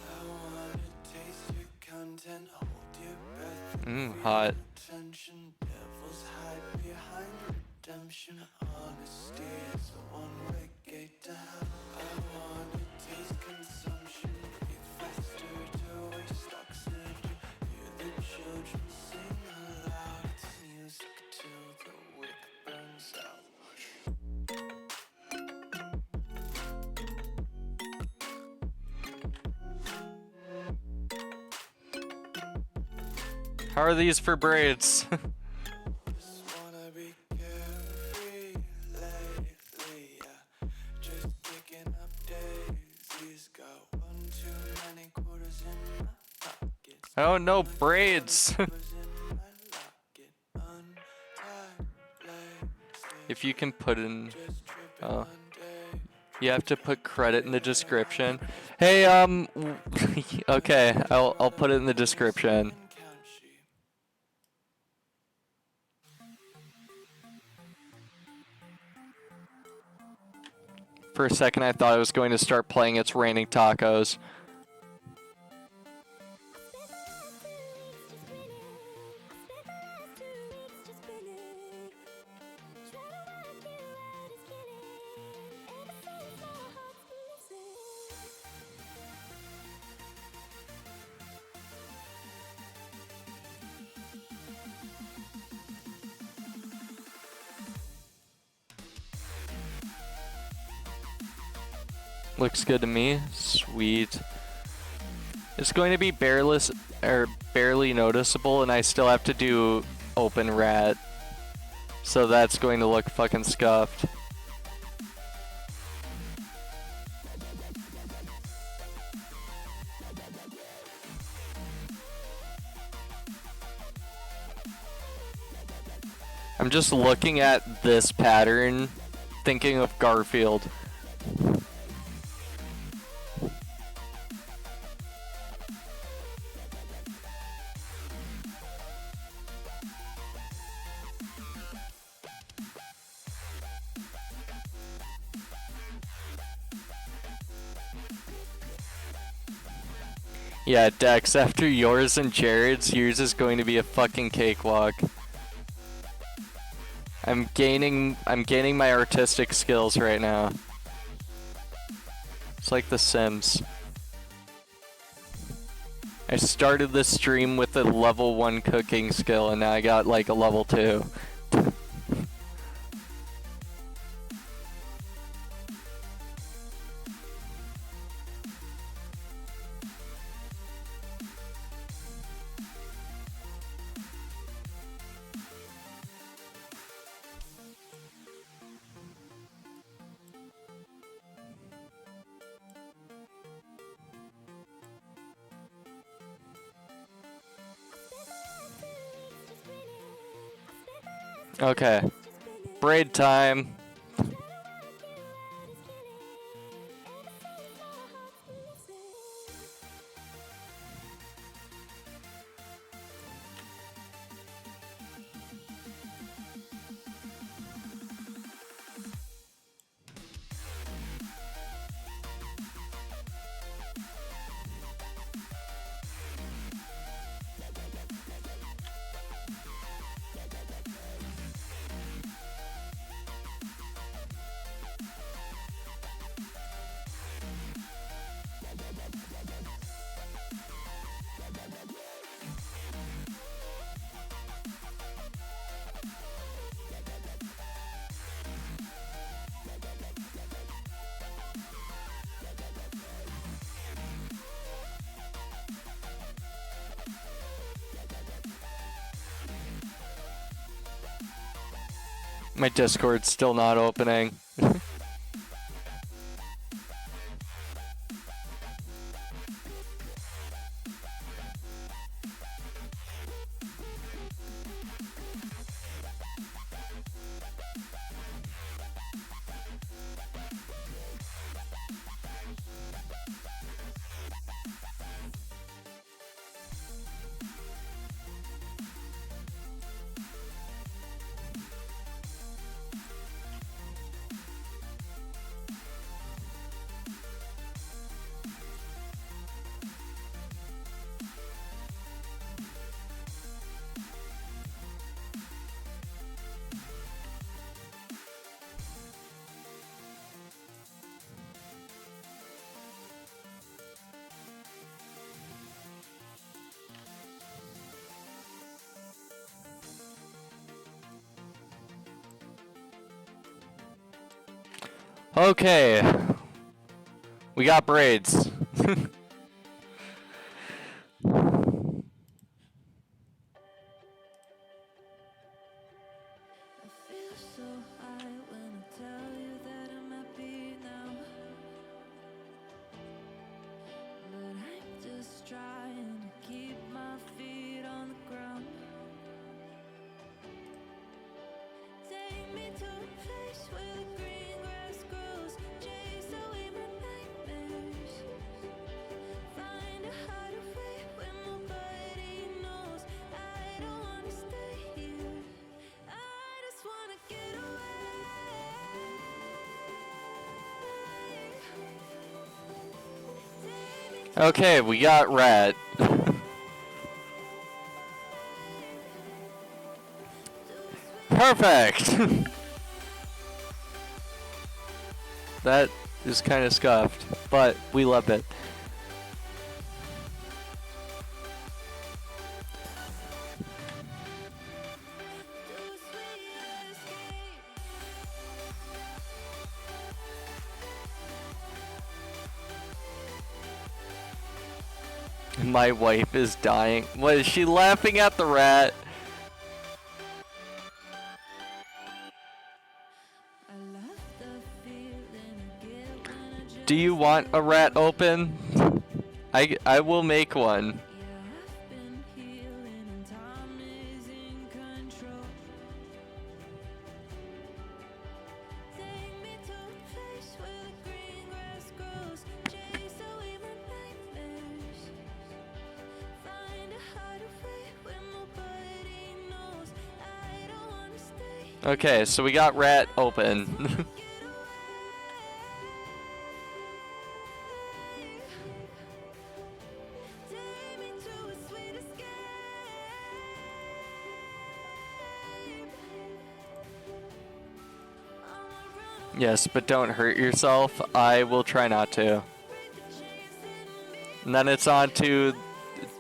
B: I wanna taste your content, hold your breath.
A: Hot.
B: Attention, devils hide behind redemption. Honesty is a one-way gate to hell. I wanna taste consumption, breathe faster to waste oxygen. Hear the children sing aloud. It's music till the wick burns out.
A: How are these for braids?
B: Just wanna be carefree lately, yeah. Just picking up daisies. Got one too many quarters in my pocket.
A: I don't know braids.
B: Was in my locket. Untied laces.
A: If you can put in,
B: Just tripping
A: oh,
B: one day.
A: you have to put credit in the description. Hey, okay, I'll put it in the description.
B: Count sheep.
A: For a second, I thought I was going to start playing It's Raining Tacos. Looks good to me. Sweet. It's going to be barely noticeable, and I still have to do open rat. So that's going to look fucking scuffed. I'm just looking at this pattern, thinking of Garfield. Yeah, Dex, after yours and Jared's, yours is going to be a fucking cakewalk. I'm gaining my artistic skills right now. It's like The Sims. I started this stream with a level 1 cooking skill, and now I got like a level 2. Okay. Braid time. My Discord's still not opening. Okay. We got braids.
E: I feel so high when I tell you that I'm happy now. But I'm just trying to keep my feet on the ground. Take me to a place where the green grass grows. Chase away my nightmares. Find a hideaway where nobody knows. I don't wanna stay here. I just wanna get away. Take me
A: Okay, we got rat. Perfect! That is kind of scuffed, but we love it.
E: to a sweet escape.
A: My wife is dying. What, is she laughing at the rat?
E: I love the feeling I get when I just
A: Do you want a rat open? I will make one.
E: yeah, I've been healing and time is in control. Take me to a place where the green grass grows. Chase away my nightmares. Find a hideaway where nobody knows. I don't wanna stay.
A: Okay, so we got rat open.
E: Get away. Take me to a sweet escape. I'ma run
A: Yes, but don't hurt yourself. I will try not to.
E: break the chains in.
A: And then it's on to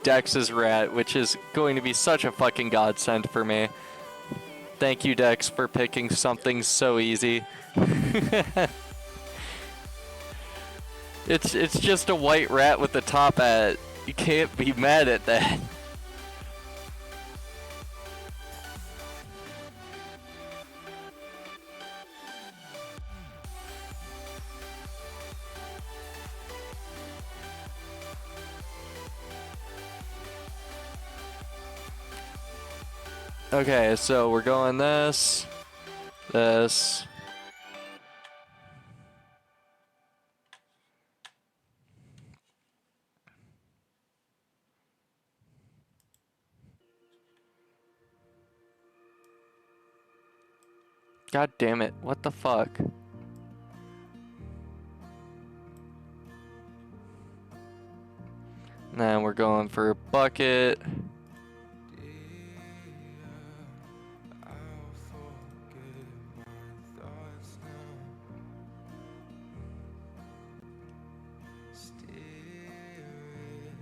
A: Dex's rat, which is going to be such a fucking godsend for me. Thank you, Dex, for picking something so easy. It's just a white rat with a top hat. You can't be mad at that. Okay, so we're going this, this. God damn it, what the fuck? And then we're going for a bucket.
B: I'll forget my thoughts now. Steer it,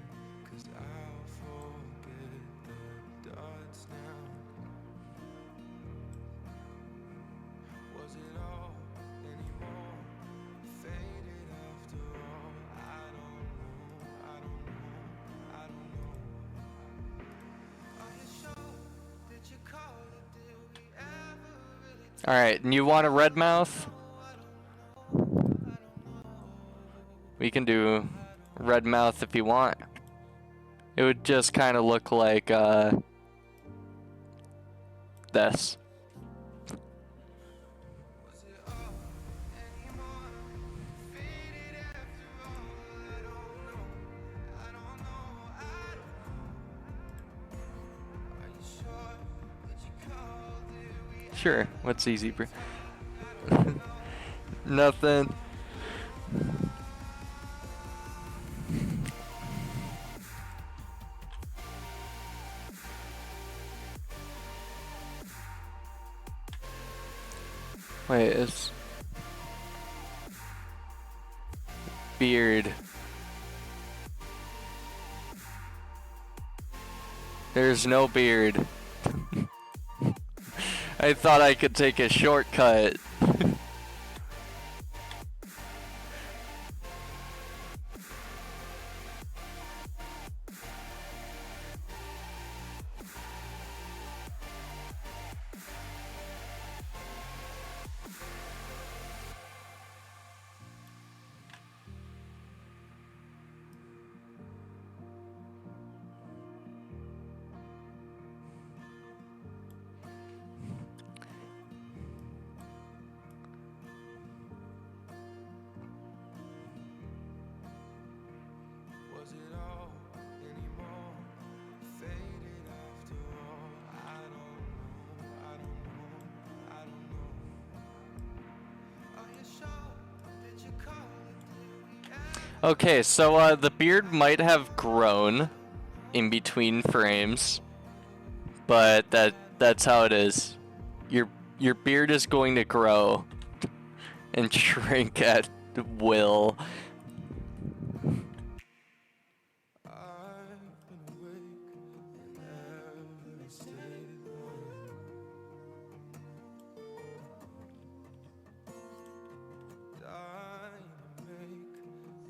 B: 'cause I'll forget the dots now. Was it all anymore? Faded after all. I don't know, I don't know, I don't know. Are you sure? Did you call it? Did we ever really
A: Alright, and you want a red mouth? We can do red mouth if you want. It would just kind of look like this. Sure, what's easy, bro? Nothing. Wait, it's beard. There's no beard. I thought I could take a shortcut.
B: Was it all anymore? Faded after all. I don't know, I don't know, I don't know. Are you sure? Did you call it? Did we ever?
A: Okay, so the beard might have grown in between frames, but that's how it is. Your beard is going to grow and shrink at will.
B: I've been awake and never stayed long. Dying to make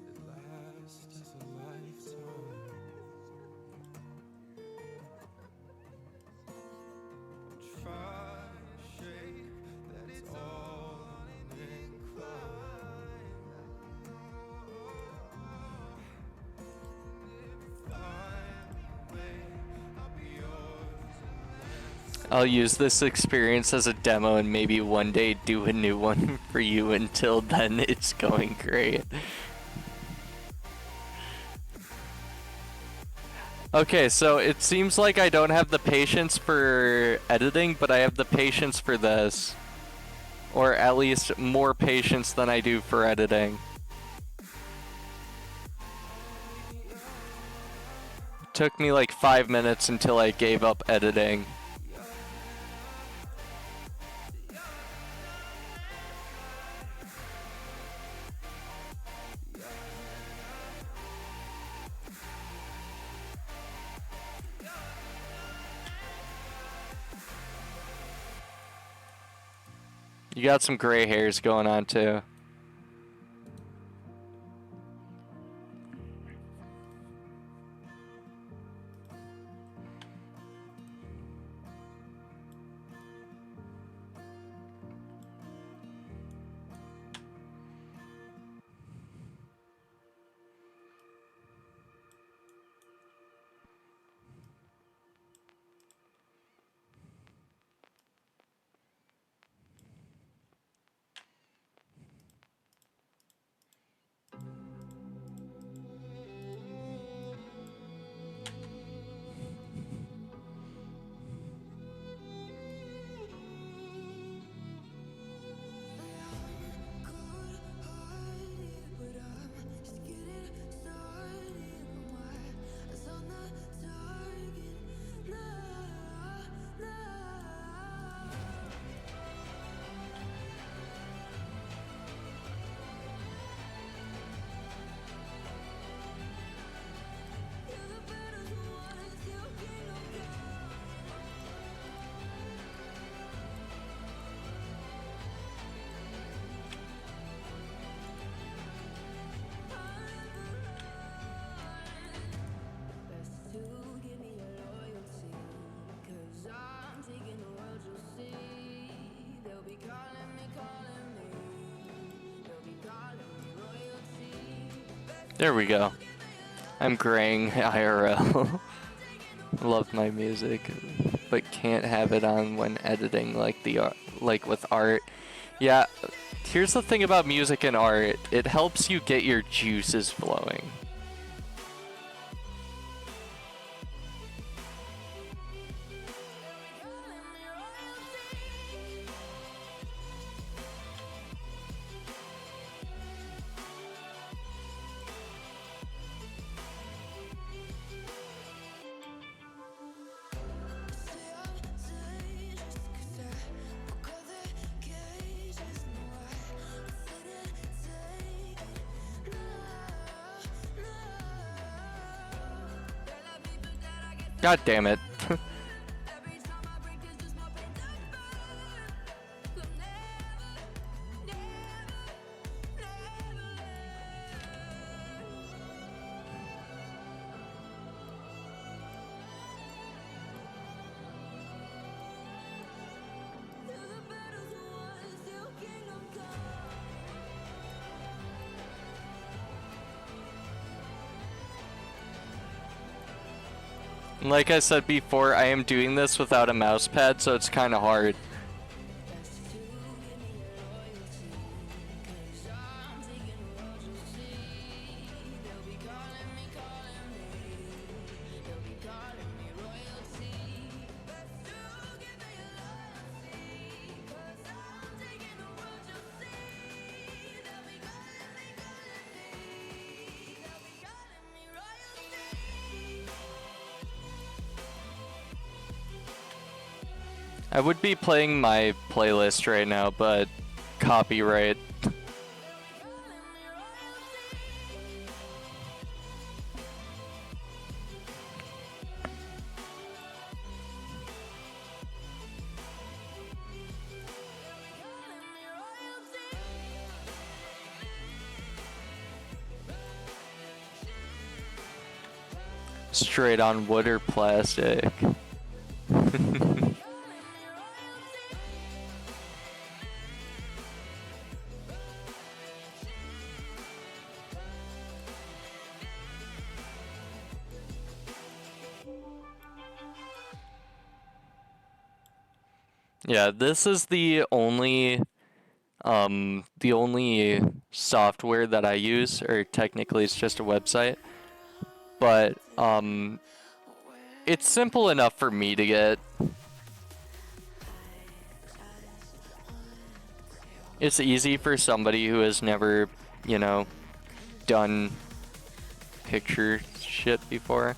B: it last as a lifetime. Try to shake that it's all on an incline.
A: I'll use this experience as a demo and maybe one day do a new one for you. Until then, it's going great. Okay, so it seems like I don't have the patience for editing, but I have the patience for this. Or at least more patience than I do for editing. It took me like 5 minutes until I gave up editing. You got some gray hairs going on too. There we go. I'm graying IRL. Love my music, but can't have it on when editing like like with art. Yeah, here's the thing about music and art. It helps you get your juices flowing. God damn it. Like I said before, I am doing this without a mouse pad, so it's kind of hard. I would be playing my playlist right now, but copyright. Straight on wood or plastic. Yeah, this is the only software that I use, or technically it's just a website, but it's simple enough for me to get. It's easy for somebody who has never, you know, done picture shit before.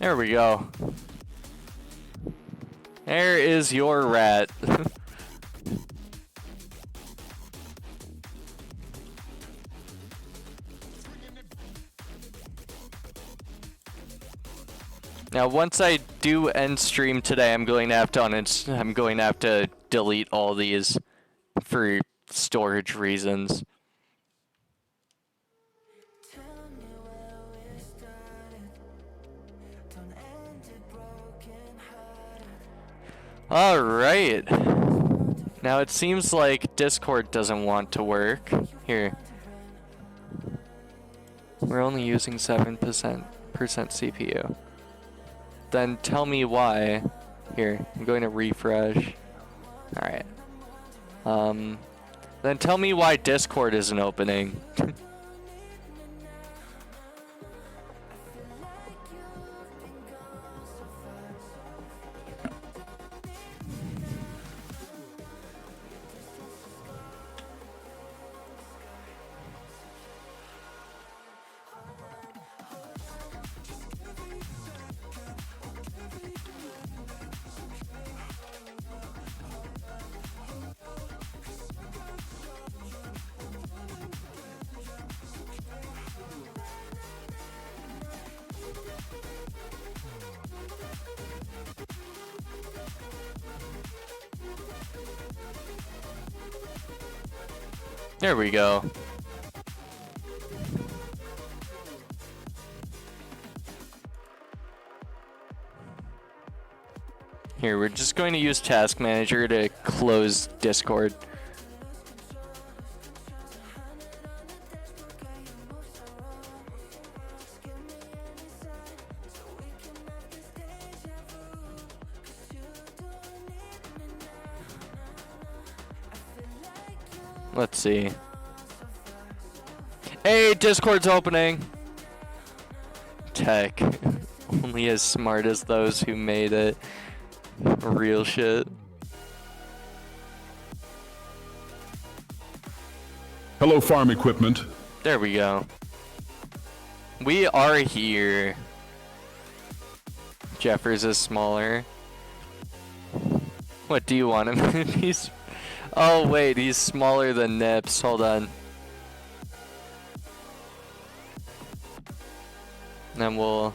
A: There we go. There is your rat. Now, once I do end stream today, I'm going to have to I'm going to have to delete all these for storage reasons. All right. Now it seems like Discord doesn't want to work. Here. We're only using 7% CPU. Then tell me why. Here, I'm going to refresh. Alright. Then tell me why Discord isn't opening. There we go. Here, we're just going to use Task Manager to close Discord. Let's see. Hey, Discord's opening. Tech. Only as smart as those who made it. Real shit.
F: Hello, farm equipment.
A: There we go. We are here. Jeffers is smaller. What do you want him? He's... Oh wait, he's smaller than Nips. Hold on. Then we'll...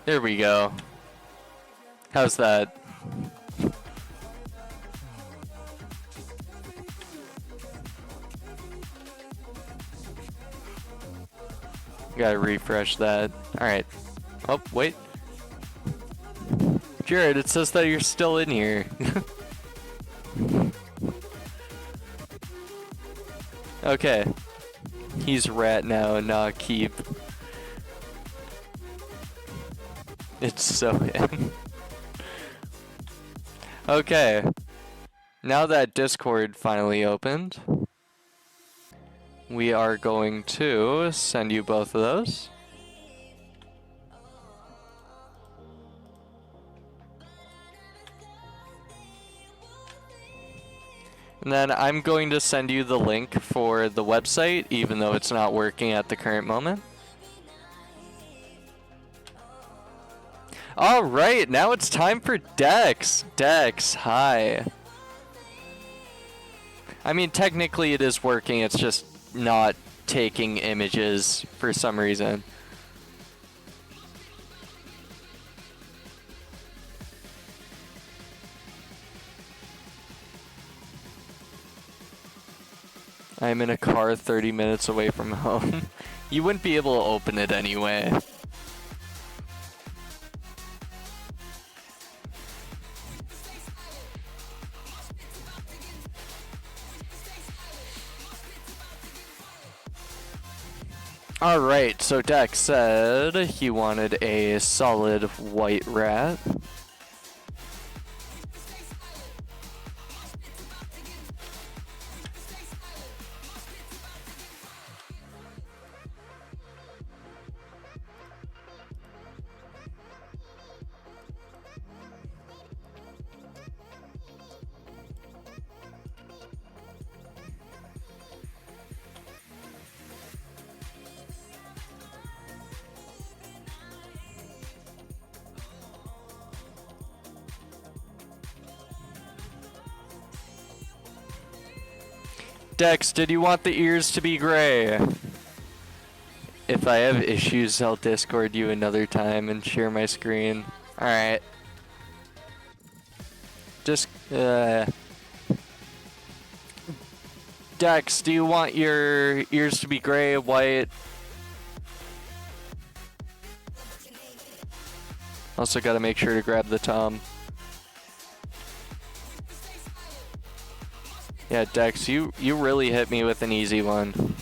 A: There we go. How's that? Gotta refresh that. Alright. Oh, wait. Jared, it says that you're still in here. Okay. He's rat now, not keep. It's so him. Okay. Now that Discord finally opened, we are going to send you both of those. And then I'm going to send you the link for the website, even though it's not working at the current moment. Alright, now it's time for Dex. Dex, hi. I mean, technically it is working, it's just not taking images for some reason. I'm in a car 30 minutes away from home. You wouldn't be able to open it anyway. Alright, so Dex said he wanted a solid white rat. Dex, did you want the ears to be gray? If I have issues, I'll Discord you another time and share my screen. Alright. Just, Dex, do you want your ears to be gray, white? Also gotta make sure to grab the tom. Yeah, Dex, you really hit me with an easy one.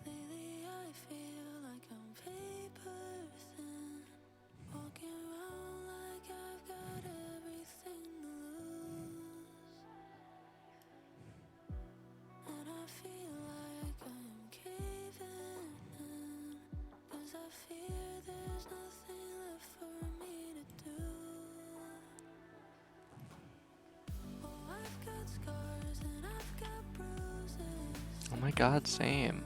E: Lately I feel like I'm paper thin, walking around like I've got everything to lose. And I feel like I'm caving in, 'cause I fear there's nothing left for me to do. Oh, I've got scars and I've got bruises.
A: Oh my god, same.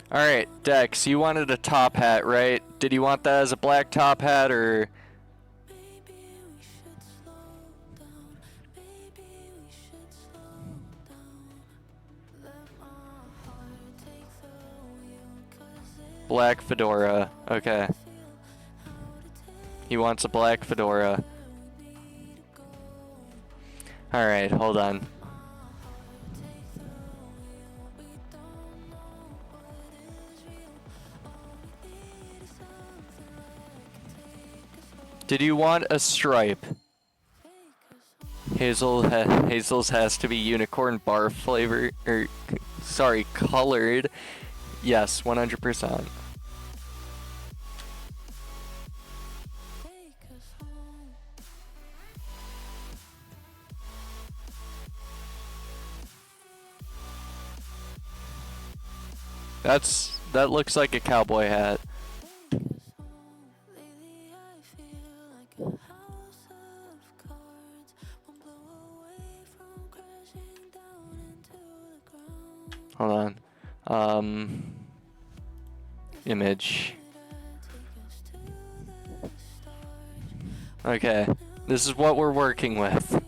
A: Alright, Dex, you wanted a top hat, right? Did you want that as a black top hat, or... Black fedora, okay. He wants a black fedora. Alright, hold on. Did you want a stripe? Hazel's has to be unicorn bar flavor, or sorry, colored. Yes, 100%. That looks like a cowboy hat. Hold on. Image. Okay, this is what we're working with.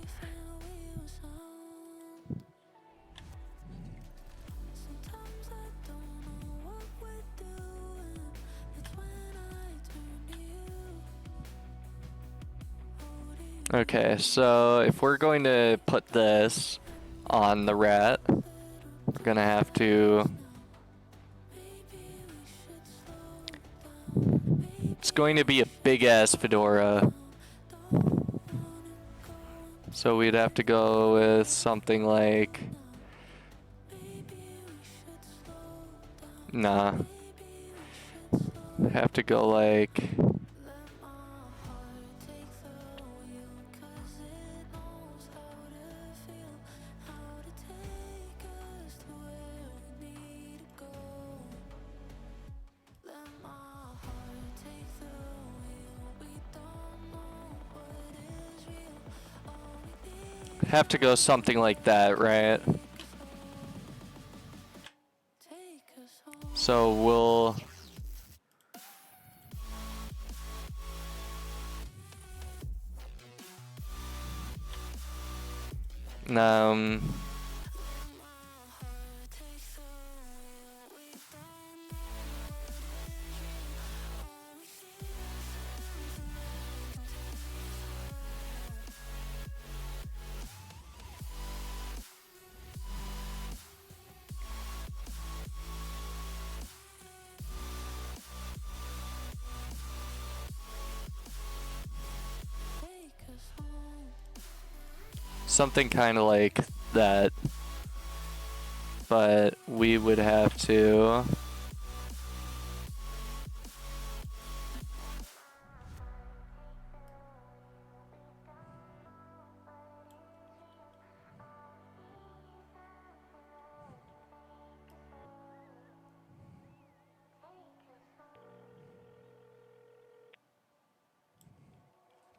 A: Okay, so if we're going to put this on the rat, we're gonna have to... It's going to be a big ass fedora. So we'd have to go with something like... Nah. Have to go like... Have to go something like that, right? So we'll... Something kind of like that. But we would have to...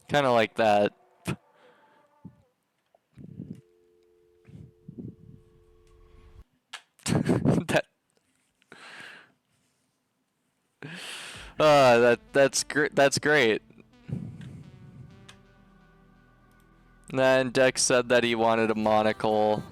A: kind of like that. that that's great. That's great. And then Dex said that he wanted a monocle.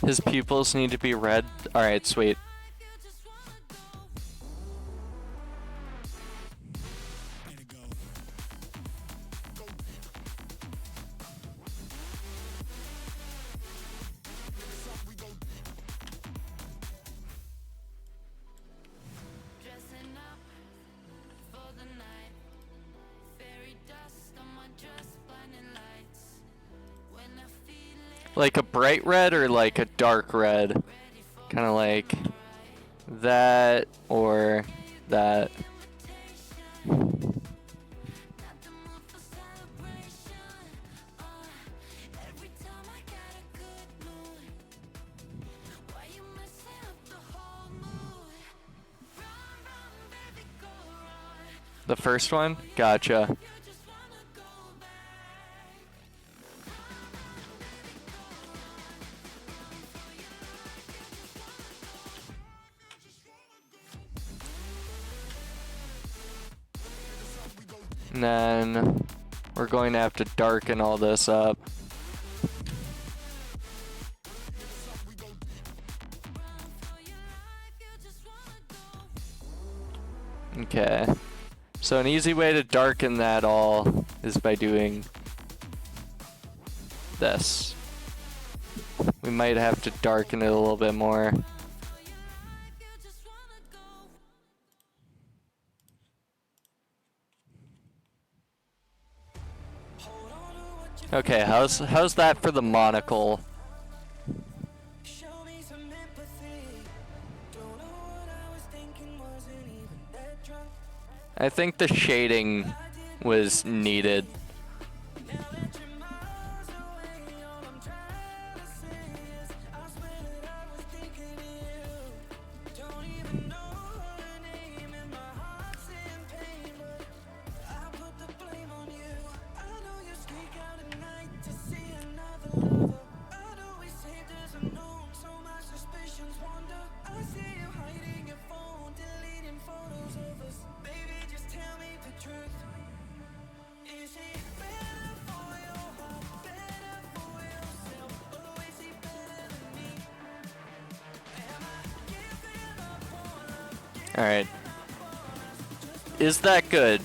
A: His pupils need to be red. Alright, sweet.
E: Dressing up for the night. Fairy dust on my dress, blinding lights. When I feel it,
A: Like a bright red or like a dark red? Kind of like that or that.
E: not the mood for celebration. Every time I got a good mood. Why you messing up the whole mood? Run, run, baby, go run.
A: The first one? Gotcha.
E: You just wanna go back.
A: And then we're going to have to darken all this up. Okay. So an easy way to darken that all is by doing this. We might have to darken it a little bit more. Okay, how's that for the monocle?
B: Show me some empathy. Don't know what I was thinking, wasn't even that drunk.
A: I think the shading was needed.
B: Now that you're miles away, all I'm trying to say is I swear that I was thinking of you. Don't even know her name and my heart's in pain, but I put the blame on you. I know you sneak out at night to see another lover. I'd always saved as unknown, so my suspicions wander. I see you hiding your phone, deleting photos of us. Baby, just tell me the truth. Is he better for your heart, better for yourself, or is he better than me? Am I giving up on love?
A: Alright. Is that good?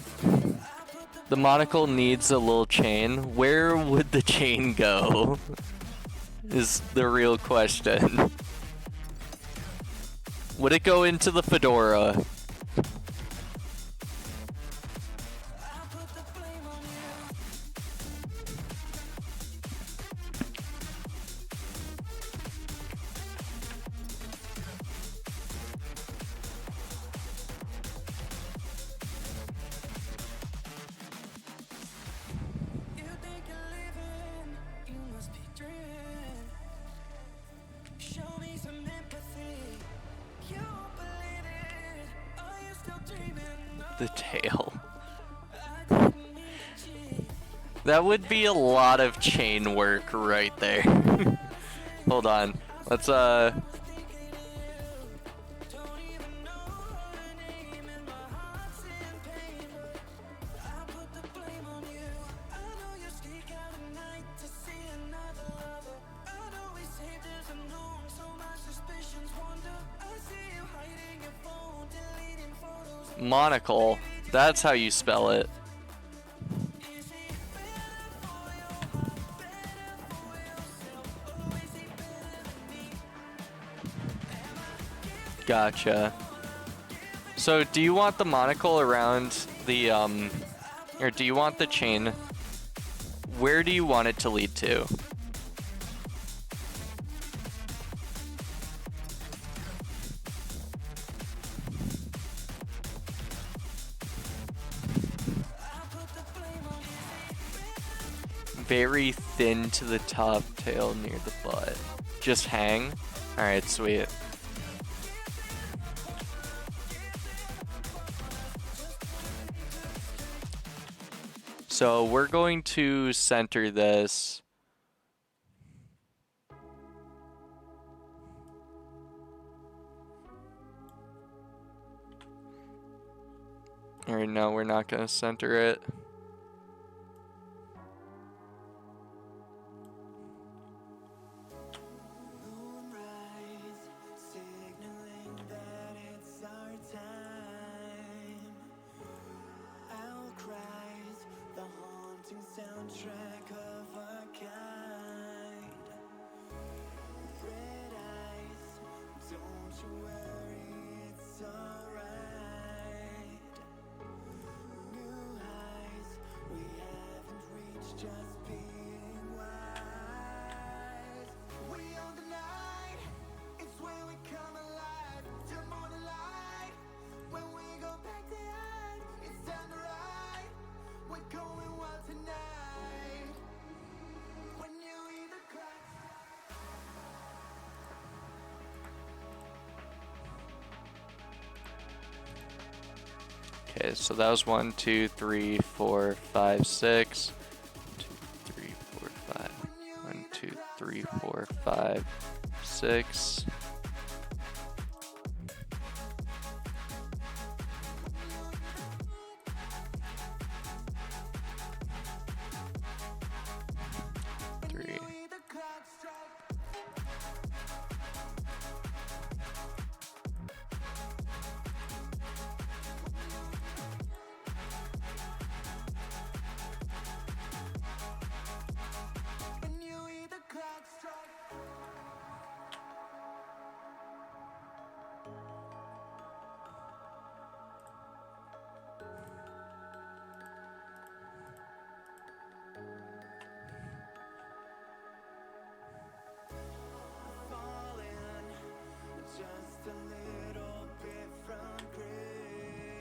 A: The monocle needs a little chain. Where would the chain go? Is the real question. Would it go into the fedora?
B: You think you're living, you must be dreaming. Show me some empathy. You won't believe it. Are you still dreaming?
A: The tail.
B: I didn't mean to cheat.
A: That would be a lot of chain work right there. Hold on. Let's
B: Don't even
A: Monocle. That's how you spell it. Gotcha. So do you want the monocle around the, or do you want the chain? Where do you want it to lead to? Very thin to the top, tail near the butt. Just hang? Alright, sweet. So we're going to center this. Alright, no, we're not going to center it.
B: Soundtrack of a kind. Red eyes, don't you worry, it's alright. New highs, we haven't reached, just being wise. We own the night, it's where we come alive. Till morning light, when we go back to hide, it's time to ride. We're going wild tonight. When you hear the clock.
A: Okay, so that was 1, 2, 3, 4, 5, 6. 2, 3, 4, 5. 1, 2, 3, 4, 5, 6.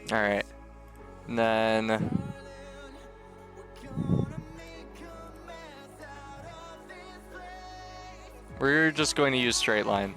A: All right, and then we're just going to use straight line.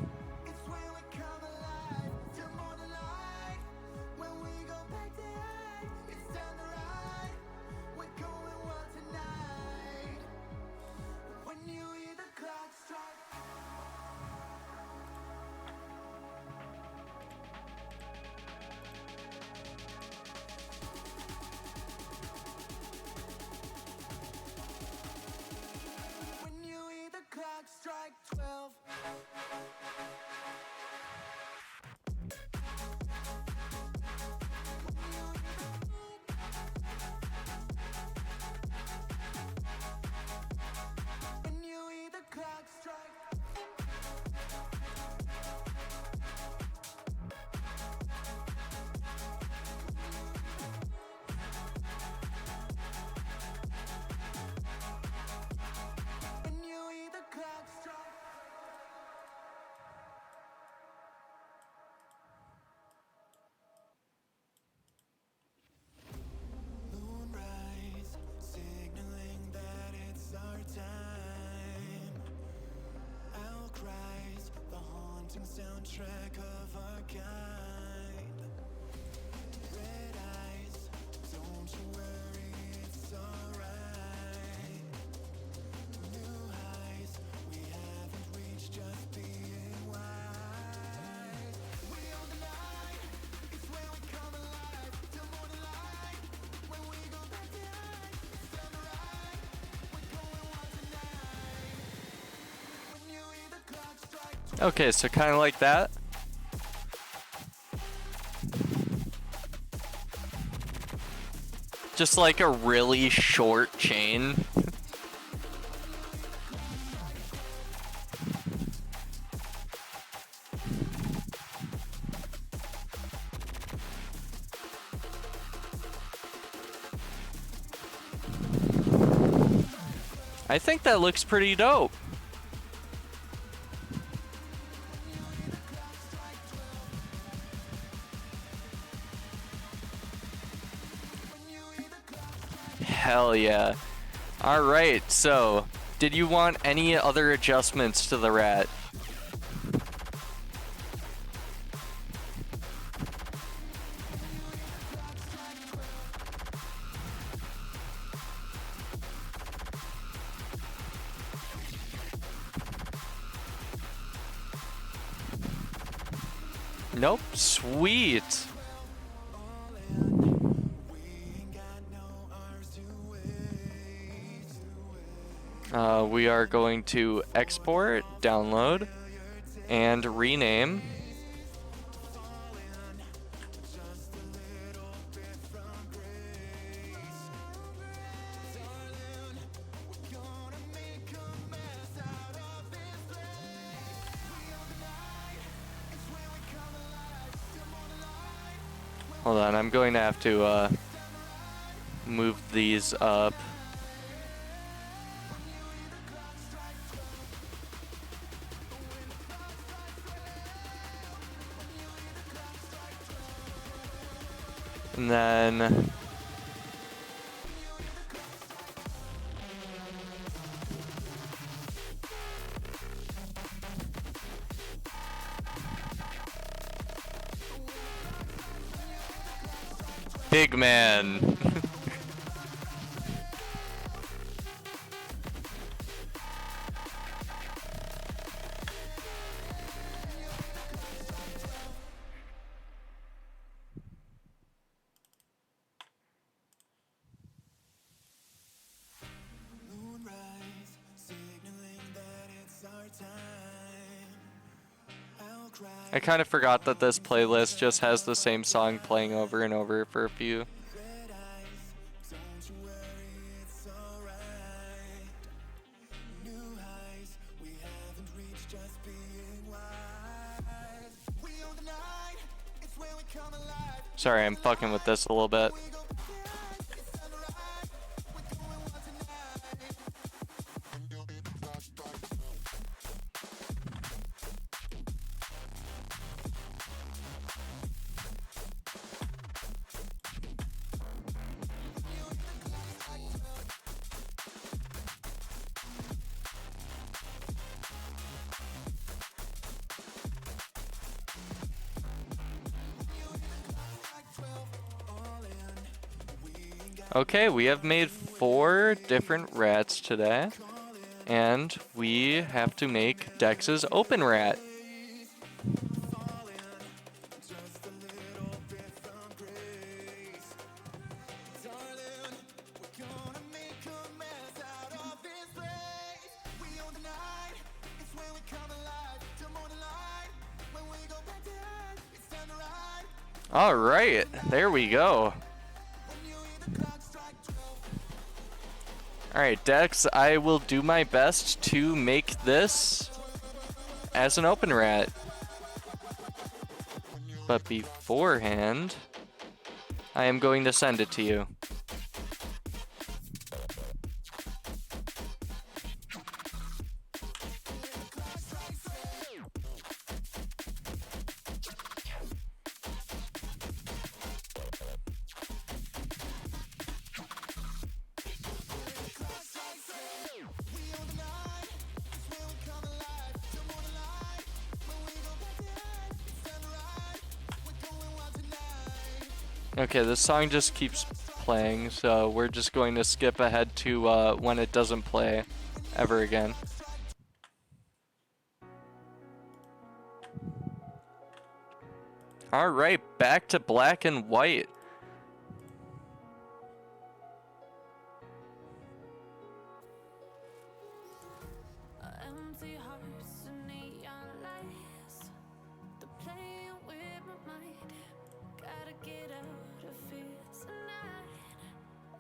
A: Soundtrack of a kind. Red eyes, don't you worry, it's alright. New highs, we haven't reached, just being wise. We own the night, it's where we come alive. Till morning light, when we go back to hide, it's time to ride. We're going wild tonight. When you hear the clock strike. Okay, so kind of like that. Just like a really short chain. I think that looks pretty dope. Hell yeah. Alright, so, did you want any other adjustments to the rat? Nope, sweet. We are going to export, download, and rename. Hold on, I'm going to have to move these up. And then Big Man.
B: Moonrise, signaling that it's our time. I'll cry.
A: I kind of forgot that this playlist just has the same song playing over and over for a few.
B: Red eyes, don't you worry, it's alright. New highs, we haven't reached, just being wise. We own the night, it's where we come alive.
A: Sorry, I'm fucking with this a little bit.
B: We go beyond, it's sunrise. We're going wild tonight.
A: Okay, we have made 4 different rats today, and we have to make Dex's open rat. All right, there we go. Alright, Dex, I will do my best to make this as an open rat. But beforehand, I am going to send it to you. Okay, this song just keeps playing, so we're just going to skip ahead to when it doesn't play ever again. Alright, back to black and white.
E: Empty hearts and neon lights. They're playing with my mind. Gotta get out of here tonight.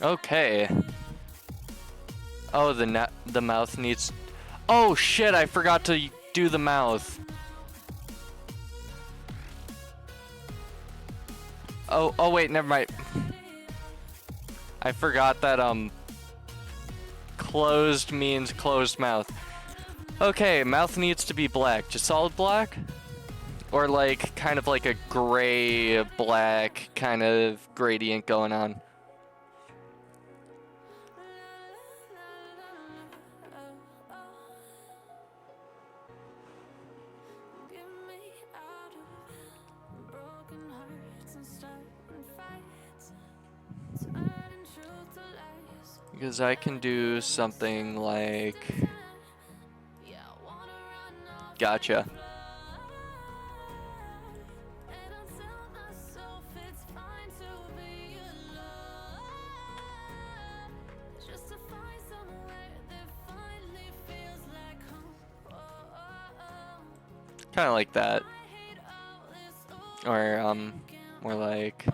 A: Okay. Oh, the mouth needs. Oh shit! I forgot to do the mouth. Oh wait, never mind. I forgot that closed means closed mouth. Okay, mouth needs to be black. Just solid black? Or like kind of like a gray black kind of gradient going on.
E: Get me out of broken hearts and starting fights. Turning truth to lies.
A: Because I can do something like.
E: Yeah, I wanna run off
A: Gotcha.
E: and I'll tell myself it's fine to be alone. Just to find somewhere that finally feels like home.
A: Kind of like that.
E: I hate all this
A: Or, more like.
E: The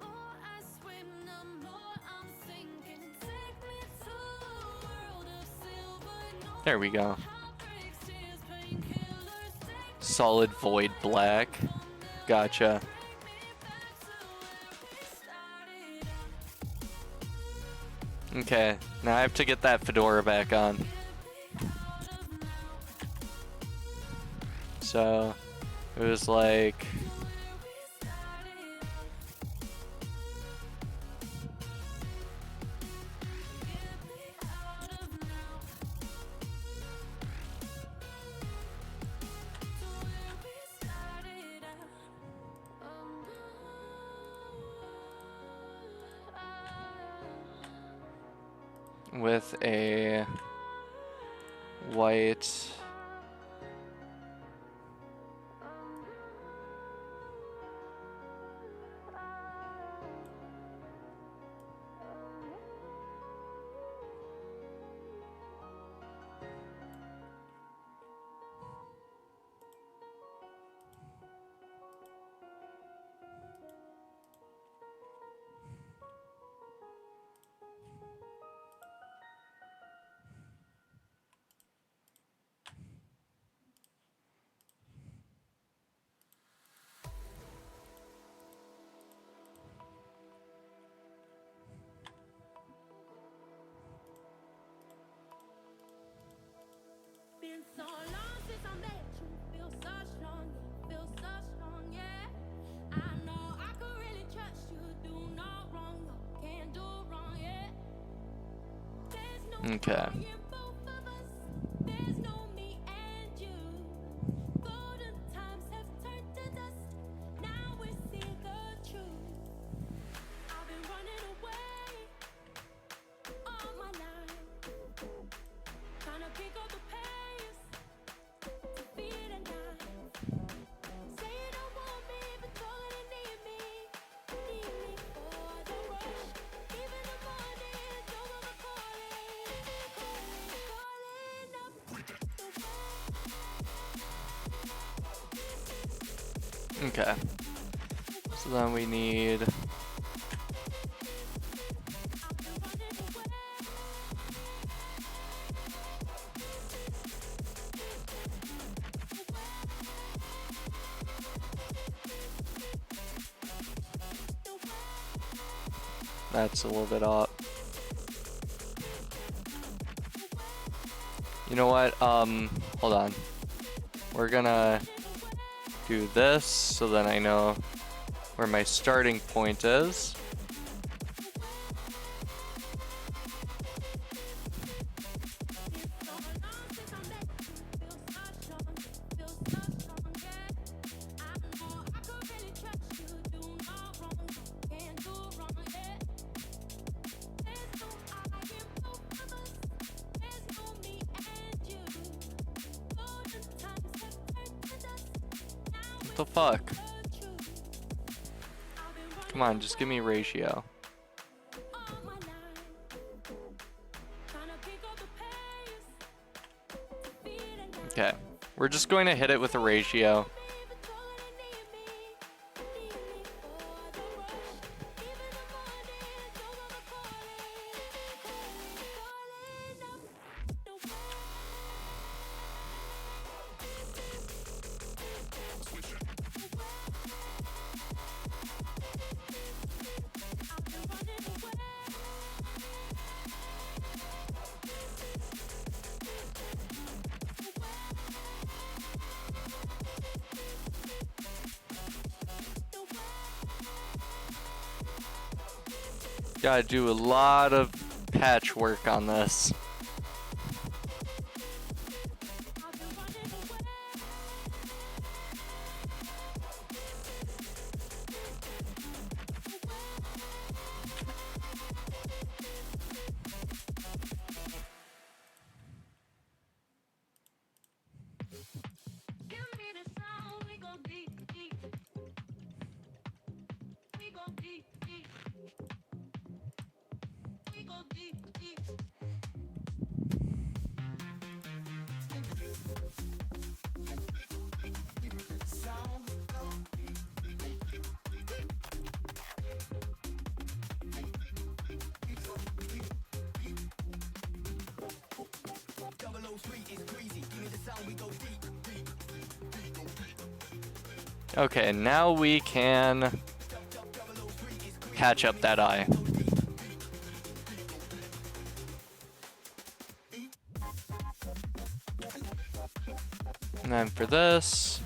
E: more I swim, the more I'm sinking. Take me to a world of silver, no
A: There we go.
E: heartbreaks, tears, painkillers. Take
A: Solid void black. Gotcha.
E: me back to where we started.
A: Okay, now I have to get that fedora back on. So, it was like. With a white.
E: Been so long since I met you. Feel so strong, yeah. Feel so strong, yeah. I know I could really trust you. Do no wrong, no, can't do wrong, yeah. There's no
A: Okay.
E: wrong in both of us. There's no me and you. Golden times have turned to dust. Now we're seeing the truth. I've been running away all my life, trying to pick up the pace to feed a knife. Say you don't want me, but you're gonna need me for the rush. Even the morning, your mama calling up the
A: Okay. So then we need. That's a little bit off. You know what? Hold on. We're gonna do this so then I know where my starting point is. What the fuck? Come on, just give me ratio. Okay, we're just going to hit it with a ratio. Gotta do a lot of patchwork on this. Okay, now we can patch up that eye. And then for this,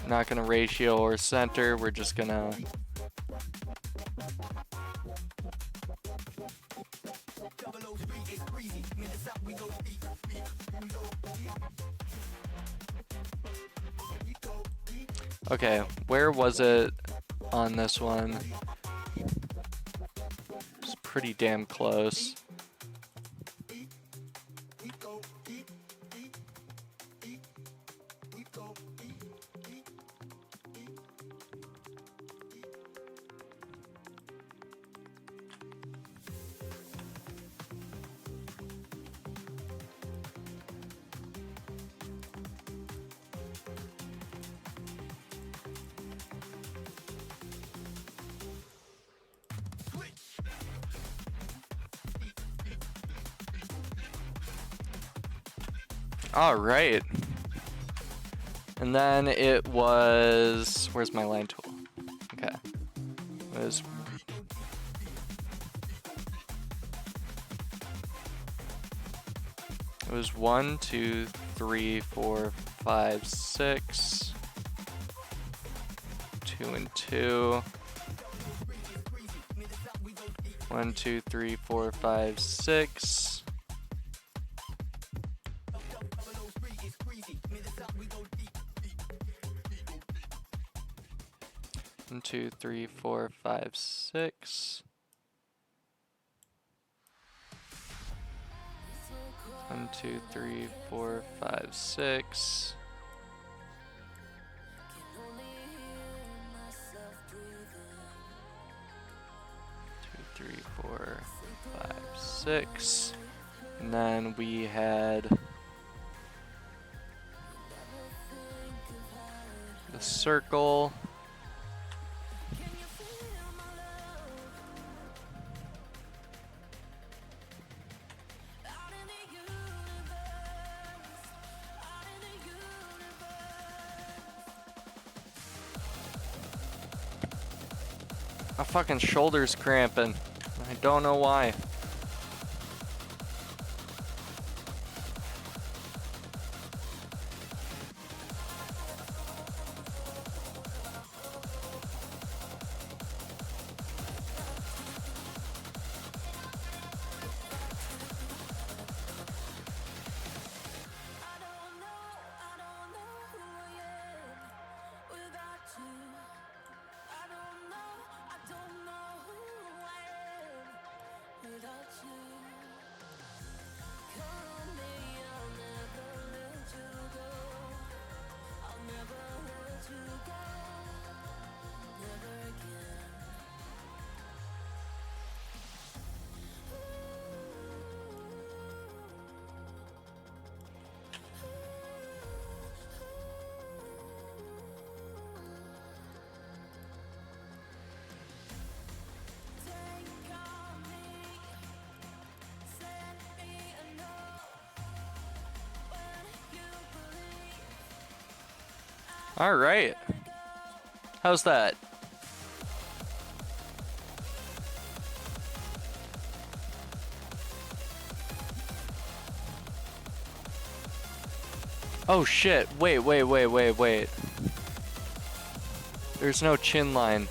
A: not gonna ratio or center, we're just gonna okay, where was it on this one? It's pretty damn close. All right. And then it was, where's my line tool? Okay. It was 1, 2, 3, 4, 5, 6. 2 and 2. 1, 2, 3, 4, 5, 6. 1, 2, 3, 4, 5, 6. 1, 2, 3, 4, 5, 6. 2, 3, 4, 5, 6. And then we had the circle. My fucking shoulder's cramping. I don't know why. All right. How's that? Oh shit. Wait. There's no chin line.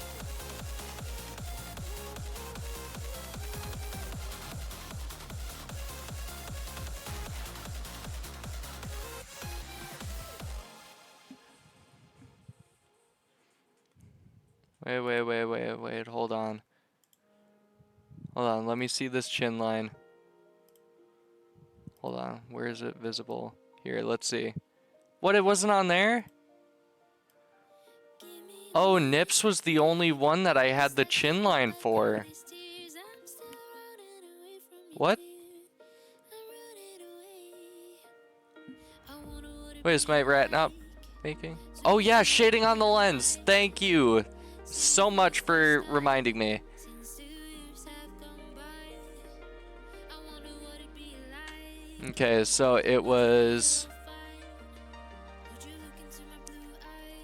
A: Wait, hold on. Hold on, let me see this chin line. Hold on, where is it visible? Here, let's see. What, it wasn't on there? Oh, Nips was the only one that I had the chin line for. What? Wait, is my rat not making? Oh yeah, shading on the lens. Thank you so much for reminding me. Okay, so it was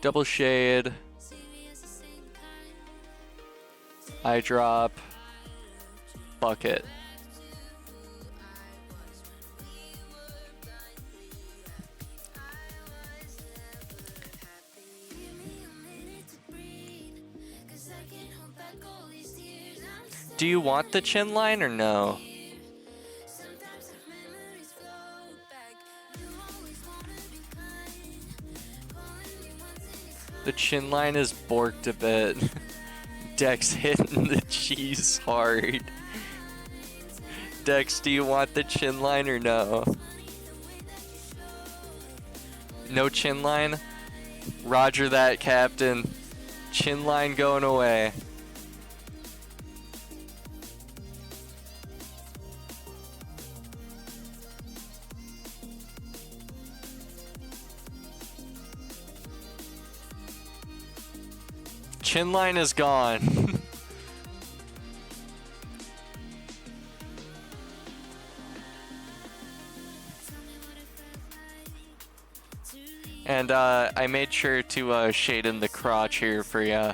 A: double shade, eye drop, bucket. Do you want the chin line or no? The chin line is borked a bit. Dex hitting the cheese hard. Dex, do you want the chin line or no? No chin line? Roger that, Captain. Chin line going away. Chin line is gone. And I made sure to shade in the crotch here for ya.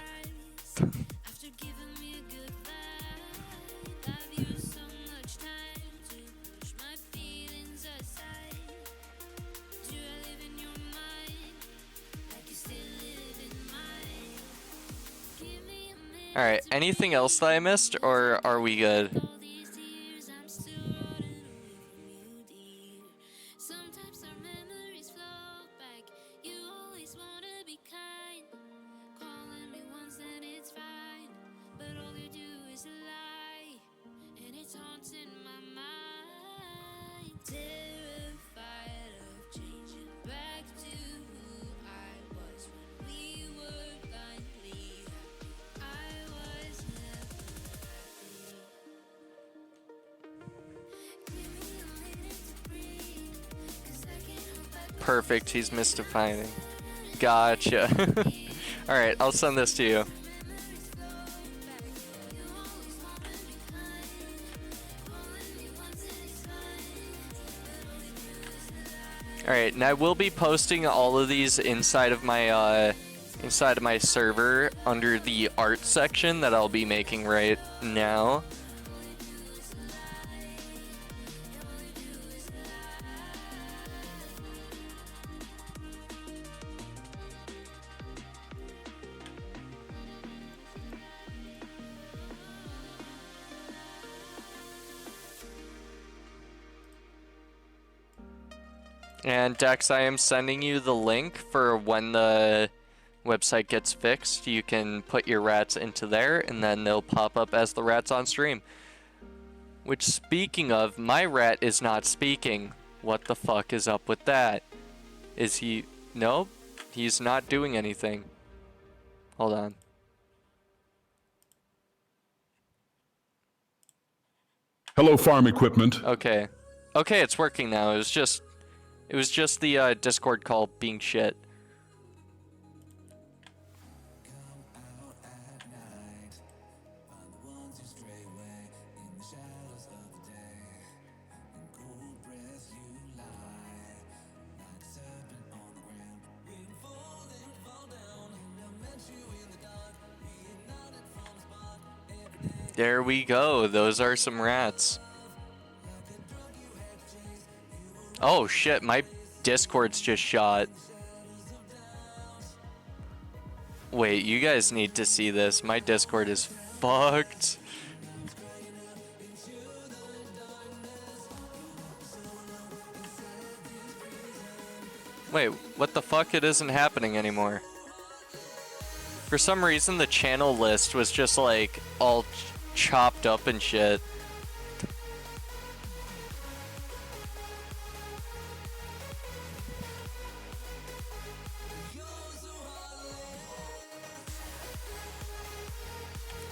A: Alright, anything else that I missed, or are we good? Perfect, he's mystifying. Gotcha. Alright, I'll send this to you. Alright, and I will be posting all of these inside of my server under the art section that I'll be making right now. And Dex, I am sending you the link for when the website gets fixed. You can put your rats into there, and then they'll pop up as the rats on stream. Which, speaking of, my rat is not speaking. What the fuck is up with that? Is he... Nope. He's not doing anything. Hold on.
F: Hello, farm equipment.
A: Okay. Okay, it's working now. It was just the Discord call being shit. There we go. Those are some rats. Oh shit, my Discord's just shot. Wait, you guys need to see this. My Discord is fucked. Wait, what the fuck? It isn't happening anymore. For some reason, the channel list was just like all chopped up and shit.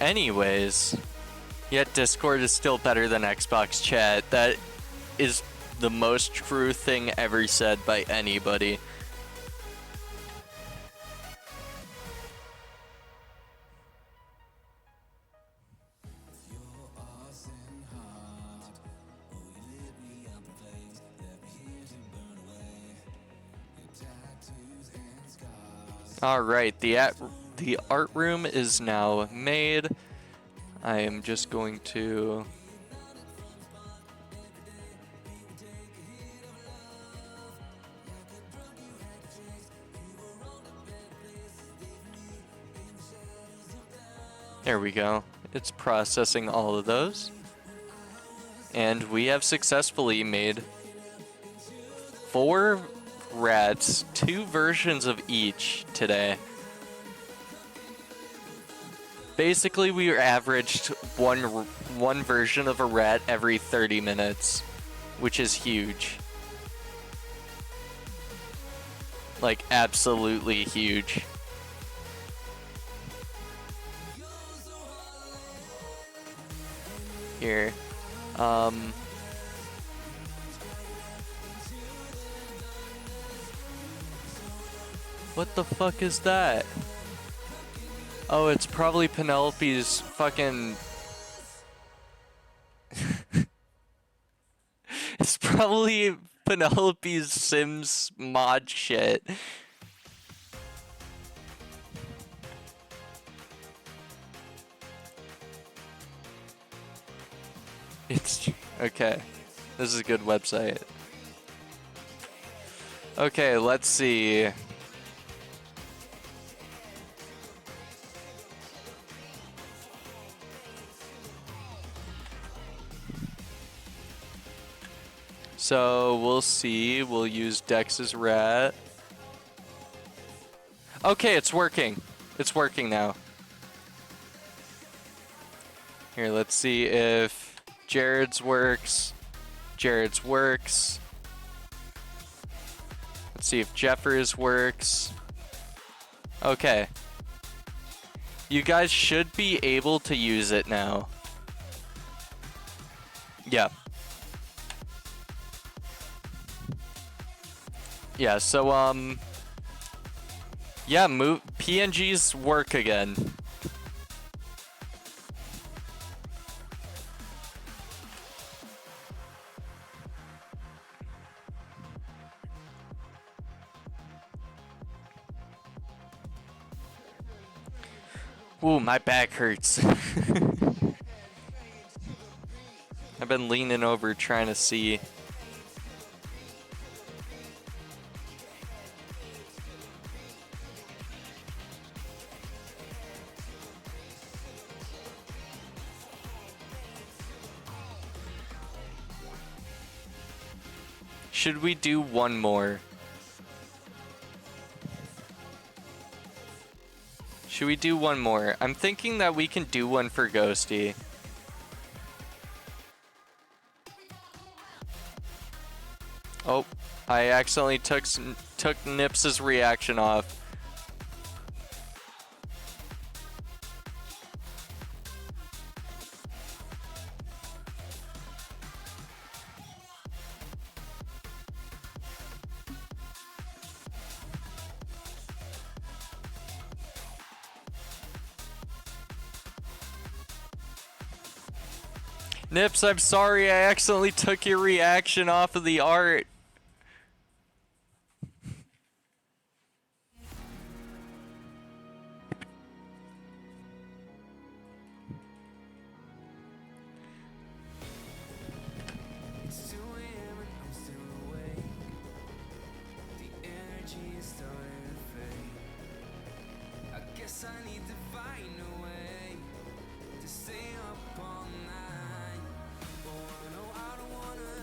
A: Anyways, yet Discord is still better than Xbox chat. That is the most true thing ever said by anybody. Alright, the art room is now made. I am just going to... There we go. It's processing all of those. And we have successfully made 4 rats, 2 versions of each today. Basically, we averaged one version of a rat every 30 minutes, which is huge. Like, absolutely huge. Here. What the fuck is that? Oh, it's probably Penelope's fucking... It's probably Penelope's Sims mod shit. It's... Okay. This is a good website. Okay, let's see. So we'll see. We'll use Dex's rat. Okay, it's working. It's working now. Here, let's see if Jared's works. Jared's works. Let's see if Jeffers works. Okay. You guys should be able to use it now. Yeah. Yeah, so, yeah, PNGs work again. Ooh, my back hurts. I've been leaning over trying to see. Should we do one more? Should we do one more? I'm thinking that we can do one for Ghosty. Oh, I accidentally took Nips's reaction off. Nips, I'm sorry, I accidentally took your reaction off of the art.
B: It's 2 a.m. and I'm still awake. The energy is starting to fade. I guess I need to find a way to stay up all night. Oh, no, I don't wanna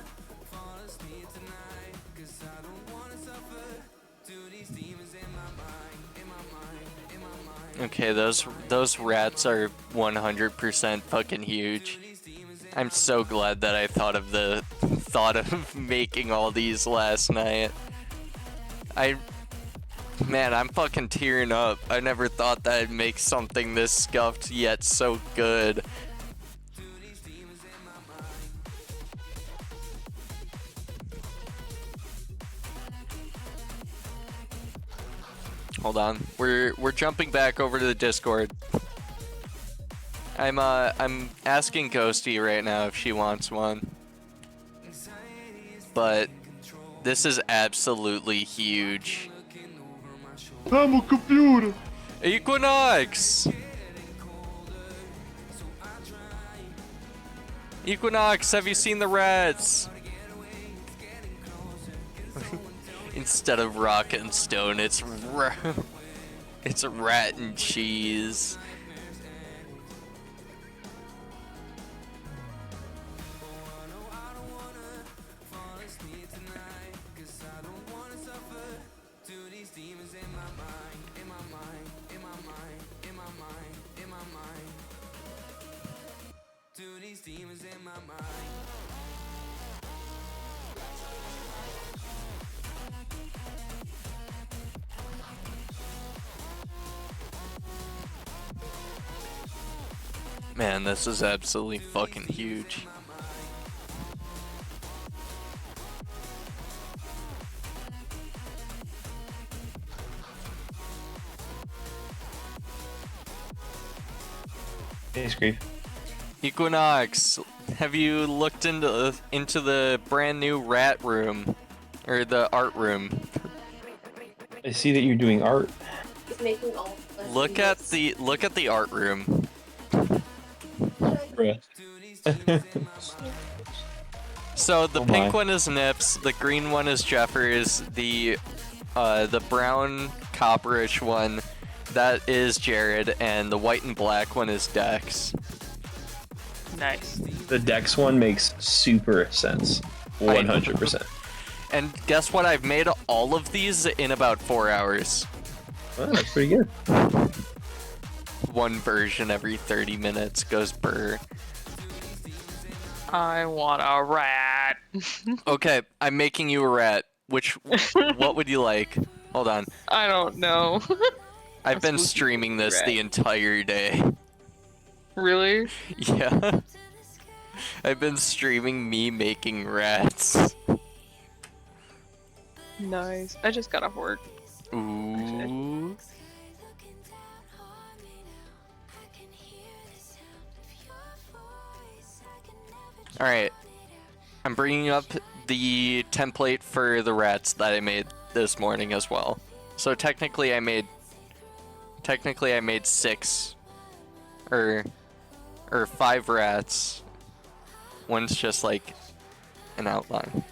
B: fall asleep tonight. 'Cause I don't wanna suffer
A: Okay, those rats are 100% fucking huge. I'm so glad that I thought of making all these last night. Man, I'm fucking tearing up. I never thought that I'd make something this scuffed yet so good. Hold on. We're jumping back over to the Discord. I'm asking Ghosty right now if she wants one. But this is absolutely huge.
G: I'm a computer.
A: Equinox! Equinox, have you seen the rats? Instead of rock and stone, it's it's rat and cheese. Man, this is absolutely fucking huge.
G: Hey, Screef.
A: Equinox, have you looked into the brand new rat room or the art room?
G: I see that you're doing art.
H: Making all
A: Look at the art room.
G: Bruh.
A: So the
G: Oh
A: pink
G: my.
A: one is Nips, the green one is Jeffers, the brown copperish one that is Jared, and the white and black one is Dex.
I: Nice.
G: The Dex one makes super sense. 100%.
A: And guess what? I've made all of these in about 4 hours.
G: Well, that's pretty good.
A: One version every 30 minutes goes per.
I: I want a rat.
A: Okay, I'm making you a rat. What would you like? Hold on.
I: I don't know.
A: I've been
I: spooky
A: streaming this
I: rat.
A: the entire day.
I: Really?
A: Yeah. I've been streaming me making rats.
I: Nice. I just got off work.
A: Ooh. Alright. I'm bringing up the template for the rats that I made this morning as well. So technically I made 6 or 5 rats. One's just like an outline.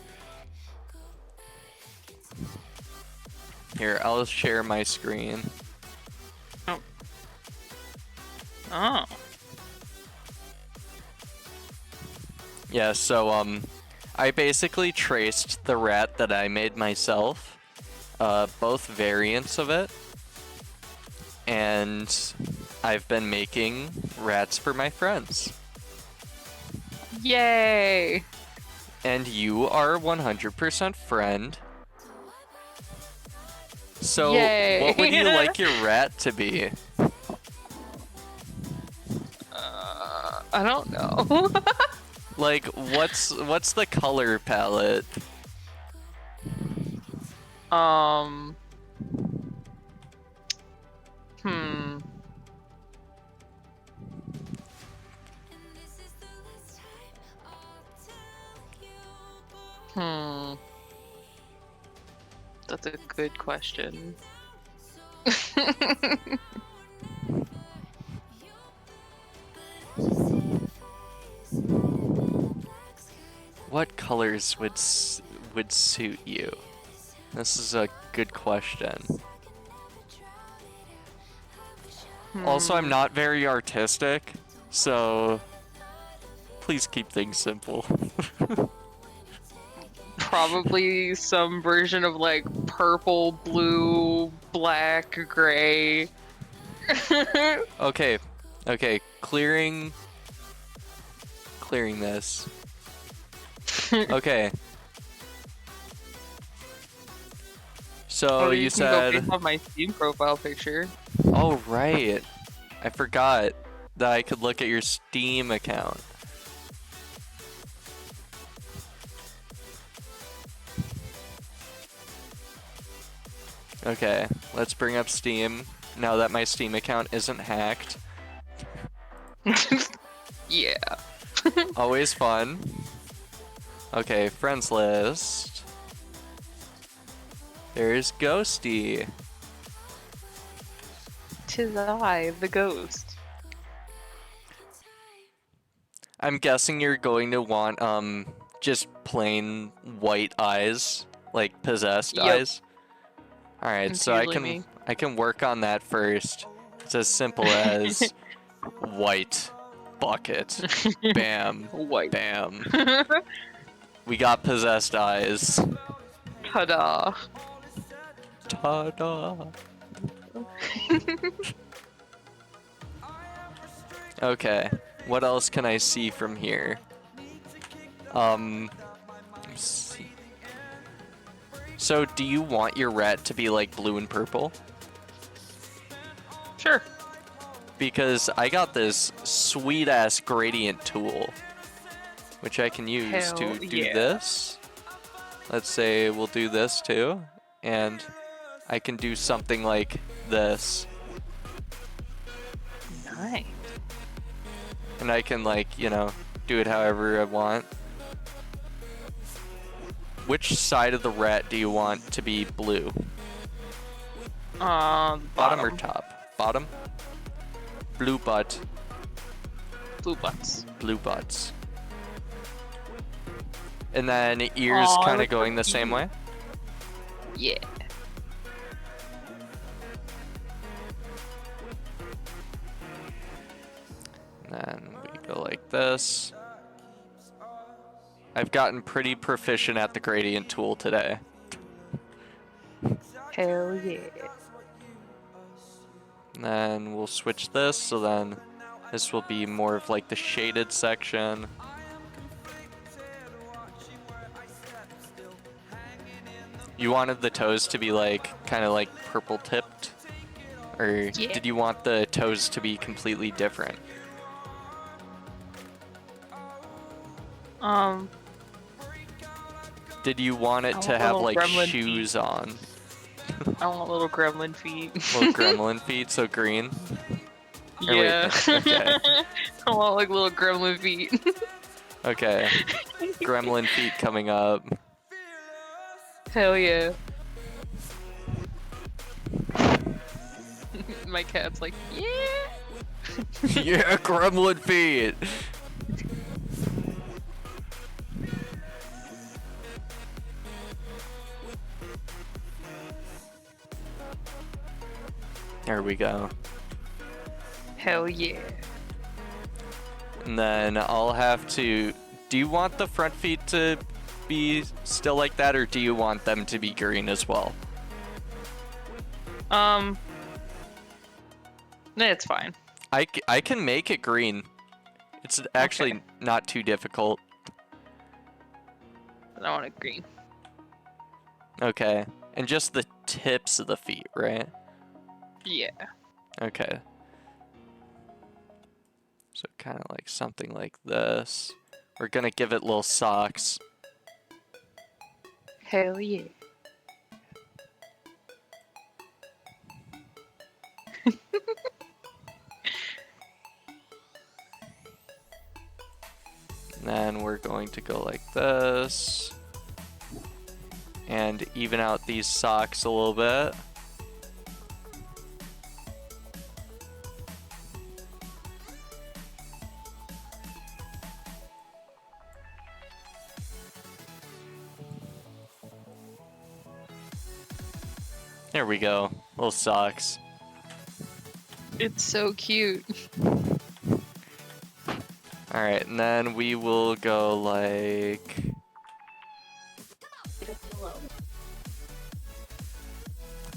A: Here, I'll share my screen.
I: Oh.
A: Yeah, so I basically traced the rat that I made myself, both variants of it, and I've been making rats for my friends.
I: Yay!
A: And you are 100% friend. So,
I: Yay.
A: what would you like your rat to be?
I: I don't know.
A: Like, what's the color palette?
I: That's a good question.
A: What colors would suit you? This is a good question. Also, I'm not very artistic, so please keep things simple.
I: probably some version of like purple, blue, black, gray.
A: Okay, okay, clearing this. Okay. So
I: Or
A: you
I: can go based
A: said,
I: off my Steam profile picture.
A: oh right, I forgot that I could look at your Steam account. Okay, let's bring up Steam now that my Steam account isn't hacked.
I: Yeah.
A: Always fun. Okay, friends list. There's Ghosty.
I: Tis I, the ghost.
A: I'm guessing you're going to want just plain white eyes, like possessed
I: Yep.
A: eyes. All right,
I: That's
A: so I
I: usually me.
A: can work on that first. It's as simple as white bucket. Bam.
I: White.
A: Bam. We got possessed eyes.
I: Ta-da.
A: Ta-da. Okay, what else can I see from here? Let's see. So do you want your rat to be like blue and purple?
I: Sure.
A: Because I got this sweet ass gradient tool, which I can use to
I: Hell
A: do
I: yeah.
A: this. Let's say we'll do this too, and I can do something like this.
I: Nice.
A: And I can, like, you know, do it however I want. Which side of the rat do you want to be blue? Bottom or top? Bottom? Blue butt.
I: Blue butts.
A: Blue butts. And then ears
I: Aw,
A: kind of
I: look
A: going
I: so
A: the same
I: cute.
A: way?
I: Yeah.
A: And then we go like this. I've gotten pretty proficient at the gradient tool today.
I: Hell yeah.
A: And then we'll switch this, so then this will be more of like the shaded section. You wanted the toes to be like, kind of like purple tipped? Or
I: Yeah.
A: did you want the toes to be completely different? Did you want it
I: I
A: to
I: want
A: have
I: little
A: like
I: gremlin
A: shoes on?
I: I want little gremlin feet.
A: Little gremlin feet, so green? Or wait,
I: Yeah.
A: okay.
I: I want like little gremlin feet.
A: Okay. Gremlin feet coming up.
I: Hell yeah. My cat's like, yeah.
A: Yeah, gremlin feet! There we go.
I: Hell yeah.
A: And then I'll have to... Do you want the front feet to be still like that, or do you want them to be green as well?
I: Nah, it's fine.
A: I can make it green. It's actually
I: Okay.
A: not too difficult.
I: But I want it green.
A: Okay. And just the tips of the feet, right?
I: Yeah.
A: Okay. So kind of like something like this. We're gonna give it little socks.
I: Hell yeah.
A: And then we're going to go like this. And even out these socks a little bit. There we go. Little socks.
I: It's so cute.
A: Alright, and then we will go like...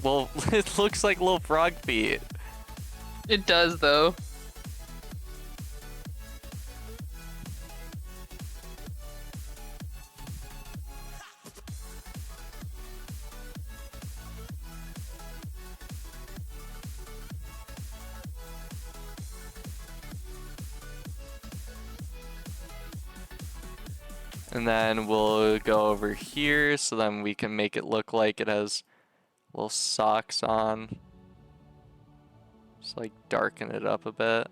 A: Well, it looks like little frog feet.
I: It does though.
A: And then we'll go over here so then we can make it look like it has little socks on. Just like darken it up a bit.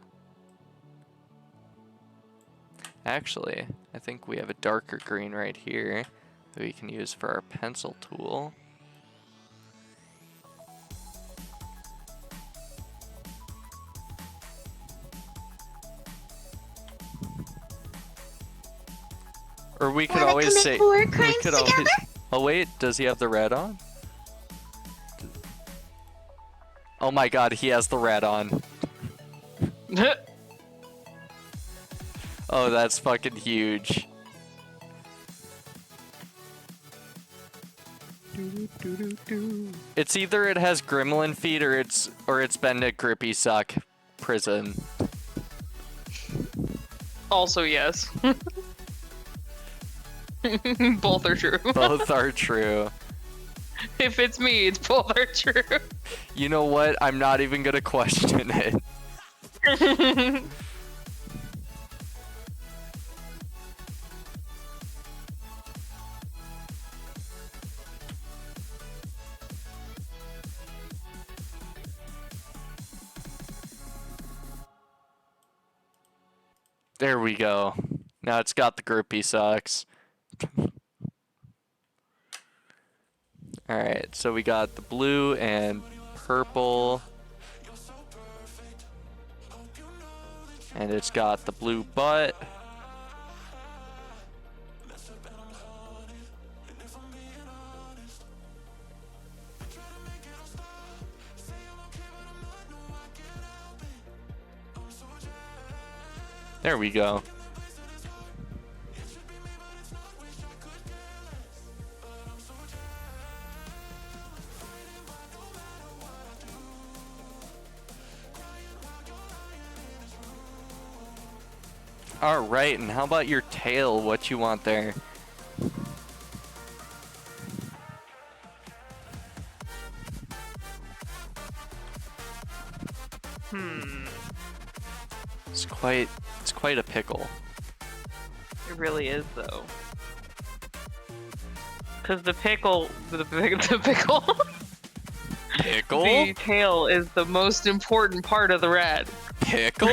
A: Actually, I think we have a darker green right here that we can use for our pencil tool. Or we could
H: Wanna
A: always
H: commit
A: say
H: war
A: we
H: crimes
A: could
H: together?
A: always. Oh wait, does he have the red on? Oh my god, he has the red on. Oh, that's fucking huge. It's either it has gremlin feet or it's been a grippy sock prison.
I: Also, yes. Both are true.
A: Both are true.
I: If it's me, it's both are true.
A: You know what? I'm not even gonna question it. There we go. Now it's got the grippy socks. Alright, so we got the blue and purple. And it's got the blue butt. There we go. All right, and how about your tail? What you want there? It's quite a pickle.
I: It really is, though. Because the pickle, the pickle,
A: Pickle?
I: the tail is the most important part of the rat.
A: Pickle?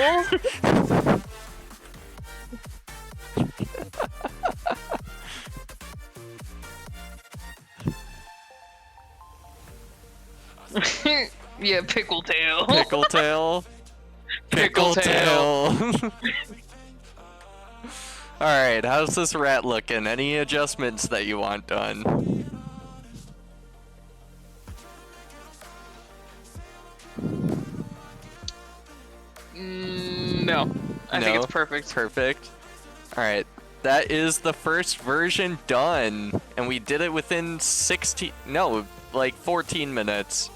I: Yeah, pickle tail.
A: Pickle tail?
I: Pickle tail.
A: Alright, how's this rat looking? Any adjustments that you want done?
I: No. I think
A: No?
I: it's perfect.
A: Perfect. Alright, that is the first version done. And we did it within 16, no, like 14 minutes.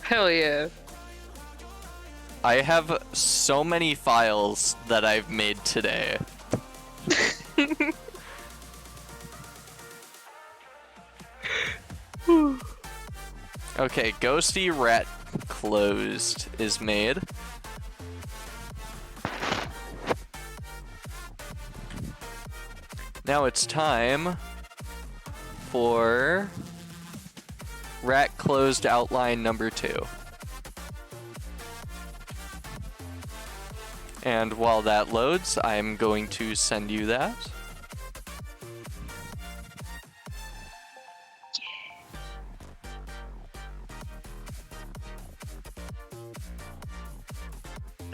I: Hell yeah.
A: I have so many files that I've made today. Okay, Ghosty Rat Closed is made. Now it's time for Rat Closed Outline number 2. And while that loads, I'm going to send you that.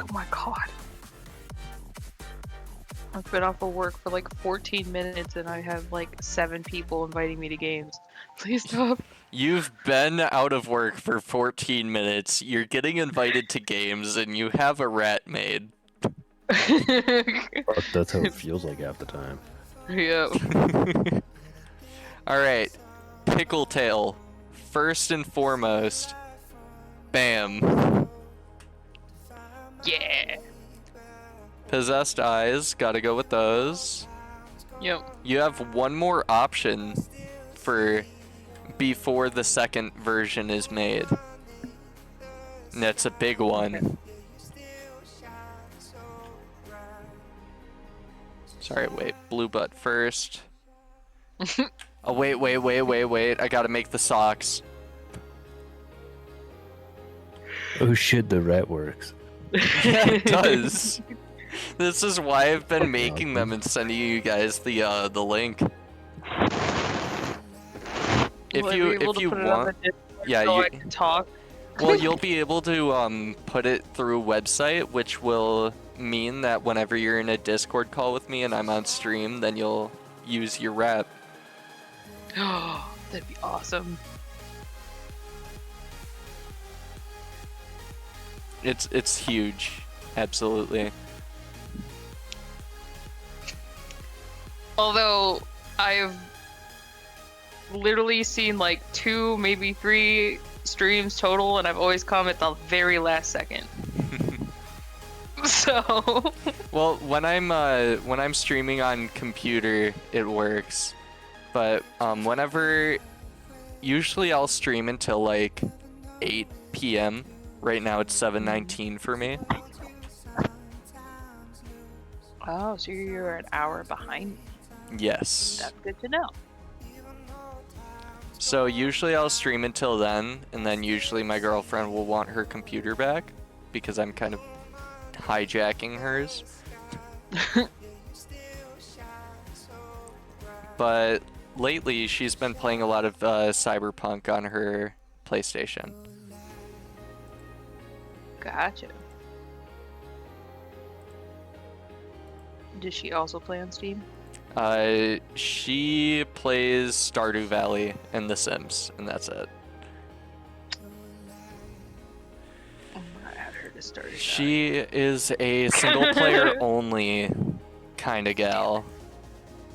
I: Oh my god. I've been off of work for like 14 minutes and I have like 7 people inviting me to games. Please stop.
A: You've been out of work for 14 minutes, you're getting invited to games, and you have a rat made.
J: That's how it feels like half the time.
I: Yeah.
A: Alright, Pickle Tail. First and foremost. Bam.
I: Yeah.
A: Possessed Eyes, gotta go with those.
I: Yep.
A: You have one more option for before the second version is made. And that's a big one. Sorry, wait. Blue Butt first. Oh, wait. I gotta make the socks.
H: Oh shit, the rat works.
A: Yeah, it does. This is why I've been making them and sending you guys the link. If
I: Will I
A: you
I: be able to put it on
A: want,
I: the Discord
A: yeah,
I: so
A: you
I: I can talk.
A: well, you'll be able to put it through a website, which will mean that whenever you're in a Discord call with me and I'm on stream, then you'll use your rep.
I: That'd be awesome.
A: It's huge, absolutely.
I: Although I've literally seen like 2, maybe 3 streams total, and I've always come at the very last second. So
A: Well, when I'm streaming on computer, it works, but whenever, usually I'll stream until like 8 p.m. Right now it's 7:19 for me.
I: oh, so you're an hour behind me.
A: Yes.
I: That's good to know.
A: So usually I'll stream until then, and then usually my girlfriend will want her computer back because I'm kind of hijacking hers. But lately she's been playing a lot of Cyberpunk on her PlayStation.
I: Gotcha. Does she also play on Steam?
A: She plays Stardew Valley and The Sims, and that's it.
I: I'm gonna add her to start.
A: She is a single player only kind of gal,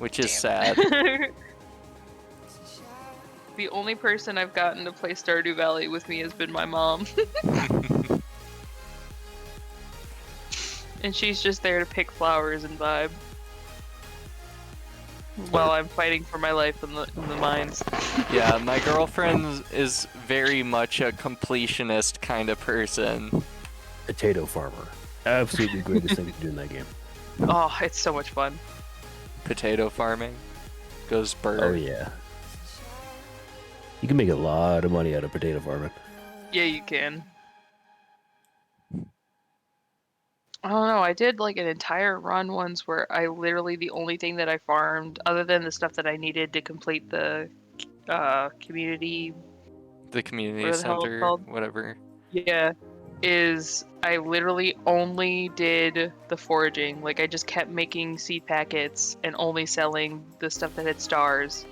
A: which is sad.
I: The only person I've gotten to play Stardew Valley with me has been my mom. And she's just there to pick flowers and vibe. While I'm fighting for my life in the mines.
A: Yeah, my girlfriend is very much a completionist kind of person.
H: Potato farmer. Absolutely greatest thing to do in that game.
I: Oh, it's so much fun.
A: Potato farming goes bird.
H: Oh yeah. You can make a lot of money out of potato farming.
I: Yeah, you can. I don't know, I did like an entire run once where I literally, the only thing that I farmed, other than the stuff that I needed to complete the community,
A: The community
I: Whatever the hell it's
A: center,
I: called.
A: whatever.
I: yeah, is I literally only did the foraging. Like, I just kept making seed packets and only selling the stuff that had stars.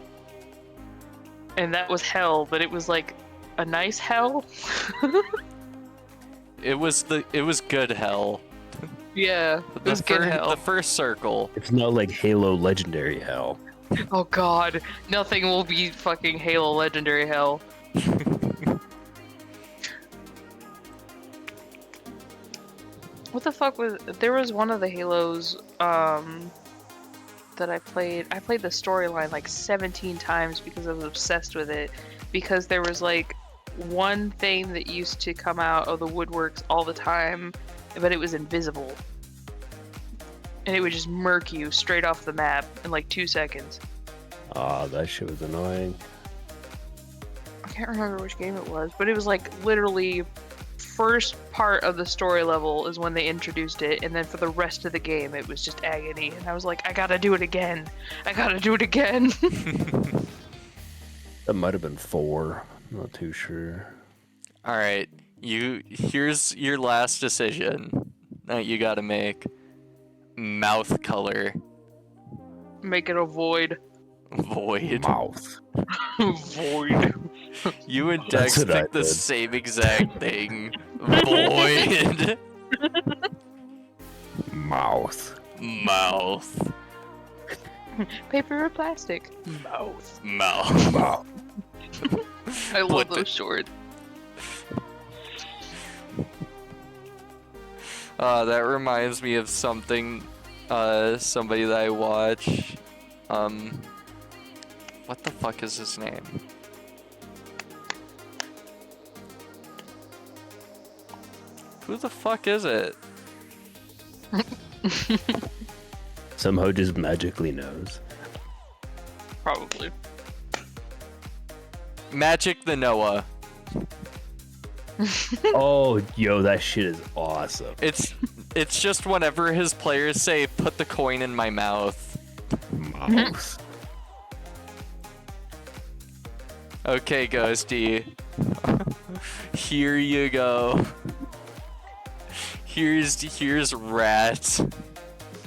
I: And that was hell, but it was like a nice hell.
A: It was good hell.
I: Yeah, it was good hell.
A: The first circle.
H: It's not like Halo Legendary hell.
I: Oh god, nothing will be fucking Halo Legendary hell. What the fuck was... There was one of the Halos, that I played. I played the storyline like 17 times because I was obsessed with it. Because there was like one thing that used to come out of the woodworks all the time, but it was invisible. And it would just murk you straight off the map in like 2 seconds.
H: Ah, that shit was annoying.
I: I can't remember which game it was, but it was like literally first part of the story level is when they introduced it, and then for the rest of the game it was just agony. And I was like, I gotta do it again. I gotta do it again.
H: That might have been 4. I'm not too sure.
A: All right, here's your last decision that you gotta make. Mouth color.
I: Make it a void.
A: Void.
H: Mouth.
I: Void.
A: You and Dex
H: That's what I
A: picked the
H: did.
A: same exact thing. Void.
H: Mouth.
A: Mouth.
I: Paper or plastic?
A: Mouth.
I: I love
A: Put
I: those shorts.
A: That reminds me of something, somebody that I watch. What the fuck is his name? Who the fuck is it?
H: Somehow just magically knows.
I: Probably.
A: Magic the Noah.
H: Oh, yo, that shit is awesome.
A: It's just whenever his players say, "Put the coin in my mouth."
H: Mouse.
A: Okay, Ghosty. Here you go. Here's rat.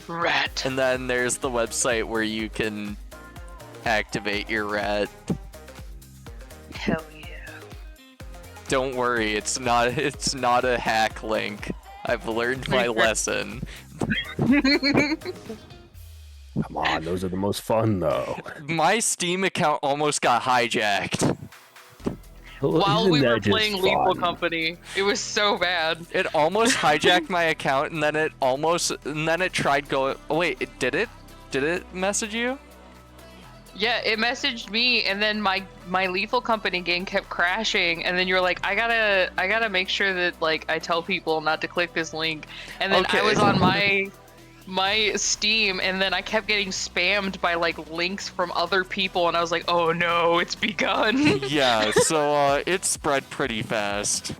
I: Rat.
A: And then there's the website where you can activate your rat.
I: Hell yeah.
A: Don't worry, it's not a hack link. I've learned my lesson.
H: Come on, those are the most fun though.
A: My Steam account almost got hijacked.
I: While
H: Isn't
I: we
H: that
I: were
H: just
I: playing Lethal
H: fun?
I: Company, it was so bad.
A: It almost hijacked my account, and then it tried going. Oh, wait, did it? Did it message you?
I: Yeah, it messaged me, and then my Lethal Company game kept crashing, and then you're like, I gotta make sure that like I tell people not to click this link, and then I
A: Okay.
I: was on my Steam, and then I kept getting spammed by like links from other people, and I was like, oh no, it's begun.
A: Yeah, so it spread pretty fast.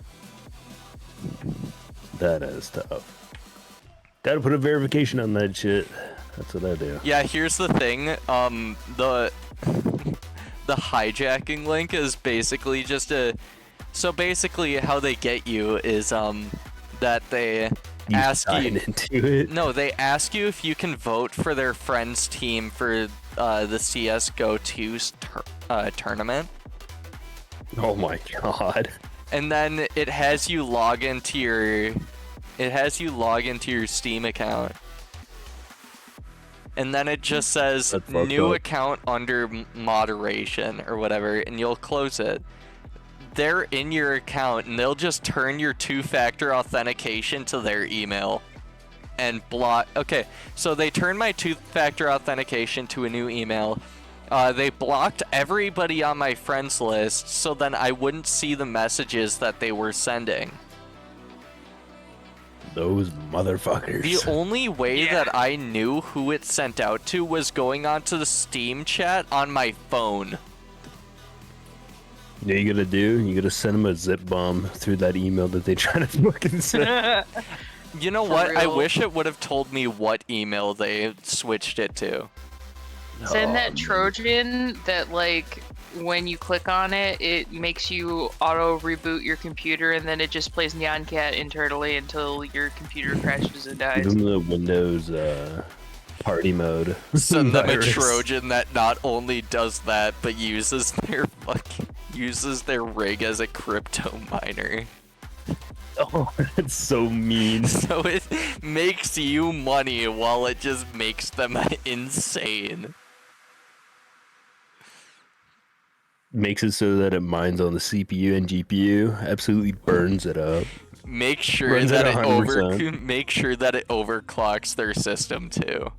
H: That is tough. Gotta put a verification on that shit. That's what I do.
A: Yeah, here's the thing. The hijacking link is basically just so basically how they get you is that they
H: You
A: ask
H: sign
A: you.
H: into it.
A: No, they ask you if you can vote for their friend's team for the CS:GO 2 tournament,
H: Oh my god.
A: and then it has you log into your Steam account, and then it just says
H: That's fucked
A: new
H: up.
A: account under moderation or whatever, and you'll close it. They're in your account, and they'll just turn your two-factor authentication to their email and block. Okay, so they turned my two-factor authentication to a new email. They blocked everybody on my friends list, so then I wouldn't see the messages that they were sending.
H: Those motherfuckers.
A: The only way that I knew who it sent out to was going onto the Steam chat on my phone.
H: You know what you gotta do? You gotta send them a zip bomb through that email that they try to fucking send.
A: You know
I: For
A: what? I
I: real.
A: wish it would have told me what email they switched it to.
I: Send
H: Oh,
I: that Trojan that like when you click on it, it makes you auto reboot your computer, and then it just plays Nyan Cat internally until your computer crashes and
H: Give
I: dies.
H: them the Windows party mode.
A: Send them a
H: virus.
A: Trojan that not only does that, but uses their rig as a crypto miner.
H: Oh, that's so mean.
A: So it makes you money while it just makes them insane.
H: Makes it so that it mines on the CPU and GPU. Absolutely burns it up.
A: Make sure
H: Runs
A: that
H: at
A: it
H: 100%.
A: make sure that it overclocks their system too.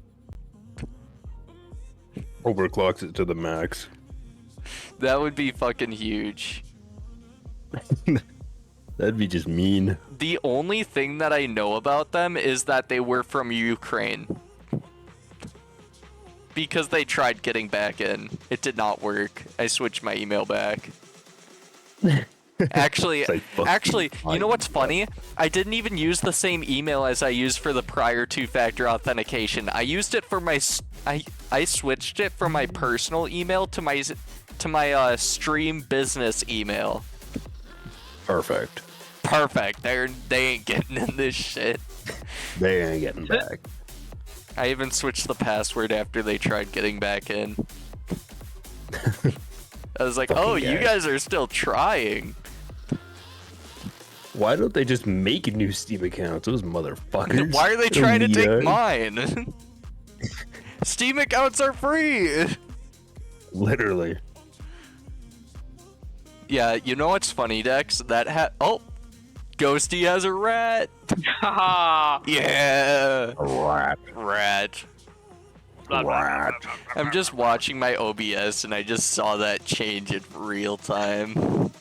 H: Overclocks it to the max.
A: That would be fucking huge.
H: That'd be just mean.
A: The only thing that I know about them is that they were from Ukraine. Because they tried getting back in. It did not work. I switched my email back. Actually,
H: It's like fucking
A: you know what's
H: fine.
A: funny? I didn't even use the same email as I used for the prior two-factor authentication. I used it for my I switched it from my personal email to my stream business email.
H: Perfect.
A: Perfect. They ain't getting in this shit.
H: They ain't getting back.
A: I even switched the password after they tried getting back in. I was like,
H: Fucking
A: oh, you
H: guys.
A: guys are still trying.
H: Why don't they just make new Steam accounts? Those motherfuckers.
A: Why are they
H: don't
A: trying to
H: need
A: take
H: us.
A: mine? Steam accounts are free!
H: Literally.
A: Yeah, you know what's funny, Dex? Oh! Ghosty has a rat!
I: Haha.
A: Yeah!
H: Rat.
A: Rat.
H: Rat.
A: I'm just watching my OBS and I just saw that change in real time.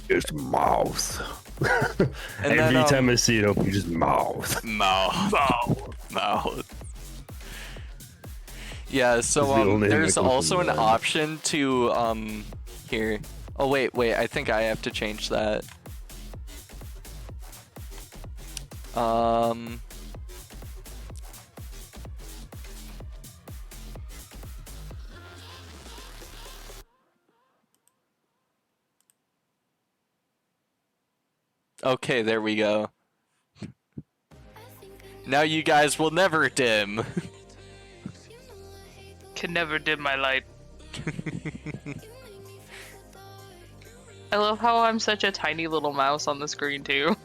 H: Just mouth.
A: And
H: Every
A: then,
H: time I see it open, just mouth.
A: Mouth. Mouth. Yeah,
H: That's the
A: so
H: only thing
A: there's
H: that comes to
A: also an
H: mind.
A: option to here. Oh wait, I think I have to change that. Okay, there we go. Now you guys will never dim.
I: Can never dim my light. I love how I'm such a tiny little mouse on the screen too.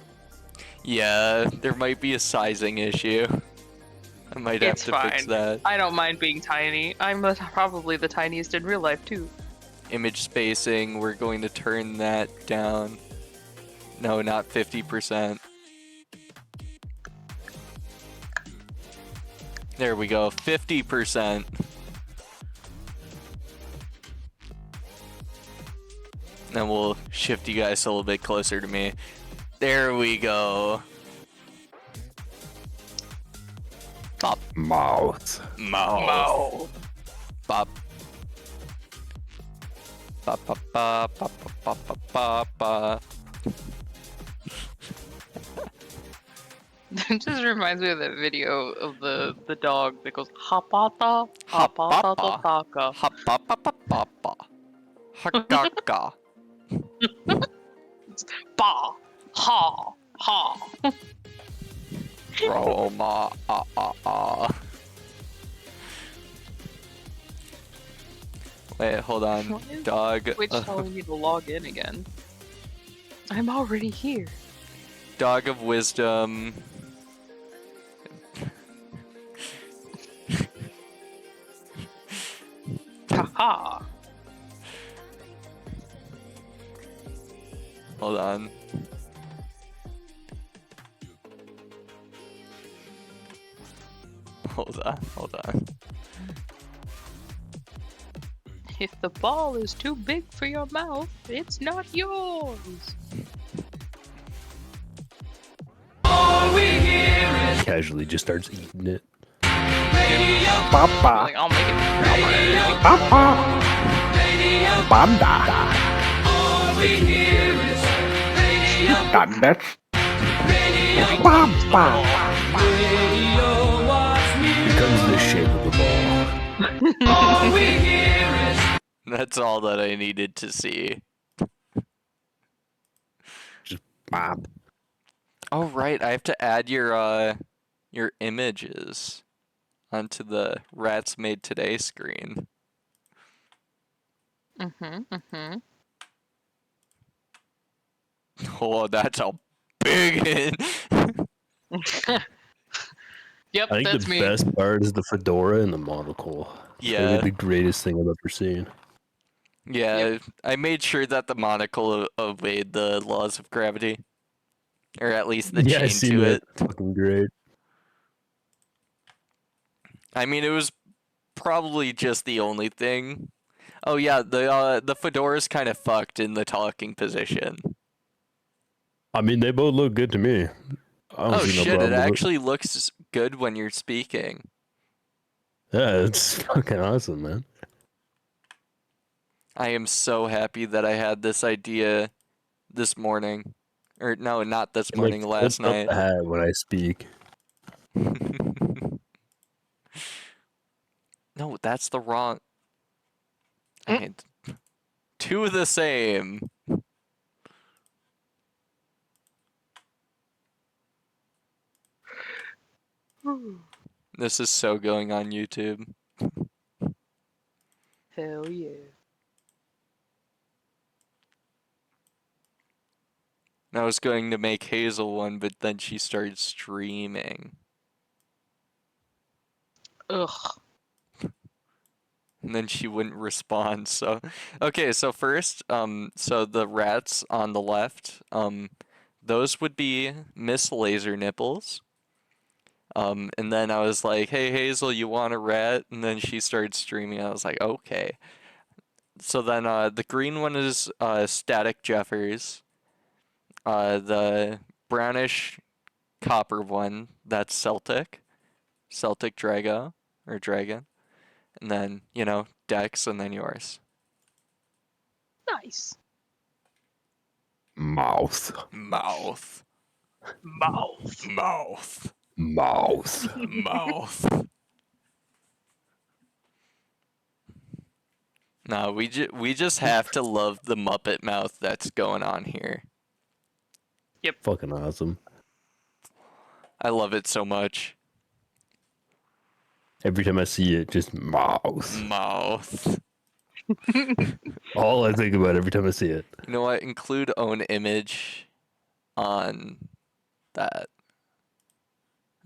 A: Yeah, there might be a sizing issue. I might have
I: It's
A: to
I: fine.
A: fix that.
I: I don't mind being tiny. I'm probably the tiniest in real life too.
A: Image spacing, we're going to turn that down. No, not 50%. There we go, 50%. Then we'll shift you guys a little bit closer to me. There we go. Bop,
H: Mouth.
A: mouth. Bop. Bop, bop, bop, bop, bop, bop, bop, bop.
I: It just reminds me of that video of the dog that goes hapata
A: Hapapa.
I: hapata taka.
A: Ha-pa-pa-pa-pa-pa. Ha-ga-ga.
I: Ba ha ha.
A: Roma. Wait, hold on.
I: What is-
A: Dog.
I: Which telling me to log in again. I'm already here.
A: Dog of wisdom.
I: Haha.
A: Hold on. Hold on.
I: If the ball is too big for your mouth, it's not yours.
H: Casually just starts eating it.
I: Like, I'll make it.
H: Becomes the shape of the ball.
A: That's all that I needed to see.
H: Just bop.
A: Oh right, I have to add your images onto the Rats Made Today screen. Oh, that's a big hit.
I: Yep,
H: I think
I: that's
H: the
I: me.
H: best part is the fedora and the monocle. It's
A: Yeah.
H: Maybe the greatest thing I've ever seen.
A: Yeah, I made sure that the monocle obeyed the laws of gravity. Or at least the
H: Yeah, I
A: chain
H: seen
A: to
H: that.
A: it.
H: Fucking great.
A: I mean, it was probably just the only thing. Oh yeah, the fedora's kind of fucked in the talking position.
H: I mean, they both look good to me. I don't
A: Oh
H: see no
A: shit, it
H: problem with
A: actually looks good when you're speaking.
H: Yeah, it's fucking awesome, man.
A: I am so happy that I had this idea this morning. Or no, not this
H: It,
A: morning,
H: like,
A: last
H: flips up
A: night.
H: the hat when I speak.
A: No, that's the wrong. I had two of the same. This is so going on YouTube.
I: Hell yeah.
A: And I was going to make Hazel one, but then she started streaming.
I: Ugh.
A: And then she wouldn't respond, so okay, so first, so the rats on the left, those would be Miss Laser Nipples. And then I was like, hey Hazel, you want a rat? And then she started streaming. I was like, okay. So then the green one is Static Jeffers. The brownish copper one, that's Celtic. Celtic Drago or Dragon. And then, you know, Dex, and then yours.
I: Nice.
H: Mouth.
A: Mouth.
I: Mouth.
A: Mouth.
H: Mouth.
A: Mouth. No, we just have to love the Muppet mouth that's going on here.
H: Fucking awesome.
A: I love it so much.
H: Every time I see it, just mouth.
A: Mouth.
H: All I think about every time I see it.
A: You know what? Include own image on that.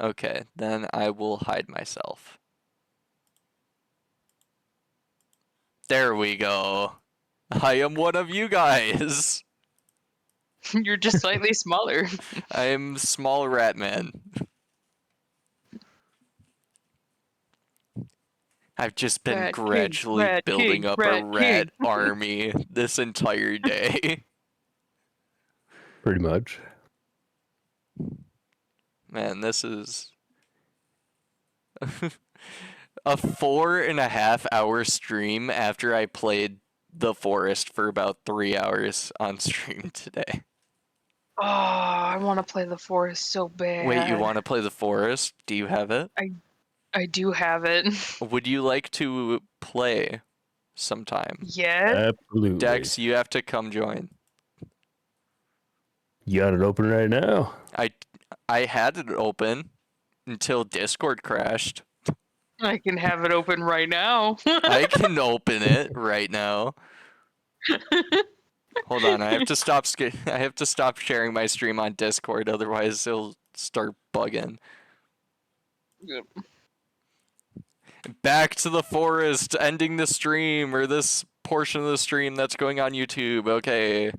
A: Okay, then I will hide myself. There we go. I am one of you guys.
I: You're just slightly smaller.
A: I am small rat man. I've just been
I: Rat king,
A: gradually
I: rat
A: building
I: king,
A: up
I: rat
A: a rat
I: king.
A: army this entire day.
H: Pretty much.
A: Man, this is a 4.5 hour stream after I played The Forest for about 3 hours on stream today.
I: Oh, I want to play the forest so bad.
A: Wait, you want to play The Forest? Do you have it?
I: I do have it.
A: Would you like to play sometime?
I: Yeah.
H: Absolutely.
A: Dex, you have to come join.
H: You got it open right now.
A: I had it open until Discord crashed.
I: I can have it open right now.
A: I can open it right now. Hold on, I have to stop sharing my stream on Discord, otherwise it'll start bugging.
I: Yep.
A: Back to the forest, ending the stream, or this portion of the stream that's going on YouTube. Okay,